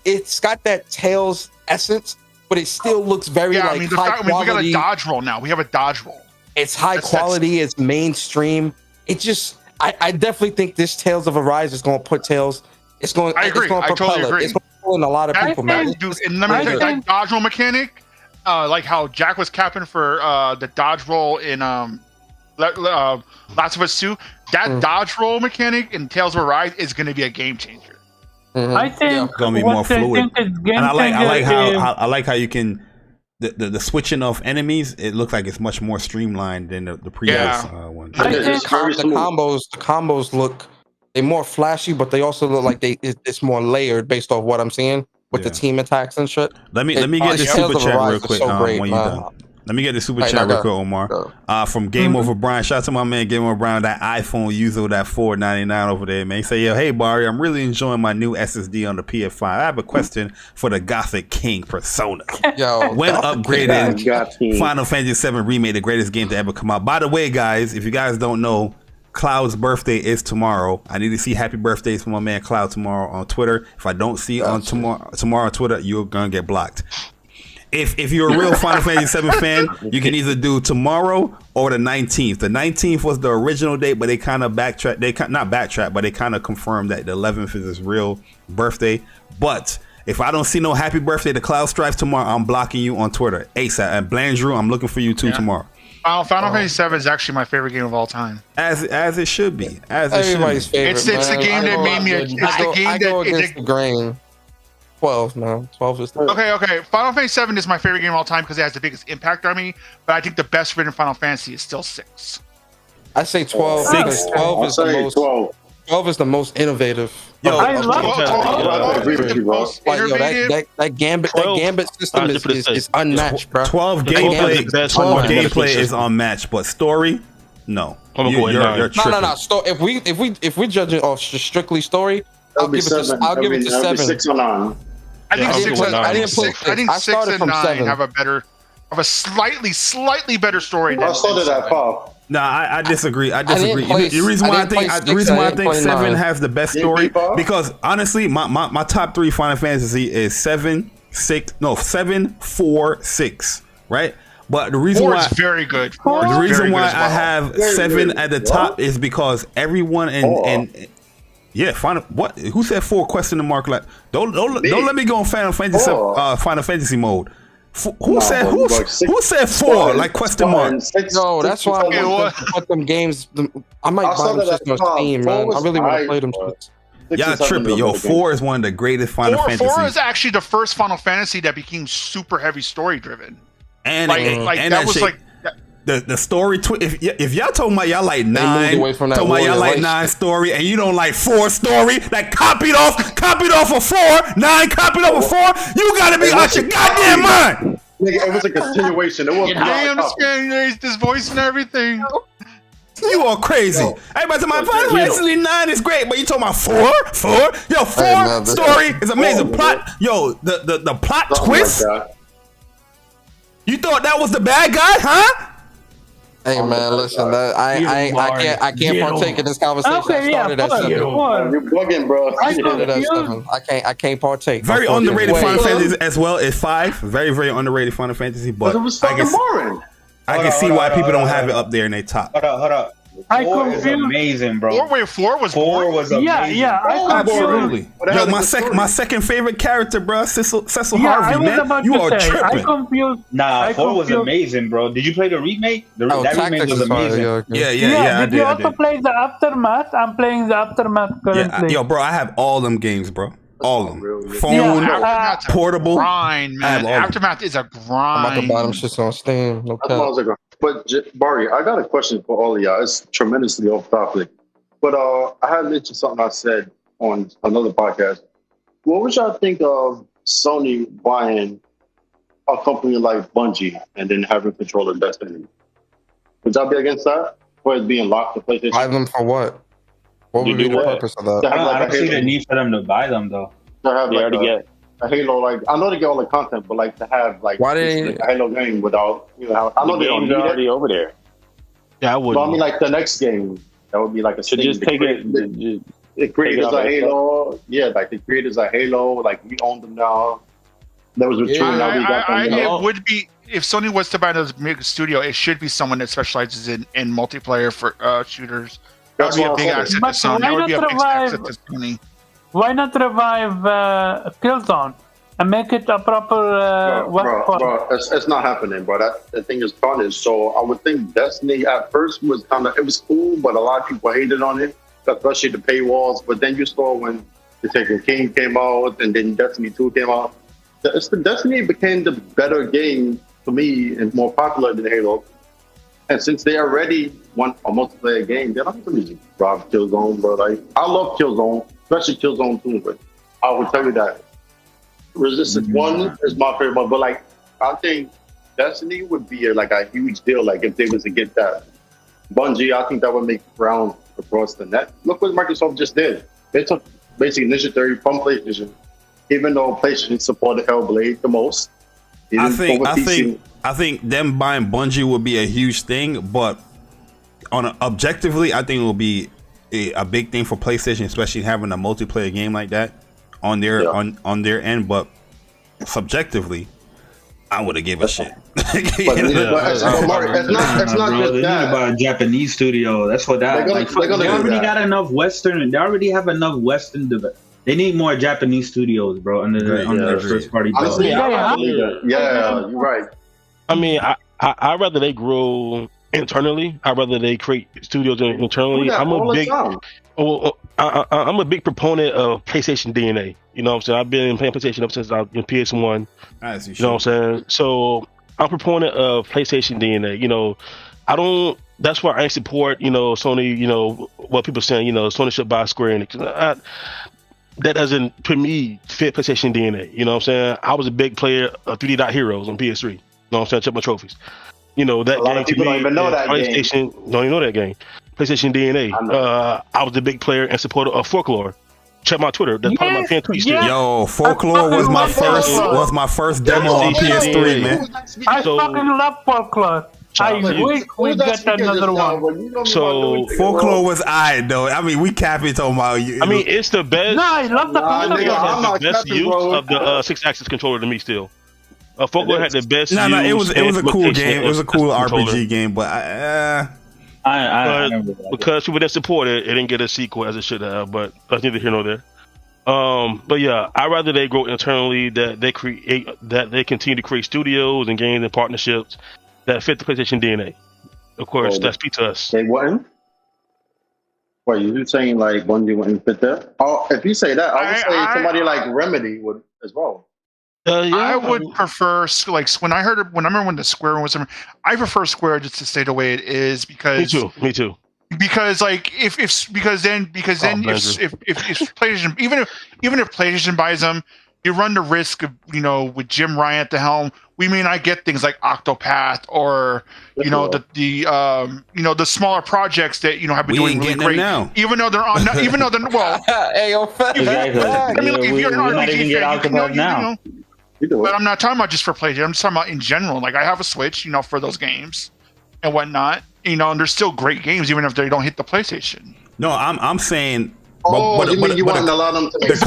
it's got that Tales essence, but it still looks very high quality. We got a dodge roll now. We have a dodge roll. It's high quality. It's mainstream. It just, I definitely think this Tales of Arise is going to put Tales. It's going. I agree. I totally agree. It's going to pull in a lot of people, man. Dude, and let me tell you, that dodge roll mechanic, like how Jack was capping for the dodge roll in Last of Us 2. That dodge roll mechanic in Tales of Arise is going to be a game changer. I think it's gonna be more fluid. And I like how you can the switching of enemies. It looks like it's much more streamlined than the previous one. The combos look, they're more flashy, but they also look like it's more layered based off what I'm seeing with the team attacks and shit. Let me get the super chat real quick when you're done. Let me get the super chat real quick, Omar. From Game Over Brian. Shout out to my man Game Over Brian, that iPhone user, that $499 over there, man. He say, hey Barry, I'm really enjoying my new SSD on the PS5. I have a question for the Gothic King Persona. When upgrading Final Fantasy VII Remake, the greatest game to ever come out. By the way, guys, if you guys don't know, Cloud's birthday is tomorrow. I need to see happy birthdays for my man Cloud tomorrow on Twitter. If I don't see it on tomorrow on Twitter, you're gonna get blocked. If you're a real Final Fantasy VII fan, you can either do tomorrow or the 19th. The 19th was the original date, but they kind of backtracked. Not backtracked, but they kind of confirmed that the 11th is his real birthday. But if I don't see no happy birthday to Cloud Stripes tomorrow, I'm blocking you on Twitter ASAP. And Blandrew, I'm looking for you too tomorrow. Final Fantasy VII is actually my favorite game of all time. As it should be. Everybody's favorite. It's the game that made me. It's the game I go against the grain. 12, man. 12 is 30. Okay. Final Fantasy VII is my favorite game of all time because it has the biggest impact on me. But I think the best written Final Fantasy is still 6. I say 12. 12 is the most. 12 is the most innovative. I love 12. That gambit system is unmatched, bro. 12 gameplay is unmatched, but story, no. You're tripping. No. If we judge it off strictly story, I'll give it to 7. 6 or 9. I think 6 and 9 have a slightly better story. I started at 5. No, I disagree. The reason why I think 7 has the best story, because honestly, my top 3 Final Fantasy is 7, 4, 6, right? But the reason 4 is very good. The reason why I have 7 at the top is because everyone Final. What? Who said 4? Question mark. Like, don't let me go on Final Fantasy mode. Who said 4? Like question mark. No, that's why I want to put them games. I might buy them just on Steam, man. I really want to play them. Y'all tripping, yo. 4 is one of the greatest Final Fantasy. 4 is actually the first Final Fantasy that became super heavy story driven. And that was like. The story, if y'all talking about y'all like 9, talking about y'all like 9 story, and you don't like 4 story, like copied off of 4, 9 copied off of 4, you gotta be out your goddamn mind. Nigga, it was a continuation. It wasn't. I understand. Raised his voice and everything. You are crazy. Everybody talking about Final Fantasy 9 is great, but you talking about 4? Yo, 4 story is amazing. Plot, yo, the plot twist. You thought that was the bad guy, huh? Hey man, listen, I can't partake in this conversation. Okay, You're bugging, bro. I can't partake. Very underrated Final Fantasy as well is 5. Very, very underrated Final Fantasy, but it was fucking boring. I can see why people don't have it up there in their top. Hold up. 4 is amazing, bro. 4 was amazing. Yeah. Absolutely. Yo, my second favorite character, bro, Cecil Harvey, man. You are tripping. I confused. 4 was amazing, bro. Did you play the remake? That remake was amazing. Yeah. Did you also play the Aftermath? I'm playing the Aftermath currently. Yo, bro, I have all them games, bro. All of them. Phone, Aftermath's a portable. grind, man. Aftermath is a grind. I'm about to buy them shits on Steam. No That's what I was like. But Barry, I got a question for all of y'all. It's tremendously off topic, but I had mentioned something I said on another podcast. What would y'all think of Sony buying a company like Bungie and then having control of Destiny? Would y'all be against that? For it being locked to PlayStation? Buy them for what? What would be the purpose of that? I don't see the need for them to buy them though. To have They like already get. a Halo, like I know they get all the content, but like to have like Why they- like a Halo game without, you know, I know The they don't game's need already it. over there. Yeah, I would. But I mean, like the next game, that would be like a So thing. just take it. The creators off of the Halo, yeah, like the creators of Halo, like we own them now. That was with now we got them. It would be if Sony was to buy another big studio, it should be someone that specializes in multiplayer for shooters. That would be a big asset to Sony. That would be a big asset to Sony. Why not revive Killzone and make it a proper bro, it's not happening, bro. The thing is done. So I would think Destiny at first was it was cool, but a lot of people hated on it, especially the paywalls. But then you saw when the Taken King came out, and then Destiny 2 came out. Destiny became the better game for me and more popular than Halo. And since they already want a multiplayer game, they're not going to rob Killzone, bro. Like I love Killzone, especially Killzone 2. But I will tell you that Resistance 1 is my favorite one. But like I think Destiny would be like a huge deal. Like if they was to get that Bungie, I think that would make rounds across the net. Look what Microsoft just did. They took basic Ninja Theory from PlayStation, even though PlayStation supported Hellblade the most. I think them buying Bungie would be a huge thing, but objectively, I think it will be a big thing for PlayStation, especially having a multiplayer game like that on their on their end. But subjectively, I would have gave a shit. It's not just that. About a Japanese studio. That's what that. They already got enough Western. They already have enough Western. They need more Japanese studios, bro, under their first party. Honestly, you're right. I mean, I'd rather they grow internally. I'd rather they create studios internally. I'm a big proponent of PlayStation DNA. You know what I'm saying? I've been playing PlayStation up since I was in PS1. You know what I'm saying? So I'm a proponent of PlayStation DNA. You know, that's why I support, Sony, what people are saying, Sony should buy Square Enix. That doesn't, to me, fit PlayStation DNA. You know what I'm saying? I was a big player of 3D Dot Heroes on PS3. You know what I'm saying? Check my trophies. That a lot of people don't even know that PlayStation, game. Don't even know that game. PlayStation DNA. I was a big player and supporter of Folklore. Check my Twitter. That's part of my fan tweet still. Yo, Folklore was my first demo on PS3, man. I fucking love Folklore. I wish we get another one. So Folklore was aight though. I mean, we capping talking about you. I mean, it's the best. No, I love the best use of the 6-axis controller to me still. Folklore had the best. It was a cool game. It was a cool RPG game, but because people that support it, it didn't get a sequel as it should have. But that's neither here nor there. But yeah, I'd rather they grow internally, that they continue to create studios and games and partnerships that fit the PlayStation DNA. Of course, that speaks to us. They wouldn't? Wait, you saying like Bungie wouldn't fit there? Oh, if you say that, I would say somebody like Remedy would as well. I would prefer like when I remember when the Square one was, I prefer Square just to stay the way it is because me too. Because like if PlayStation even if PlayStation buys them, you run the risk of with Jim Ryan at the helm, we may not get things like Octopath or the smaller projects that have been doing really great now. even though they're well. Hey, yo, exactly. I mean, like, if you're an RPG fan, now. But I'm not talking about just for PlayStation. I'm just talking about in general. Like I have a Switch, for those games and whatnot. And they're still great games, even if they don't hit the PlayStation. No, I'm saying. You want to allow them to make the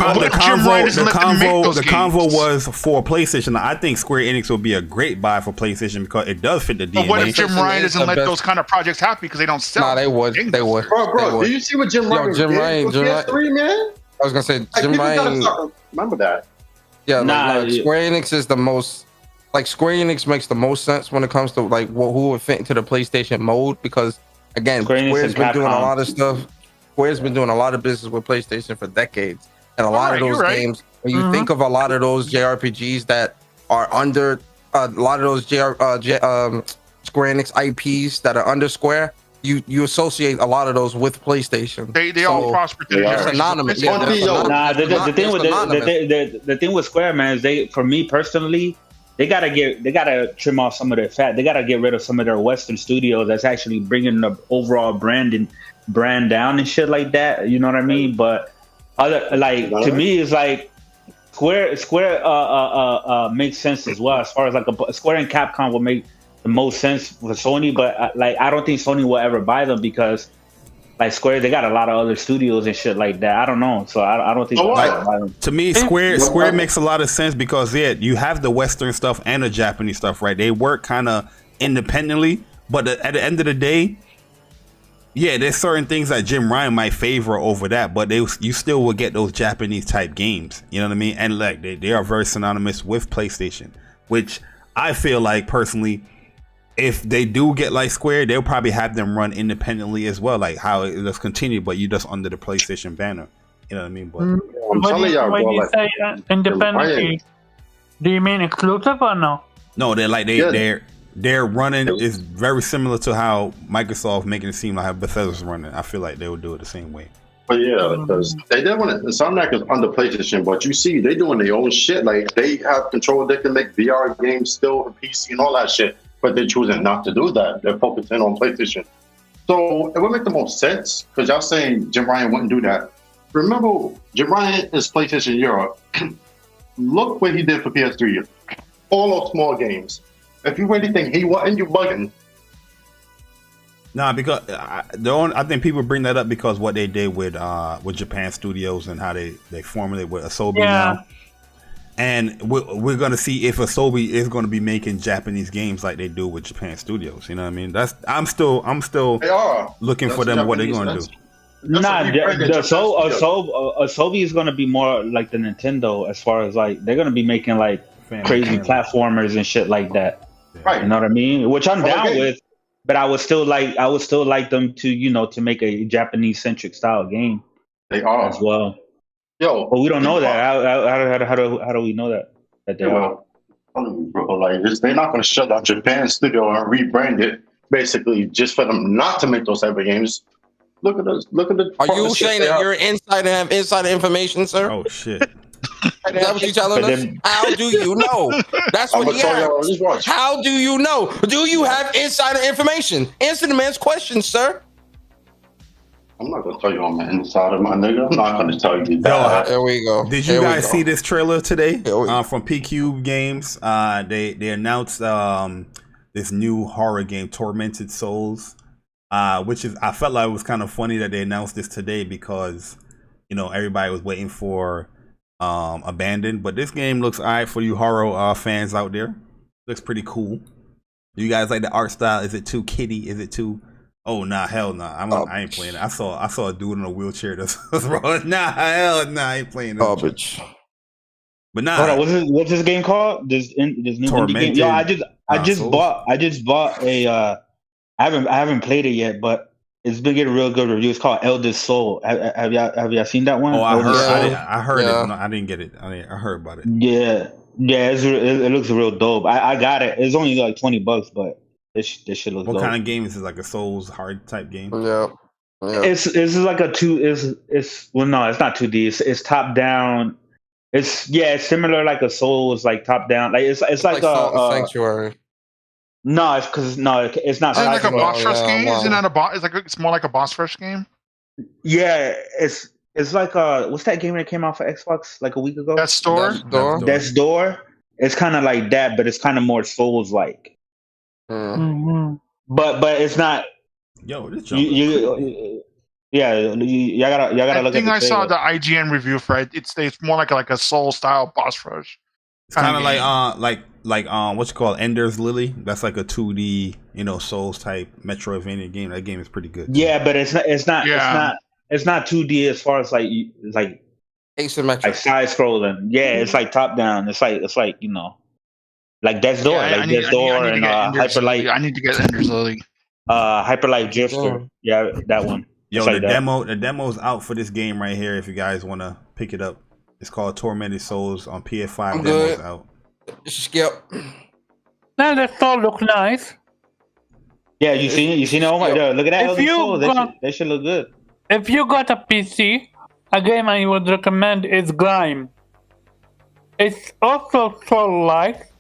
convo was for PlayStation. I think Square Enix will be a great buy for PlayStation because it does fit the DNA. But what if Jim Ryan doesn't let those kind of projects happen because they don't sell? Nah, they would. Bro, do you see what Jim Ryan did with PS3, man? I was gonna say Jim Ryan. Remember that? Yeah, Square Enix is the most. Like Square Enix makes the most sense when it comes to like who would fit into the PlayStation mode because again, Square's been doing a lot of stuff. Square's been doing a lot of business with PlayStation for decades. And a lot of those right. games, when you think of a lot of those JRPGs that are under a lot of those Square Enix IPs that are under Square, you associate a lot of those with PlayStation. They all prosper through the It's anonymous. generations. Yeah, the thing with Square, man, is for me personally, they gotta trim off some of their fat. They gotta get rid of some of their Western studios that's actually bringing the overall brand down and shit like that. You know what I mean? But to me, it's like Square makes sense as well, as far as like Square and Capcom will make the most sense for Sony, but I don't think Sony will ever buy them because like Square, they got a lot of other studios and shit like that. I don't know, so I don't think they'll buy them. To me, Square makes a lot of sense because you have the Western stuff and the Japanese stuff, right? They work kind of independently, but at the end of the day, there's certain things that Jim Ryan might favor over that, but you still will get those Japanese type games. You know what I mean? And like they are very synonymous with PlayStation, which I feel like personally, if they do get like Square, they'll probably have them run independently as well, like how it does continue, but you just under the PlayStation banner. You know what I mean? But when you say independently, do you mean exclusive or no? No, they're running is very similar to how Microsoft making it seem like how Bethesda's running. I feel like they would do it the same way. But because they didn't want to. Insomniac is under PlayStation, but you see, they doing their own shit. Like they have control; they can make VR games still for PC and all that shit. But they're choosing not to do that. They're focusing on PlayStation. So it would make the most sense because y'all saying Jim Ryan wouldn't do that. Remember, Jim Ryan is PlayStation Europe. Look what he did for PS3. All those small games. If you really think he wasn't, you bugging. Nah, because I think people bring that up because what they did with Japan Studios and how they formulate with Asobi now. And we're going to see if Asobi is going to be making Japanese games like they do with Japan Studios. You know what I mean? I'm still looking for them what they're going to do. Asobi is going to be more like the Nintendo as far as like they're going to be making like crazy platformers and shit like that. Right. You know what I mean? Which I'm down with, but I would still like them to to make a Japanese centric style game. They are as well. Yo, but we don't know that. How do we know that they are? Bro, like they're not going to shut down Japan Studio and rebrand it basically just for them not to make those type of games. Look at us. Look at the. Are you saying that you're insider and have insider information, sir? Oh shit. Is that what you're telling us? How do you know? That's what he asked. How do you know? Do you have insider information? Answer the man's question, sir. I'm not gonna tell you I'm an insider, my nigga. I'm not gonna tell you that. There we go. Did you guys see this trailer today from PQ Games? They announced this new horror game, Tormented Souls, which is I felt like it was kind of funny that they announced this today because everybody was waiting for Abandoned, but this game looks alright for you horror fans out there. Looks pretty cool. You guys like the art style? Is it too kiddie? Is it too? Oh nah, hell nah. I ain't playing it. I saw a dude in a wheelchair that's nah, hell nah, I ain't playing it. Garbage. But nah. Hold on, what's this game called? This new indie game. Yo, I just bought a I haven't played it yet, but it's been getting real good reviews. It's called Eldest Soul. Have y'all seen that one? Oh, I heard it. No, I didn't get it. I heard about it. Yeah, it looks real dope. I got it. It's only like $20, but this shit looks. What dope. kind of game is it? Like a Souls hard type game? Yeah. It's like a well, no, it's not 2D. It's top down. It's similar like a Souls, like top down. Like it's like a Sanctuary. No, it's not. Isn't it like a boss rush game? Isn't that a boss? It's more like a boss rush game. Yeah, it's like what's that game that came out for Xbox like a week ago? Death's Door. It's kind of like that, but it's kind of more Souls like. Mm-hmm. But it's not. Yo, this y'all gotta look at the I saw the IGN review for it. It's more like a Soul style boss rush. It's kind of like what's it called, Ender's Lily. That's like a 2D, Souls type Metroidvania game. That game is pretty good. Yeah, but it's not 2D as far as like asymmetric, like side scrolling. Yeah, it's like top down. It's like like Death's Door, Death's Door and Hyperlight. I need to get Ender's Lily. Hyperlight Drifter. Yeah, that one. Yo, the demo's out for this game right here. If you guys want to pick it up, It's called Tormented Souls on PS5. I'm Demo's good. out. Skip. Now that all look nice. Yeah, you seen it? You seen it? Oh my god, look at that If Elder you Scrolls. got- That should look good. If you got a PC, a game I would recommend is Grime. It's also soul-like,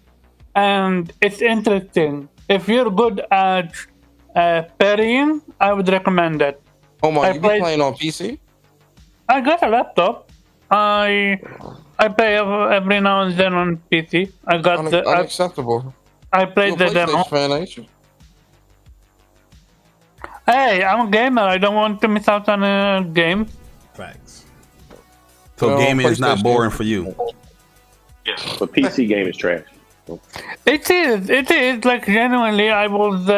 and it's interesting. If you're good at parrying, I would recommend it. Oh my, I you be played- playing on PC? I got a laptop. I play every now and then on PC. I got Unacceptable. I played You're the a demo. PlayStation fan, ain't you? Hey, I'm a gamer. I don't want to miss out on a game. Facts. So Well, gaming is not PlayStation- boring for you. But PC game is trash. It is. It is like genuinely. I was.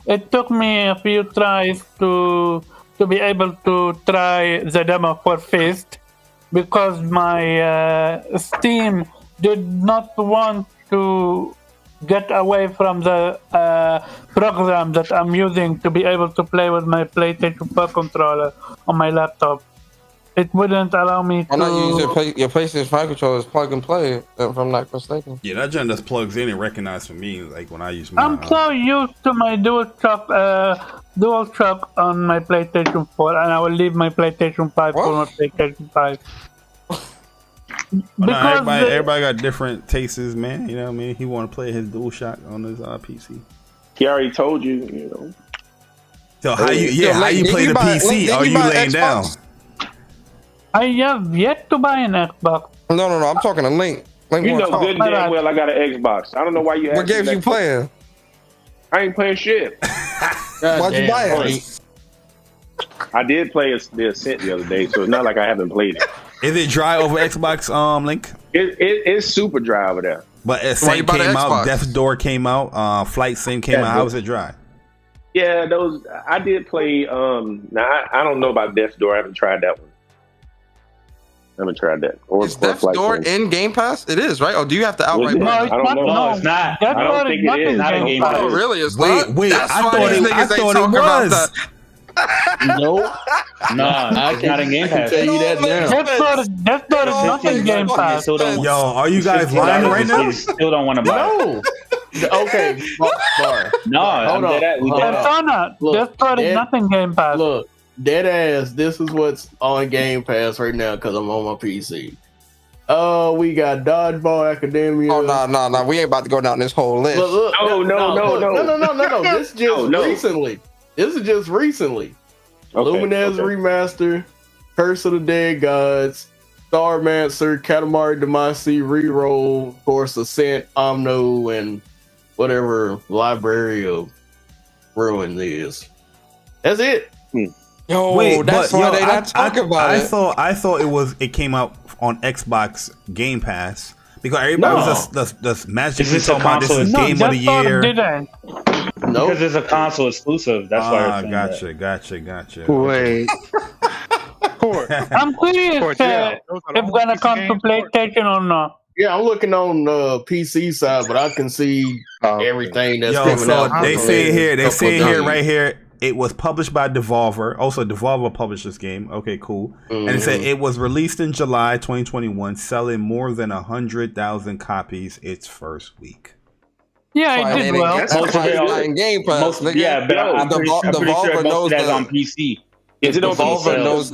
It took me a few tries to be able to try the demo for Fist because my Steam did not want to get away from the program that I'm using to be able to play with my PlayStation 4 controller on my laptop. It wouldn't allow me Why not use to. your PlayStation 5 controller as plug and play, if I'm not mistaken? Yeah, that gen just plugs in and recognizes for me, like when I use my. I'm so used to my DualShock on my PlayStation 4, and I will leave my PlayStation 5 for my PlayStation 5. Well, no, everybody got different tastes, man. You know what I mean? He want to play his DualShock on his PC. He already told you, you know. So how you play the PC? Are you laying down? I have yet to buy an Xbox. No, I'm talking to Link. Link You wanna know talk. good and damn well I got an Xbox. I don't know why you. What games you playing? I ain't playing shit. Why'd you buy it? I did play the Ascent the other day, so it's not like I haven't played it. Is it dry over Xbox, Link? It's super dry over there. But Ascent came out, Death's Door came out, Flight Sim came out. How was it dry? Yeah, those I did play. Now I don't know about Death's Door. I haven't tried that one. I haven't tried that. Is Death's Door in Game Pass? It is, right? Or do you have to outright buy it? I don't know. No, it's not. I don't think it is. Not in Game Pass. Oh, really? It's Wait, not? wait. That's I why thought these it niggas ain't was. talking about that. No, it's not in Game Pass. Tell you that now. Death's Door is not in Game Pass. Yo, are you guys lying right now? Still don't want to buy it. No. Okay, Bar. No, Hold on. Persona. Look, Death's Door is not in Game Pass. Look, dead ass. This is what's on Game Pass right now because I'm on my PC. Oh, we got Dodgeball Academia. Oh no! We ain't about to go down this whole list. Look, no. This just No. recently. This is just recently. Luminez Remaster, Curse of the Dead Gods, Starmancer, Katamari Damacy, Reroll, of course, Ascent, Omno, and whatever Library of Ruin is. That's it. Yo, Wait, that's but why yo, they not talking about it. I thought it came out on Xbox Game Pass because everybody was just magically talking about this is game of the year. Didn't. No, because it's a console exclusive. That's why. Gotcha. Wait. I'm curious if gonna come to PlayStation or not. Yeah, I'm looking on PC side, but I can see everything that's Yo, coming so out. they say here, right here, it was published by Devolver. Also, Devolver published this game. Okay, cool. And it said it was released in July 2021, selling more than 100,000 copies its first week. Yeah, it did well. Most of it on Game Pass. yeah, but I'm pretty sure most of that's on PC. Is it on Devolver PC? knows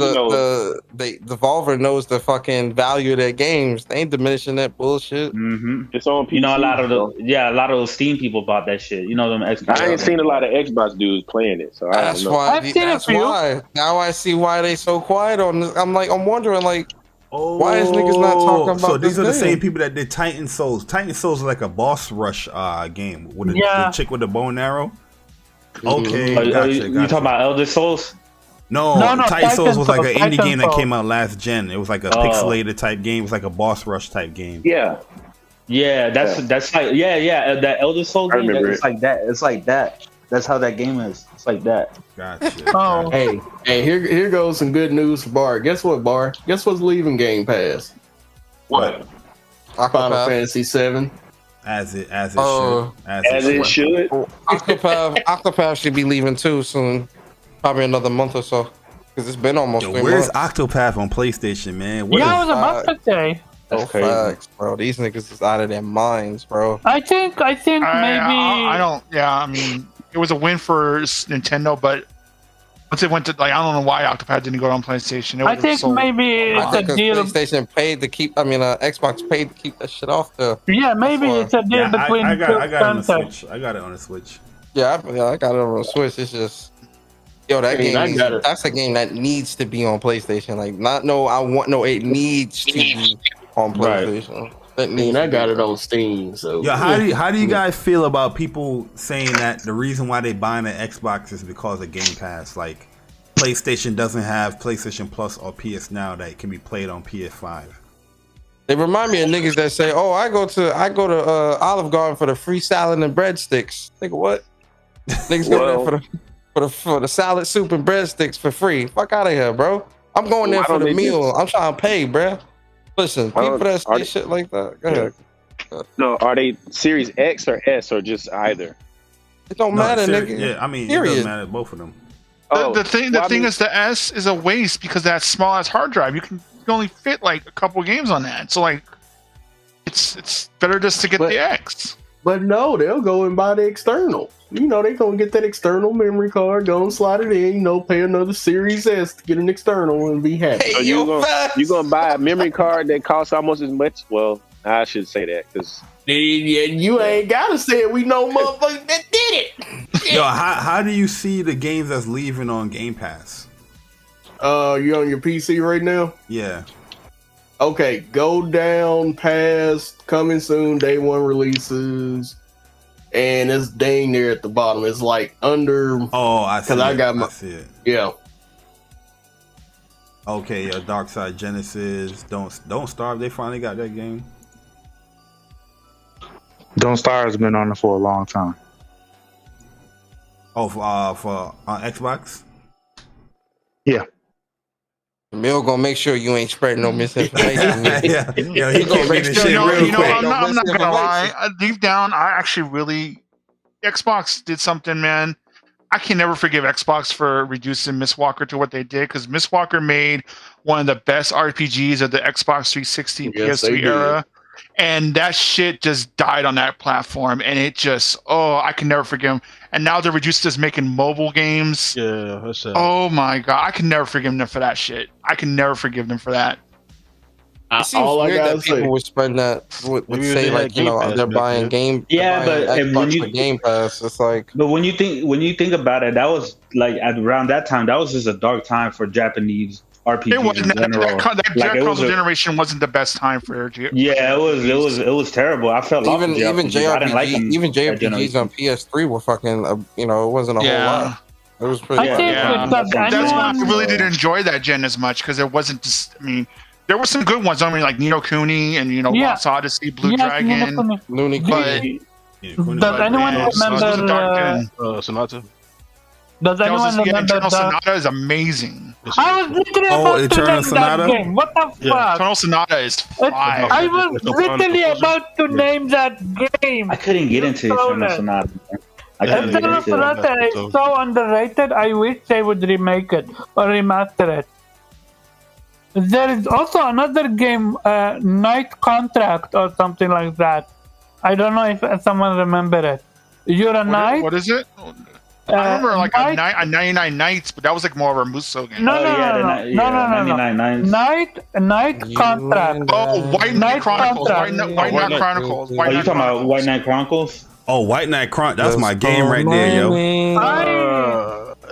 Devolver knows the fucking value of their games. They ain't diminishing that bullshit. Mm-hmm. It's on PC. You know, a lot of those Steam people bought that shit. You know them Xbox. I ain't seen a lot of Xbox dudes playing it, so I That's don't know. why. That's why. Now I see why they so quiet on this. I'm wondering, why is niggas not talking about So these are the game? same people that did Titan Souls. Titan Souls is like a boss rush game with the chick with the bow and arrow. Okay, gotcha. You talking about Elder Souls? No, Titan Souls was like an indie game that came out last gen. It was like a pixelated type game. It was like a boss rush type game. Yeah, that's like that Elder Souls game. It's like that. It's like that. That's how that game is. It's like that. Gotcha. Hey, here goes some good news for Bar. Guess what, Bar? Guess what's leaving Game Pass? What? Final Fantasy 7. As it should. should. Octopath should be leaving too soon. Probably another month or so. because it's been almost. Yo, 3 where's months. Octopath on PlayStation, man? I was about to say. No facts, bro. These niggas is out of their minds, bro. I think maybe. I don't. Yeah, I mean, it was a win for Nintendo, but once it went to I don't know why Octopath didn't go on PlayStation. I think maybe it's a deal. PlayStation paid to keep. Xbox paid to keep that shit off the. Yeah, maybe it's a deal between. I got it on the Switch. I got it on the Switch. Yeah, I got it on the Switch. It's just. Yo, that game. That's a game that needs to be on PlayStation. Like, it needs to be on PlayStation. Right. I got it on Steam. So yeah, how do you guys feel about people saying that the reason why they buying an Xbox is because of Game Pass? Like, PlayStation doesn't have PlayStation Plus or PS Now that can be played on PS5. They remind me of niggas that say, "Oh, I go to Olive Garden for the free salad and breadsticks." Nigga, what? Niggas go there for the salad, soup, and breadsticks for free. Fuck out of here, bro. I'm going there for the meal. I'm trying to pay, bro. Listen, people that say shit like that. Go ahead. No, are they Series X or S or just either? It don't matter, nigga. Yeah, I mean, Period. it doesn't matter, both of them. The thing is, the S is a waste because that small ass hard drive. You can only fit like a couple games on that. So like, it's better just to get the X. But no, they'll go and buy the external. You know, they gonna get that external memory card, go and slide it in, pay another Series S to get an external and be happy. Hey, so you gonna buy a memory card that costs almost as much? Well, I should say that because you ain't gotta say it. We know motherfuckers that did it. Yo, how do you see the games that's leaving on Game Pass? You on your PC right now? Yeah. Okay, go down past coming soon, day one releases. And it's dang near at the bottom. It's like under. Oh, I see. I see it. Yeah. Okay, Dark Side Genesis. Don't Starve. They finally got that game. Don't Starve has been on it for a long time. Oh, for Xbox. Yeah. Mill gonna make sure you ain't spreading no misinformation. Yeah, he gonna make this shit real quick. I'm not gonna lie. Deep down, I actually really Xbox did something, man. I can never forgive Xbox for reducing Mistwalker to what they did because Mistwalker made one of the best RPGs of the Xbox 360 PS3 era. And that shit just died on that platform, and it just I can never forgive them. And now they're reduced to making mobile games. Yeah, that's it. Oh my god, I can never forgive them for that shit. I can never forgive them for that. It seems weird that people would spend that would say like they're buying game. Yeah, but when you Game Pass, it's like. But when you think about it, that was like around that time. That was just a dark time for Japanese RPGs it wasn't in general. That console generation wasn't the best time for RPG. Yeah, it was terrible. I felt even JRPGs on PS3 were fucking. It wasn't a whole lot. It was pretty. That's why I really didn't enjoy that gen as much because it wasn't just. I mean, there were some good ones. I mean, like Nino Kuni and Lost Odyssey, Blue Dragon. Looney Tunes. Does anyone remember Sonata? Does anyone remember Eternal Sonata is amazing. I was literally about to name that game. What the fuck? Eternal Sonata is fire. I was literally about to name that game. I couldn't get into Eternal Sonata. Eternal Sonata is so underrated. I wish they would remake it or remaster it. There is also another game, Night Contract or something like that. I don't know if someone remember it. You're a knight. What is it? I remember like a 99 Nights, but that was like more of a Muso game. No. Night Contract. Oh, White Knight Chronicles. White Knight Chronicles. You talking about White Knight Chronicles? Oh, White Knight Chronicles. That's my game right there, yo.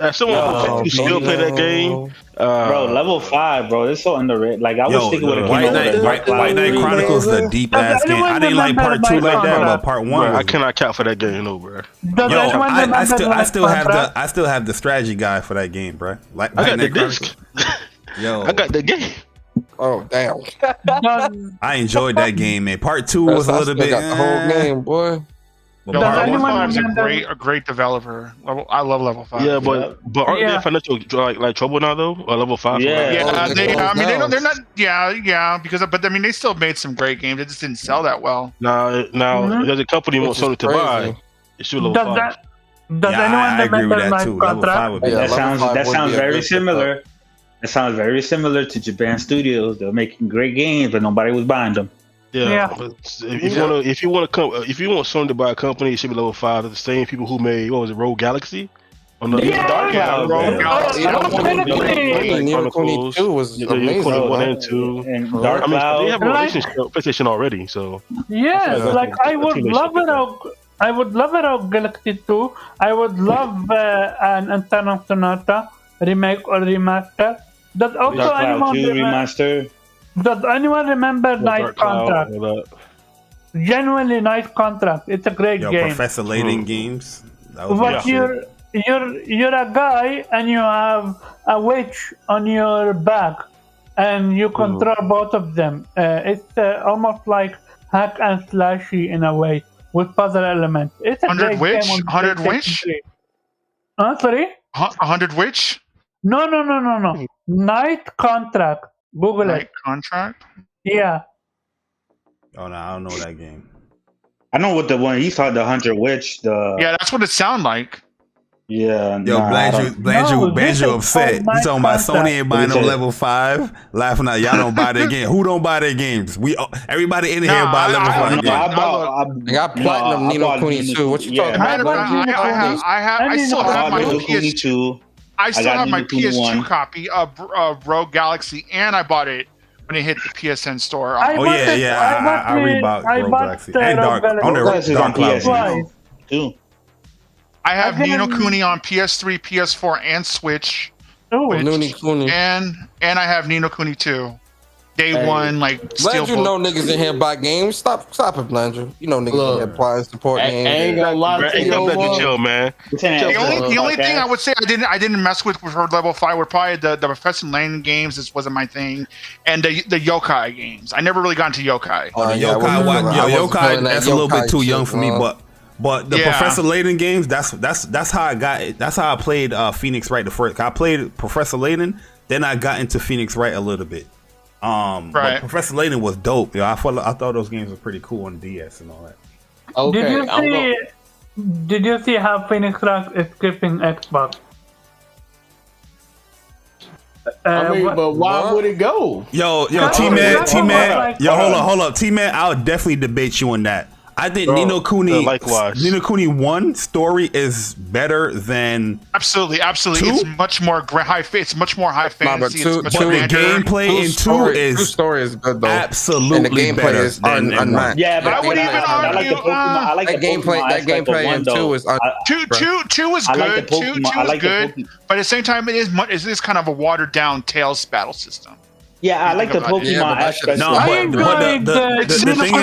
As someone who still play that game, bro, level 5, bro, it's so underrated. Like I was thinking with White Knight Chronicles, the deep ass game. I didn't like part 2 like that, but part 1. Bro, I cannot count for that game, bro. I still have the strategy guide for that game, bro. I got the disc. Yo, I got the game. Oh damn! I enjoyed that game, man. Part 2 was a little bit. Got the whole game, boy. Level 5 is a great developer. I love Level 5. Yeah, but aren't they financial like trouble now though? Or Level 5? They're not. Yeah, because they still made some great games. They just didn't sell that well. Now there's a company wants Sony to buy. It's still Level 5. Does anyone I agree with remember that too. Night Level 5 would be. That sounds very similar. It sounds very similar to Japan Studios. They're making great games, but nobody was buying them. Yeah, but if you want Sony to buy a company, it should be level 5. The same people who made Rogue Galaxy. On the Dark Cloud. Nino Kuni 2 was amazing. 1 and 2. And Dark Cloud. They have a relationship with PlayStation already, so. Yes, like I would love it. I would love it out Galaxy 2. I would love an Antenna Sonata remake or remaster. Does also anyone remaster? Does anyone remember Night Contract? Genuinely Night Contract. It's a great game. Professor Layton games. But you're a guy and you have a witch on your back, and you control both of them. It's almost like hack and slashy in a way with puzzle elements. It's a 100 great Witch? game on 100 Witch? Sorry? 100 Witch? No. Night Contract. Google Night it. Contract? Yeah. Oh no, I don't know that game. I know what the one he saw, the 100 Witch. Yeah, that's what it sounded like. Yeah. Yo, Banjo upset. You talking about Sony ain't buying no level 5? Laughing at y'all don't buy their game. Who don't buy their games? Everybody in here buy level 5 games. I got platinum Nino Kuni 2. What you talking about? I still have my PS2. I still have my PS2 copy of Rogue Galaxy, and I bought it when it hit the PSN store. I rebought Rogue Galaxy and Dark Cloud too. I have Nino Kuni on PS3, PS4, and Switch. And I have Nino Kuni 2. Day one, like Blandrew, you know niggas in here buy games. Stop it, Blandrew. You know niggas in here buying support games. I ain't gonna lie to you, chill, man. The only thing I would say I didn't mess with her level 5 were probably the Professor Layton games. This wasn't my thing, and the yokai games. I never really got into yokai. Yokai, that's a little bit too young for me, but the Professor Layton games, that's how I got it. That's how I played Phoenix Wright the first. I played Professor Layton, then I got into Phoenix Wright a little bit. But Professor Layton was dope. I thought those games were pretty cool on DS and all that. Okay, did you see how Phoenix Wright is skipping Xbox? But why would it go? Yo, T-Man, yo, hold up, T-Man, I'll definitely debate you on that. I think Nino Kuni 1 story is better than absolutely. It's much more high. It's much more high fantasy. But the gameplay in 2 is story is good though. Absolutely, and the gameplay better is unmatched. Yeah, but I would even argue I like the gameplay. That gameplay in 2 is two is good. Two is good, but at the same time, it is kind of a watered down Tales battle system. Yeah, I like the Pokemon aspect. No, but the thing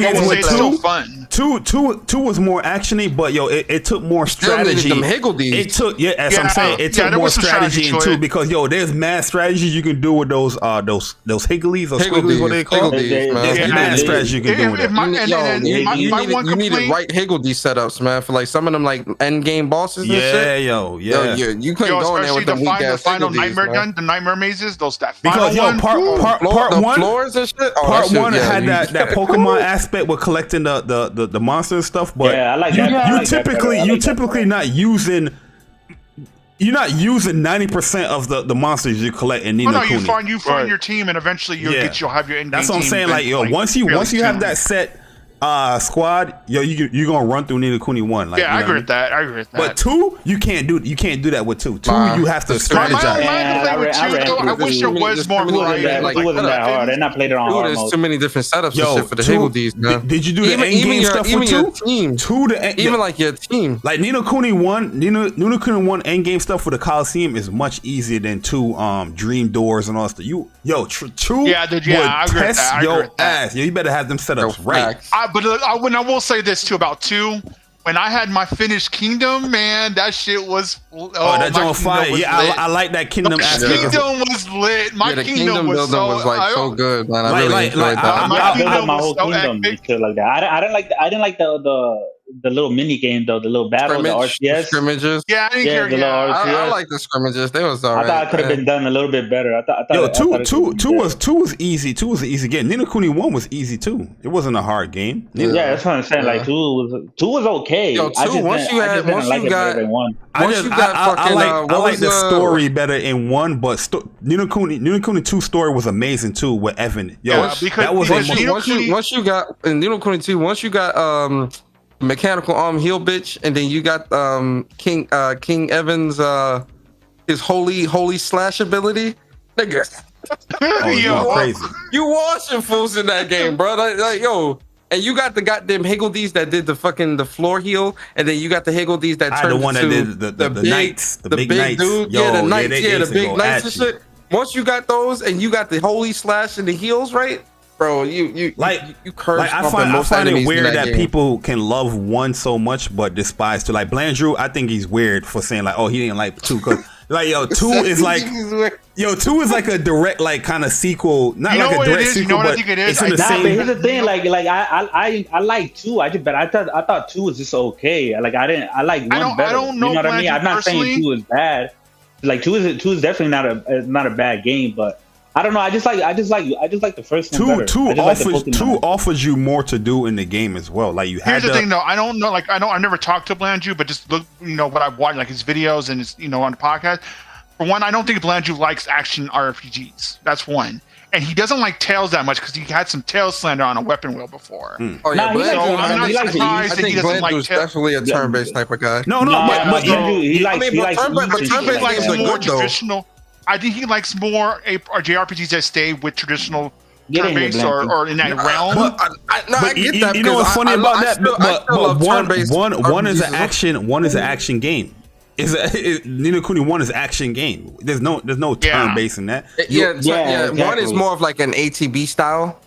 is with 2 was more actiony, but it took more strategy. It took as I'm saying, it took more strategy in 2 because there's mad strategies you can do with those higglies or squigglies, what they call them. There's mad strategy you can do with it. You need the right higgledy setups, man, for like some of them like end game bosses and shit. You couldn't go in there with the weak ass final nightmare gun, the nightmare mazes, Part one floors and shit. Part one had that Pokemon aspect with collecting the monster and stuff, but I like that. You typically not using. You're not using 90% of the monsters you collect in Nino Kuni. You find your team, and eventually you'll have your in-game. That's what I'm saying. Team once you have that set squad, you're gonna run through Nino Kuni 1. I agree with that. But 2, you can't do that with 2. 2, you have to strategize. I wish there was more variety. It wasn't that hard, and I played it on hard mode. There's too many different setups and shit for the higgledies, man. Did you do the end game stuff for 2? Even like your team, like Nino Kuni 1 end game stuff for the Coliseum is much easier than 2 Dream Doors and all that stuff. 2 would test your ass. You better have them setups right. But I will say this too about 2. When I had my finished kingdom, man, that shit was that joint fire. I like that kingdom aspect. Kingdom was lit. My kingdom building was like so good, man. I really enjoyed that. My whole kingdom like that. I didn't like the the little mini game though, the little battle, the RCS scrimmages. Yeah, I didn't care. the little RCS. I like the scrimmages. They was alright. I thought it could have been done a little bit better. I thought. Yo, I thought two was easy. 2 was an easy game. Ni no Kuni 1 was easy too. It wasn't a hard game. Yeah, that's what I'm saying. Like 2 was okay. Yo, 2 once you got I like the story better in 1, but Ni no Kuni 2 story was amazing too with Evan. Yo, that was once you got in Ni no Kuni 2, once you got mechanical arm heel bitch, and then you got King Evans his holy slash ability, nigga. You washing fools in that game, bro. Like yo, and you got the goddamn Higgledies that did the floor heel, and then you got the Higgledies that turned the one that into did the big knights, the big knights. dude. Yo, the knights, the big knights and shit. Once you got those, and you got the holy slash and the heels, right? Bro, you curse. Like I find it weird that people can love 1 so much but despise 2. Like Blandrew, I think he's weird for saying like, oh, he didn't like 2 because like 2 is like 2 is like a direct like kind of sequel, not like a direct sequel, but it's in the same. But here's the thing, like I like 2. But I thought 2 was just okay. Like I like 1 better. I don't know. You know what I mean? I'm not saying 2 is bad. Like 2 is definitely not a bad game, but. I don't know. I just like the first one better. 2 offers you more to do in the game as well. Like you had. Here's the thing, though. I don't know. Like I've never talked to Blandrew, but just look, what I've watched, like his videos and his, on the podcast. For one, I don't think Blandrew likes action RPGs. That's one, and he doesn't like Tales that much because he had some Tales slander on a weapon wheel before. Oh yeah, I think Blandrew's definitely a turn-based type of guy. But he likes turn-based games are more good though. traditional. I think he likes more JRPGs that stay with traditional turn-based or in that realm. I get that. You know what's funny about that? But one is an action game. Ni no Kuni 1 is an action game. There's no turn-based in that. Exactly. 1 is more of like an ATB style.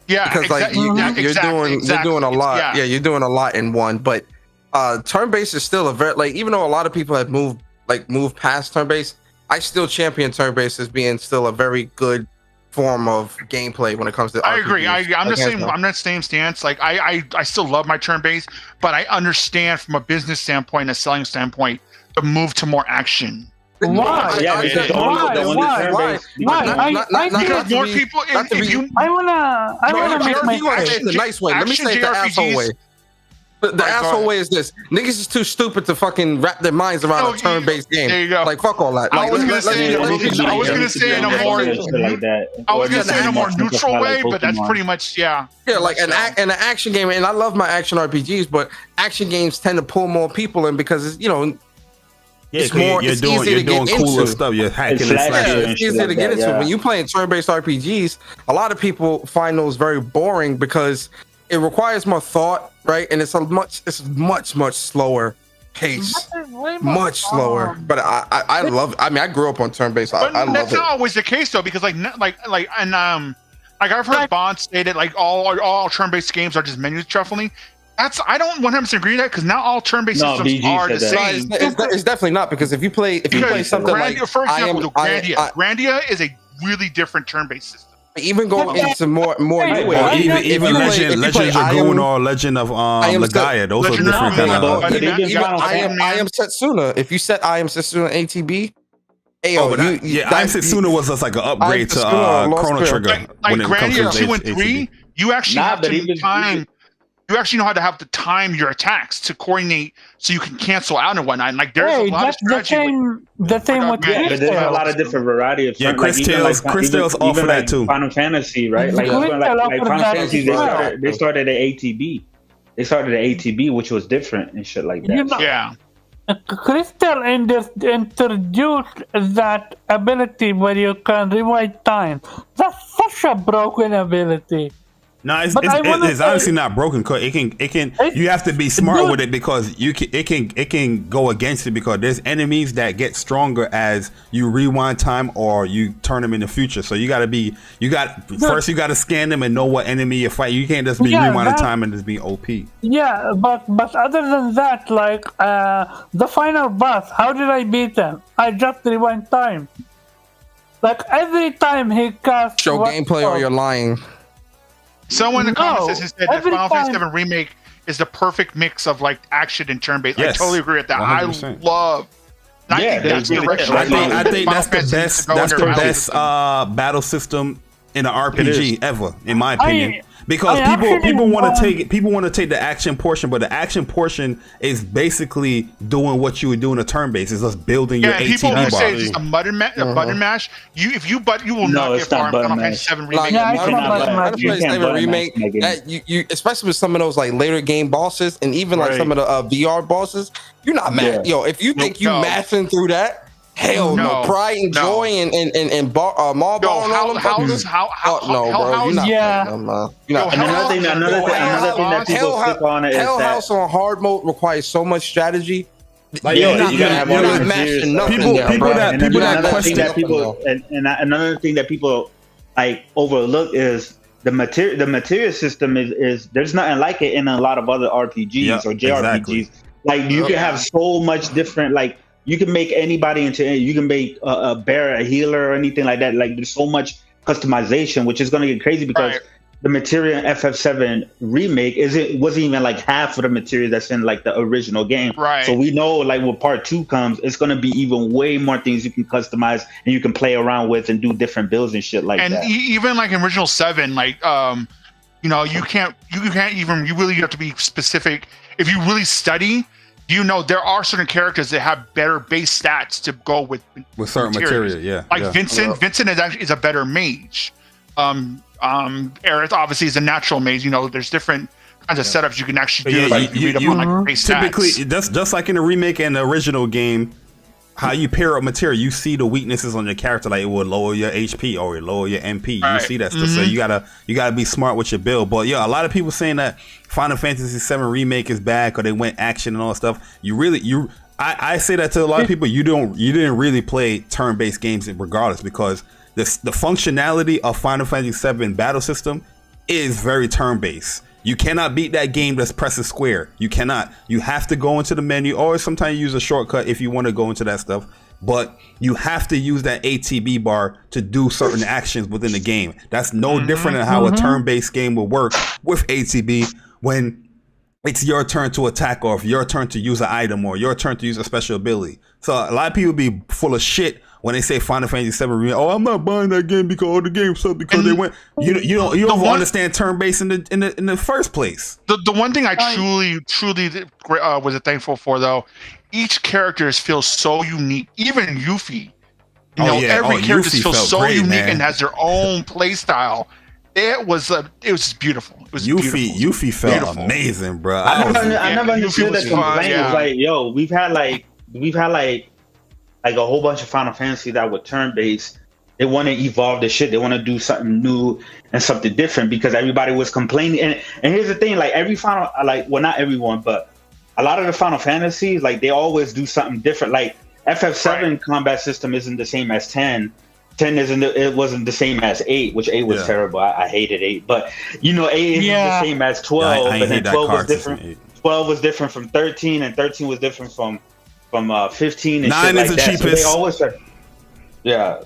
Yeah, because like you're doing a lot. Yeah, you're doing a lot in 1, but turn-based is still a very like even though a lot of people have moved past turn-based. I still champion turn-based as being still a very good form of gameplay when it comes to RPGs. I agree. I'm the same. I'm that same stance. Like I still love my turn-based, but I understand from a business standpoint and a selling standpoint the move to more action. Why? Why? Because more people. I wanna make my question the nice way. Let me say it the asshole way. The asshole way is this: niggas is too stupid to fucking wrap their minds around a turn-based game. There you go. Like fuck all that. I was gonna say in a more neutral way, but that's pretty much Yeah, like an action game, and I love my action RPGs, but action games tend to pull more people in because it's it's more. You're doing cooler stuff. You're hacking and slashing. It's easier to get into. When you playing turn-based RPGs, a lot of people find those very boring because it requires more thought, right? And it's much slower pace, much slower. But I love. I mean, I grew up on turn-based. I love it. That's not always the case though, because like I've heard Bond stated like all turn-based games are just menu shuffling. I don't 100% agree with that because not all turn-based systems are the same. It's definitely not because if you play something like, for example, Grandia is a really different turn-based system. Even going into more new ways. Even Legend of GON or Legend of Legaia, those are different kind of. I am Setsuna. If you set I am Setsuna ATB, I am Setsuna was just like an upgrade to Chrono Trigger. Like Grandia 2 and 3, you actually have to time. You actually know how to have to time your attacks to coordinate so you can cancel out and whatnot. And like there's a lot of strategy. The same with but there's a lot of different variety of Chris Tales offer that too. Final Fantasy, right? Like Final Fantasy, they started at ATB. They started at ATB, which was different and shit like that. Yeah. Crystal introduced that ability where you can rewind time. That's such a broken ability. No, it's honestly not broken. Cause it can. You have to be smart with it because it can go against it because there's enemies that get stronger as you rewind time or you turn them in the future. So you got to scan them and know what enemy you're fighting. You can't just be rewinding time and just be OP. Yeah, but other than that, like the final boss, how did I beat him? I just rewind time. Like every time he casts. Show gameplay or you're lying. Someone in the comments says that Final Fantasy VII Remake is the perfect mix of like action and turn-based. Yes, I totally agree with that. 100%. I love. I think that's the direction. I think that's the best. That's the best battle system in an RPG ever, in my opinion. Because people want to take the action portion, but the action portion is basically doing what you would do in a turn base. It's just building your ATB people bar. who say it's just a button mash. You will not get far in Final Fantasy 7 remake. Final Fantasy 7 remake. You especially with some of those like later game bosses, and even like some of the VR bosses, you're not mad. Yo, if you think you mashing through that. Hell no. Pride and joy and Mall Ball and all them fuckers. No, bro. You're not. Yeah. Another thing that people stick on it is Hell that House on hard mode requires so much strategy. Like, you're you gotta have all not mashing nothing. Another thing that people like overlook is the material system is there's nothing like it in a lot of other RPGs or JRPGs. Exactly. Like you can have so much different like. You can make anybody into. You can make a bear, a healer, or anything like that. Like there's so much customization, which is going to get crazy because the material in FF7 remake wasn't even like half of the material that's in like the original game. Right. So we know like when part 2 comes, it's going to be even way more things you can customize and you can play around with and do different builds and shit like that. And even like in original 7, like you can't even. You really have to be specific. If you really study. There are certain characters that have better base stats to go with certain material, yeah. Like Vincent. Vincent is a better mage. Aerith obviously is a natural mage. There's different kinds of setups you can actually do. You read up on like base typically, stats. that's just like in the remake and the original game. How you pair up material, you see the weaknesses on your character, like it will lower your HP or it lower your MP. You see that stuff, so you gotta be smart with your build. But a lot of people saying that Final Fantasy 7 remake is bad because they went action and all that stuff. I say that to a lot of people. You didn't really play turn-based games regardless because the functionality of Final Fantasy 7 battle system is very turn-based. You cannot beat that game that's pressing square. You cannot. You have to go into the menu, or sometimes you use a shortcut if you want to go into that stuff. But you have to use that ATB bar to do certain actions within the game. That's no different than how a turn-based game will work with ATB when it's your turn to attack or your turn to use an item or your turn to use a special ability. So a lot of people be full of shit when they say Final Fantasy 7 remake. Oh, I'm not buying that game because the game sucked because they went. You don't understand turn based in the first place. The one thing I truly was thankful for though, each character feels so unique. Even Yuffie, every character feels so great, unique and has their own play style. It was beautiful. It was Yuffie felt beautiful. Amazing, bro. I never understood that complaint. It was like, yo, we've had like a whole bunch of Final Fantasy that were turn-based. They want to evolve the shit. They want to do something new and something different because everybody was complaining. And here's the thing, like every Final, not everyone, but a lot of the Final Fantasies, like they always do something different. Like FF7 combat system isn't the same as 10. 10 it wasn't the same as 8, which 8 was terrible. I hated 8, but 8 isn't the same as 12. And then 12 was different. 12 was different from 13, and 13 was different from 15 and 9 shit like is the that. cheapest.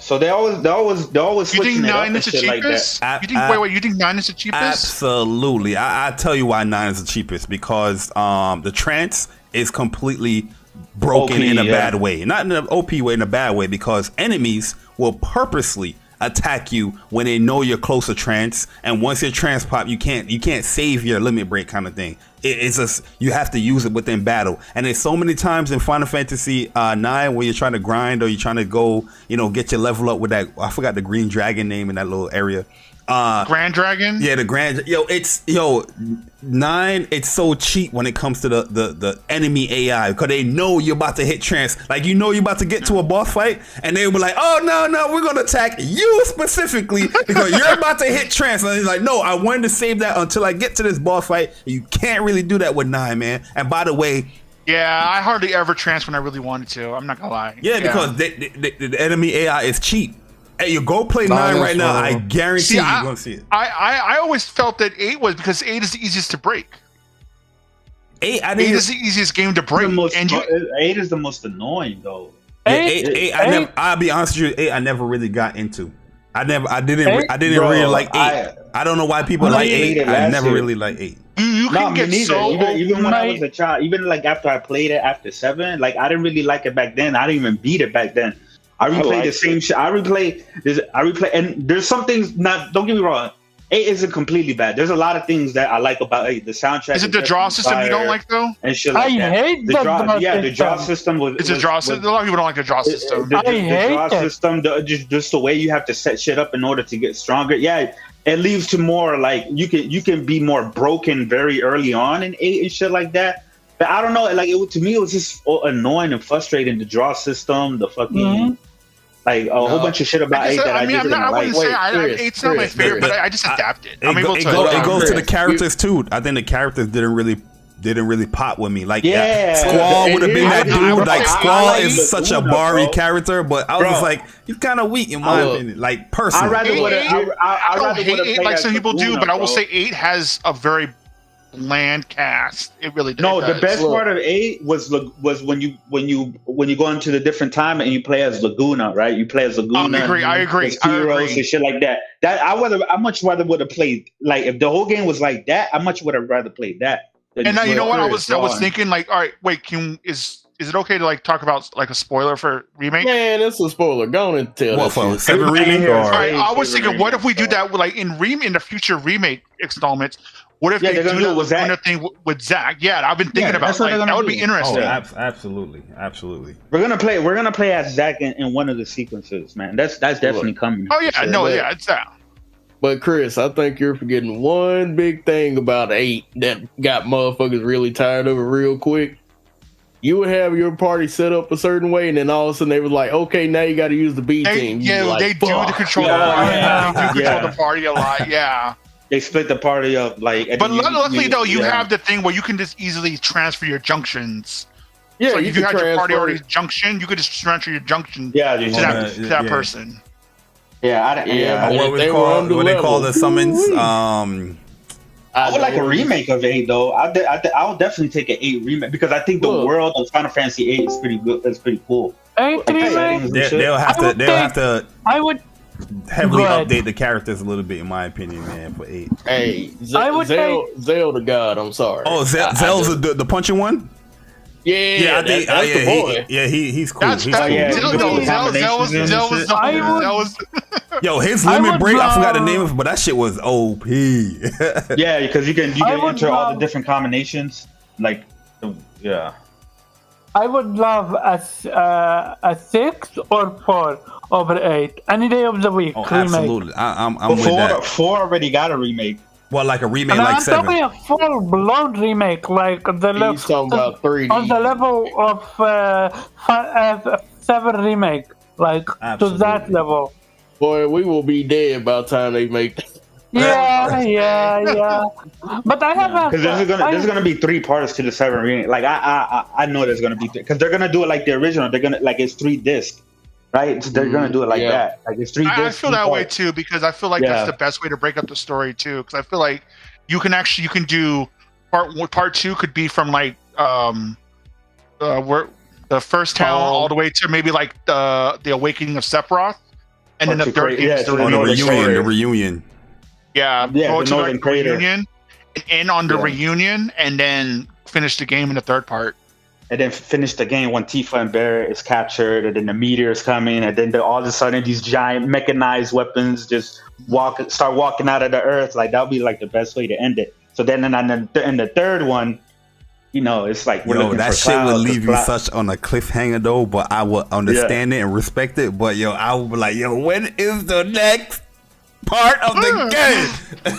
So they always so they always you think switching it 9 up is the and shit cheapest? like that. You think 9 is the cheapest? Absolutely. I tell you why 9 is the cheapest because the trance is completely broken in a bad way. Not in an OP way, in a bad way, because enemies will purposely attack you when they know you're close to trance, and once your trance pop, you can't save your limit break kind of thing. It's just you have to use it within battle. And there's so many times in Final Fantasy 9 where you're trying to grind or you're trying to go, get your level up with that. I forgot the green dragon name in that little area. Grand Dragon? Yeah, the Grand. 9. It's so cheap when it comes to the enemy AI because they know you're about to hit trance. Like you're about to get to a boss fight, and they will be like, "Oh no, we're gonna attack you specifically because you're about to hit trance." And he's like, "No, I wanted to save that until I get to this boss fight." You can't really do that with 9, man. And by the way. Yeah, I hardly ever trance when I really wanted to. I'm not gonna lie. Yeah, because the enemy AI is cheap. Hey, you go play 9 right now. I guarantee you're gonna see it. I always felt that 8 was because 8 is the easiest to break. 8 is the easiest game to break. 8 is the most annoying though. Yeah, 8 I'll be honest with you, 8 I never really got into. I didn't really like 8. I don't know why people like 8. I never really like 8. You can get so even when I was a child, even like after I played it after 7, like I didn't really like it back then. I didn't even beat it back then. I replayed the same shit. I replay, and there's some things. Not, don't get me wrong. 8 isn't completely bad. There's a lot of things that I like about 8. The soundtrack. Is it the draw system you don't like though? And shit like I hate the draw. Yeah, the draw system was. It's a draw system. A lot of people don't like the draw system. I hate draw system. Just the way you have to set shit up in order to get stronger. Yeah, it leads to more like you can be more broken very early on in 8 and shit like that. But I don't know. Like to me, it was just annoying and frustrating. The draw system, the fucking. Like a whole bunch of shit about 8 that I just didn't like. It's not my favorite, but I just adapted. It goes to the characters too. I think the characters didn't really pop with me. Like Squall would have been that dude. Like Squall is such a Bari character, but I was just like, he's kind of weak in my opinion. Like personally, I don't hate 8 like some people do, but I will say 8 has a very bland cast. It really does. No, the best part of 8 was when you go into the different time and you play as Laguna, right? You play as Laguna. I agree. Heroes and shit like that. I much rather would have played like if the whole game was like that. I much would have rather played that. And now you know what I was thinking. Like, all right, wait, is it okay to like talk about like a spoiler for remake? Man, it's a spoiler. Go on and tell. What for 7 remake? All right, I was thinking, what if we do that like in the future remake installments? What if they do the thing with Zach? Yeah, I've been thinking about like, that. Would be interesting. Oh, absolutely. We're gonna play as Zach in one of the sequences, man. That's definitely coming. Oh yeah, it's that. But Chris, I think you're forgetting one big thing about 8 that got motherfuckers really tired of it real quick. You would have your party set up a certain way, and then all of a sudden they were like, "Okay, now you got to use the B team." Yeah, like, they do the control. They control the party a lot. Yeah. They split the party up like. But luckily, though, you have the thing where you can just easily transfer your junctions. Yeah, so if you had your party already junction, you could just transfer your junction. To that person. Yeah, what they call the summons? I would like a remake of 8 though. I would definitely take an 8 remake because I think the world of Final Fantasy 8 is pretty good. It's pretty cool. 8 remake. They'll have to. I would heavily update the characters a little bit, in my opinion, man. For 8. Hey, Zelda God. I'm sorry. Oh, Zelda's the punching one. Yeah, I think that's the boy. He's cool. Yo, his limit break. I forgot the name of it, but that shit was OP. Yeah, because you can enter all the different combinations. Like, yeah. I would love a 6 or 4 over 8 any day of the week. Oh, absolutely. I'm with that. 4 already got a remake. Well, like a remake, and like I'm 7. talking a full-blown remake, like the He's talking about 3D. On the level of 7 remake, like to that level. Boy, we will be dead by the time they make that. Yeah. But I have because there's gonna be 3 parts to the 7 remake. Like I know there's gonna be because they're gonna do it like the original. They're gonna like it's 3 discs. Right, so they're gonna do it like that. Like it's 3 discs. I feel that way too because I feel like that's the best way to break up the story too. Because I feel like you can do part 2 could be from like where the first town all the way to maybe like the awakening of Sephiroth, and then the third game is the reunion. Yeah, go to the reunion, and end on the reunion, and then finish the game in the third part. And then finish the game when Tifa and Barret is captured, and then the meteor is coming, and then all of a sudden these giant mechanized weapons just start walking out of the earth. Like that would be like the best way to end it. So then in the third one, it's like we're looking that for shit would clouds, leave you such on a cliffhanger though. But I would understand it and respect it. But I would be like, when is the next part of the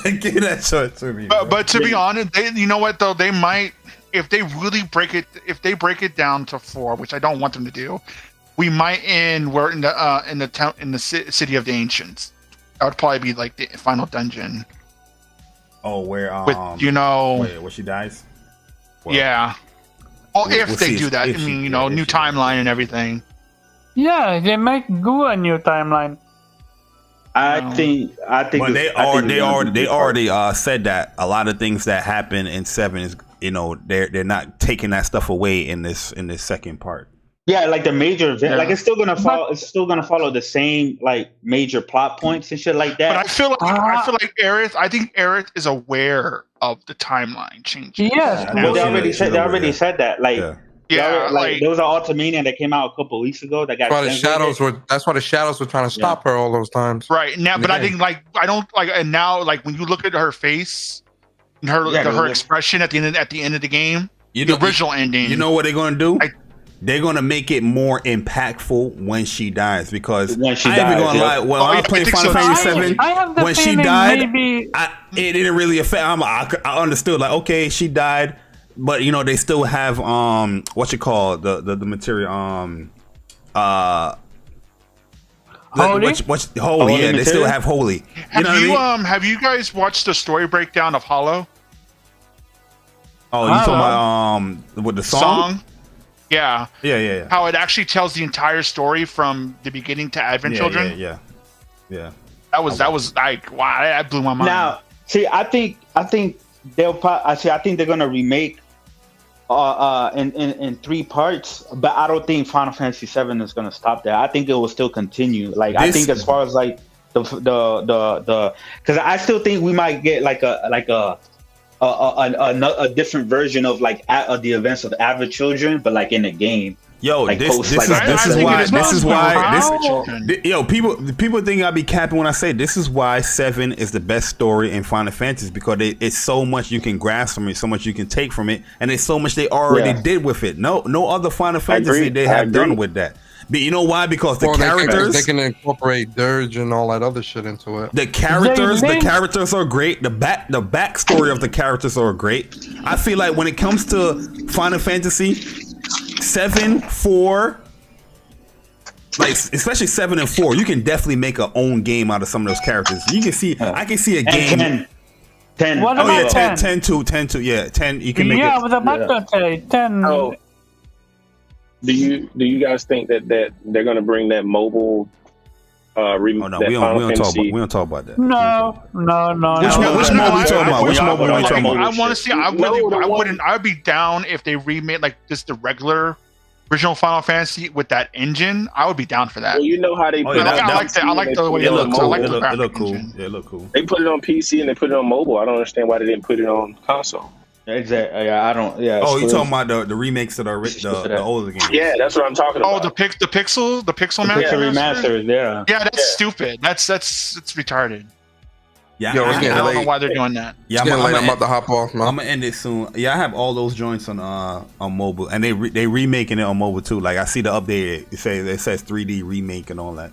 game? Give that shit to me. But to be honest, you know what though, they might. If they really break it down to 4, which I don't want them to do, we might end where in the city of the ancients. That would probably be like the final dungeon. Oh, where where she dies. Well, yeah. Oh, if they do that, new timeline and everything. Yeah, they might do a new timeline. I think. But they already said that a lot of things that happen in 7 is. They're not taking that stuff away in this second part. Yeah, like the major event, like it's still gonna follow. It's still gonna follow the same like major plot points and shit like that. But I feel like Aerith. I think Aerith is aware of the timeline changes. Yes, Well, they already said. They already said that. Like, like there was an Ultimania that came out a couple weeks ago that got. That's why the shadows were trying to stop her all those times. Right now, but I think like I don't like, and now like when you look at her face, and her expression at the end of the game, the original ending. You know what they're gonna do? They're gonna make it more impactful when she dies, because I ain't even gonna lie. When I was playing Final Fantasy VII, when she died, it didn't really affect. I understood, like, okay, she died, but you know they still have what you call the material holy. Holy, yeah, they still have holy. You know what I mean? Have you guys watched the story breakdown of Hollow? Oh, you talking about with the song? Yeah. Yeah. How it actually tells the entire story from the beginning to Advent Children. Yeah. That was like, wow, that blew my mind. Now, see, I think they'll. I think they're gonna remake in 3 parts, but I don't think Final Fantasy VII is gonna stop there. I think it will still continue. Like I think as far as like the because I still think we might get like a different version of like the events of Advent Children, but like in the game. Yo, like this is why people think I be capping when I say this is why 7 is the best story in Final Fantasy, because it's so much you can grasp from it, so much you can take from it, and it's so much they already did with it. No other Final Fantasy they have done with that. But you know why? Because the characters they can incorporate dirge and all that other shit into it. The characters are great. The backstory of the characters are great. I feel like when it comes to Final Fantasy 7, 4, like especially 7 and 4, you can definitely make an own game out of some of those characters. You can see, I can see a game. 10. What about 10? 10 too. Yeah, 10. You can make it. Yeah, I was about to say 10. Oh. Do you guys think that they're going to bring that mobile remake? We don't talk about that. No. Which mobile we talking about? Which mobile we talking about? I want to see. I'd be down if they remade like just the regular original Final Fantasy with that engine. I would be down for that. Well, you know how they. I like the way it looks. I like the look cool. Yeah, it look cool. They put it on PC and they put it on mobile. I don't understand why they didn't put it on console. Exactly. Yeah, I don't. Yeah. Oh, you talking about the remakes that are the older games? Yeah, that's what I'm talking about. Oh, the pixel remaster. Yeah. Yeah, that's stupid. That's retarded. Yeah, I don't know why they're doing that. Yeah, I'm about to hop off. Man. I'm gonna end it soon. Yeah, I have all those joints on mobile, and they remaking it on mobile too. Like I see the update. It says 3D remake and all that.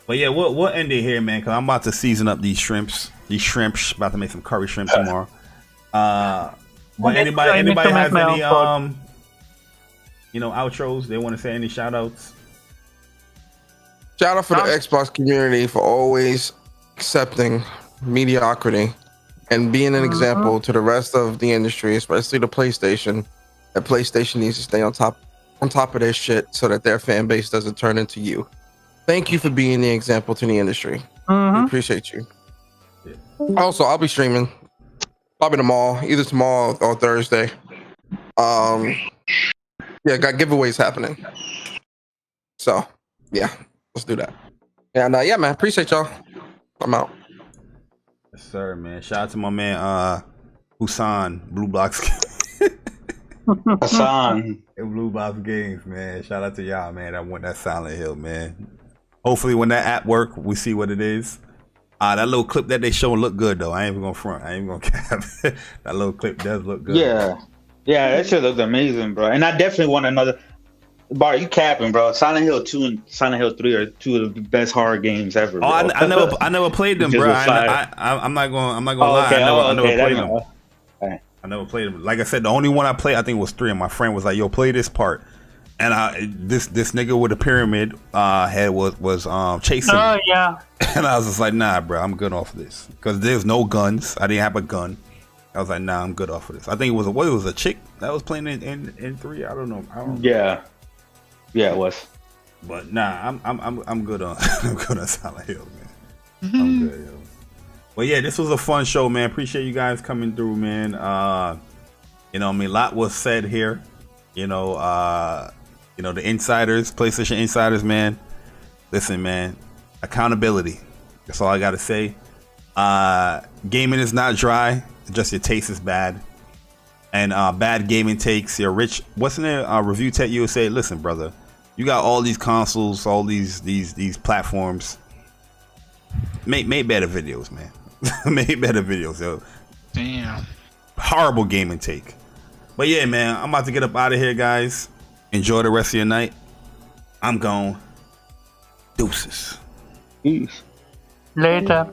But yeah, we'll end it here, man, because I'm about to season up these shrimps. About to make some curry shrimp tomorrow. But anybody has any outros? They want to say any shout outs? Shout out for the Xbox community for always accepting mediocrity and being an example to the rest of the industry, especially the PlayStation. That PlayStation needs to stay on top of their shit so that their fan base doesn't turn into you. Thank you for being the example to the industry. We appreciate you. Also, I'll be streaming probably either tomorrow or Thursday. Yeah, got giveaways happening. So yeah, let's do that. And yeah, man, appreciate y'all. I'm out. Yes, sir, man. Shout out to my man Husan, Blue Box. Hassan. Blue Box Games, man. Shout out to y'all, man. I want that Silent Hill, man. Hopefully when that app work, we see what it is. That little clip that they showing look good though. I ain't even gonna front. I ain't gonna cap. That little clip does look good. Yeah, that shit looks amazing, bro. And I definitely want another. Bar, you capping, bro? Silent Hill 2 and Silent Hill 3 are two of the best horror games ever. Bro. I never played them, bro. I'm not gonna lie. Okay. I never played them. Right. I never played them. Like I said, the only one I played, I think, was 3. And my friend was like, "Yo, play this part." And this nigga with a pyramid head was chasing me. Oh yeah. And I was just like, nah, bro, I'm good off of this. Because there's no guns. I didn't have a gun. I was like, nah, I'm good off of this. I think it was a chick that was playing in 3. I don't know. Yeah, it was. But nah, I'm good on I'm good on Silent Hill, man. I'm good, yo. But yeah, this was a fun show, man. Appreciate you guys coming through, man. A lot was said here. You know, the insiders, PlayStation insiders, man. Listen, man, accountability. That's all I gotta say. Gaming is not dry. Just your taste is bad. And bad gaming takes your rich. Wasn't there a review tech you would say, listen, brother, you got all these consoles, all these platforms. Make better videos, man. Make better videos, yo. Damn. Horrible gaming take. But yeah, man, I'm about to get up out of here, guys. Enjoy the rest of your night. I'm gone. Deuces. Later.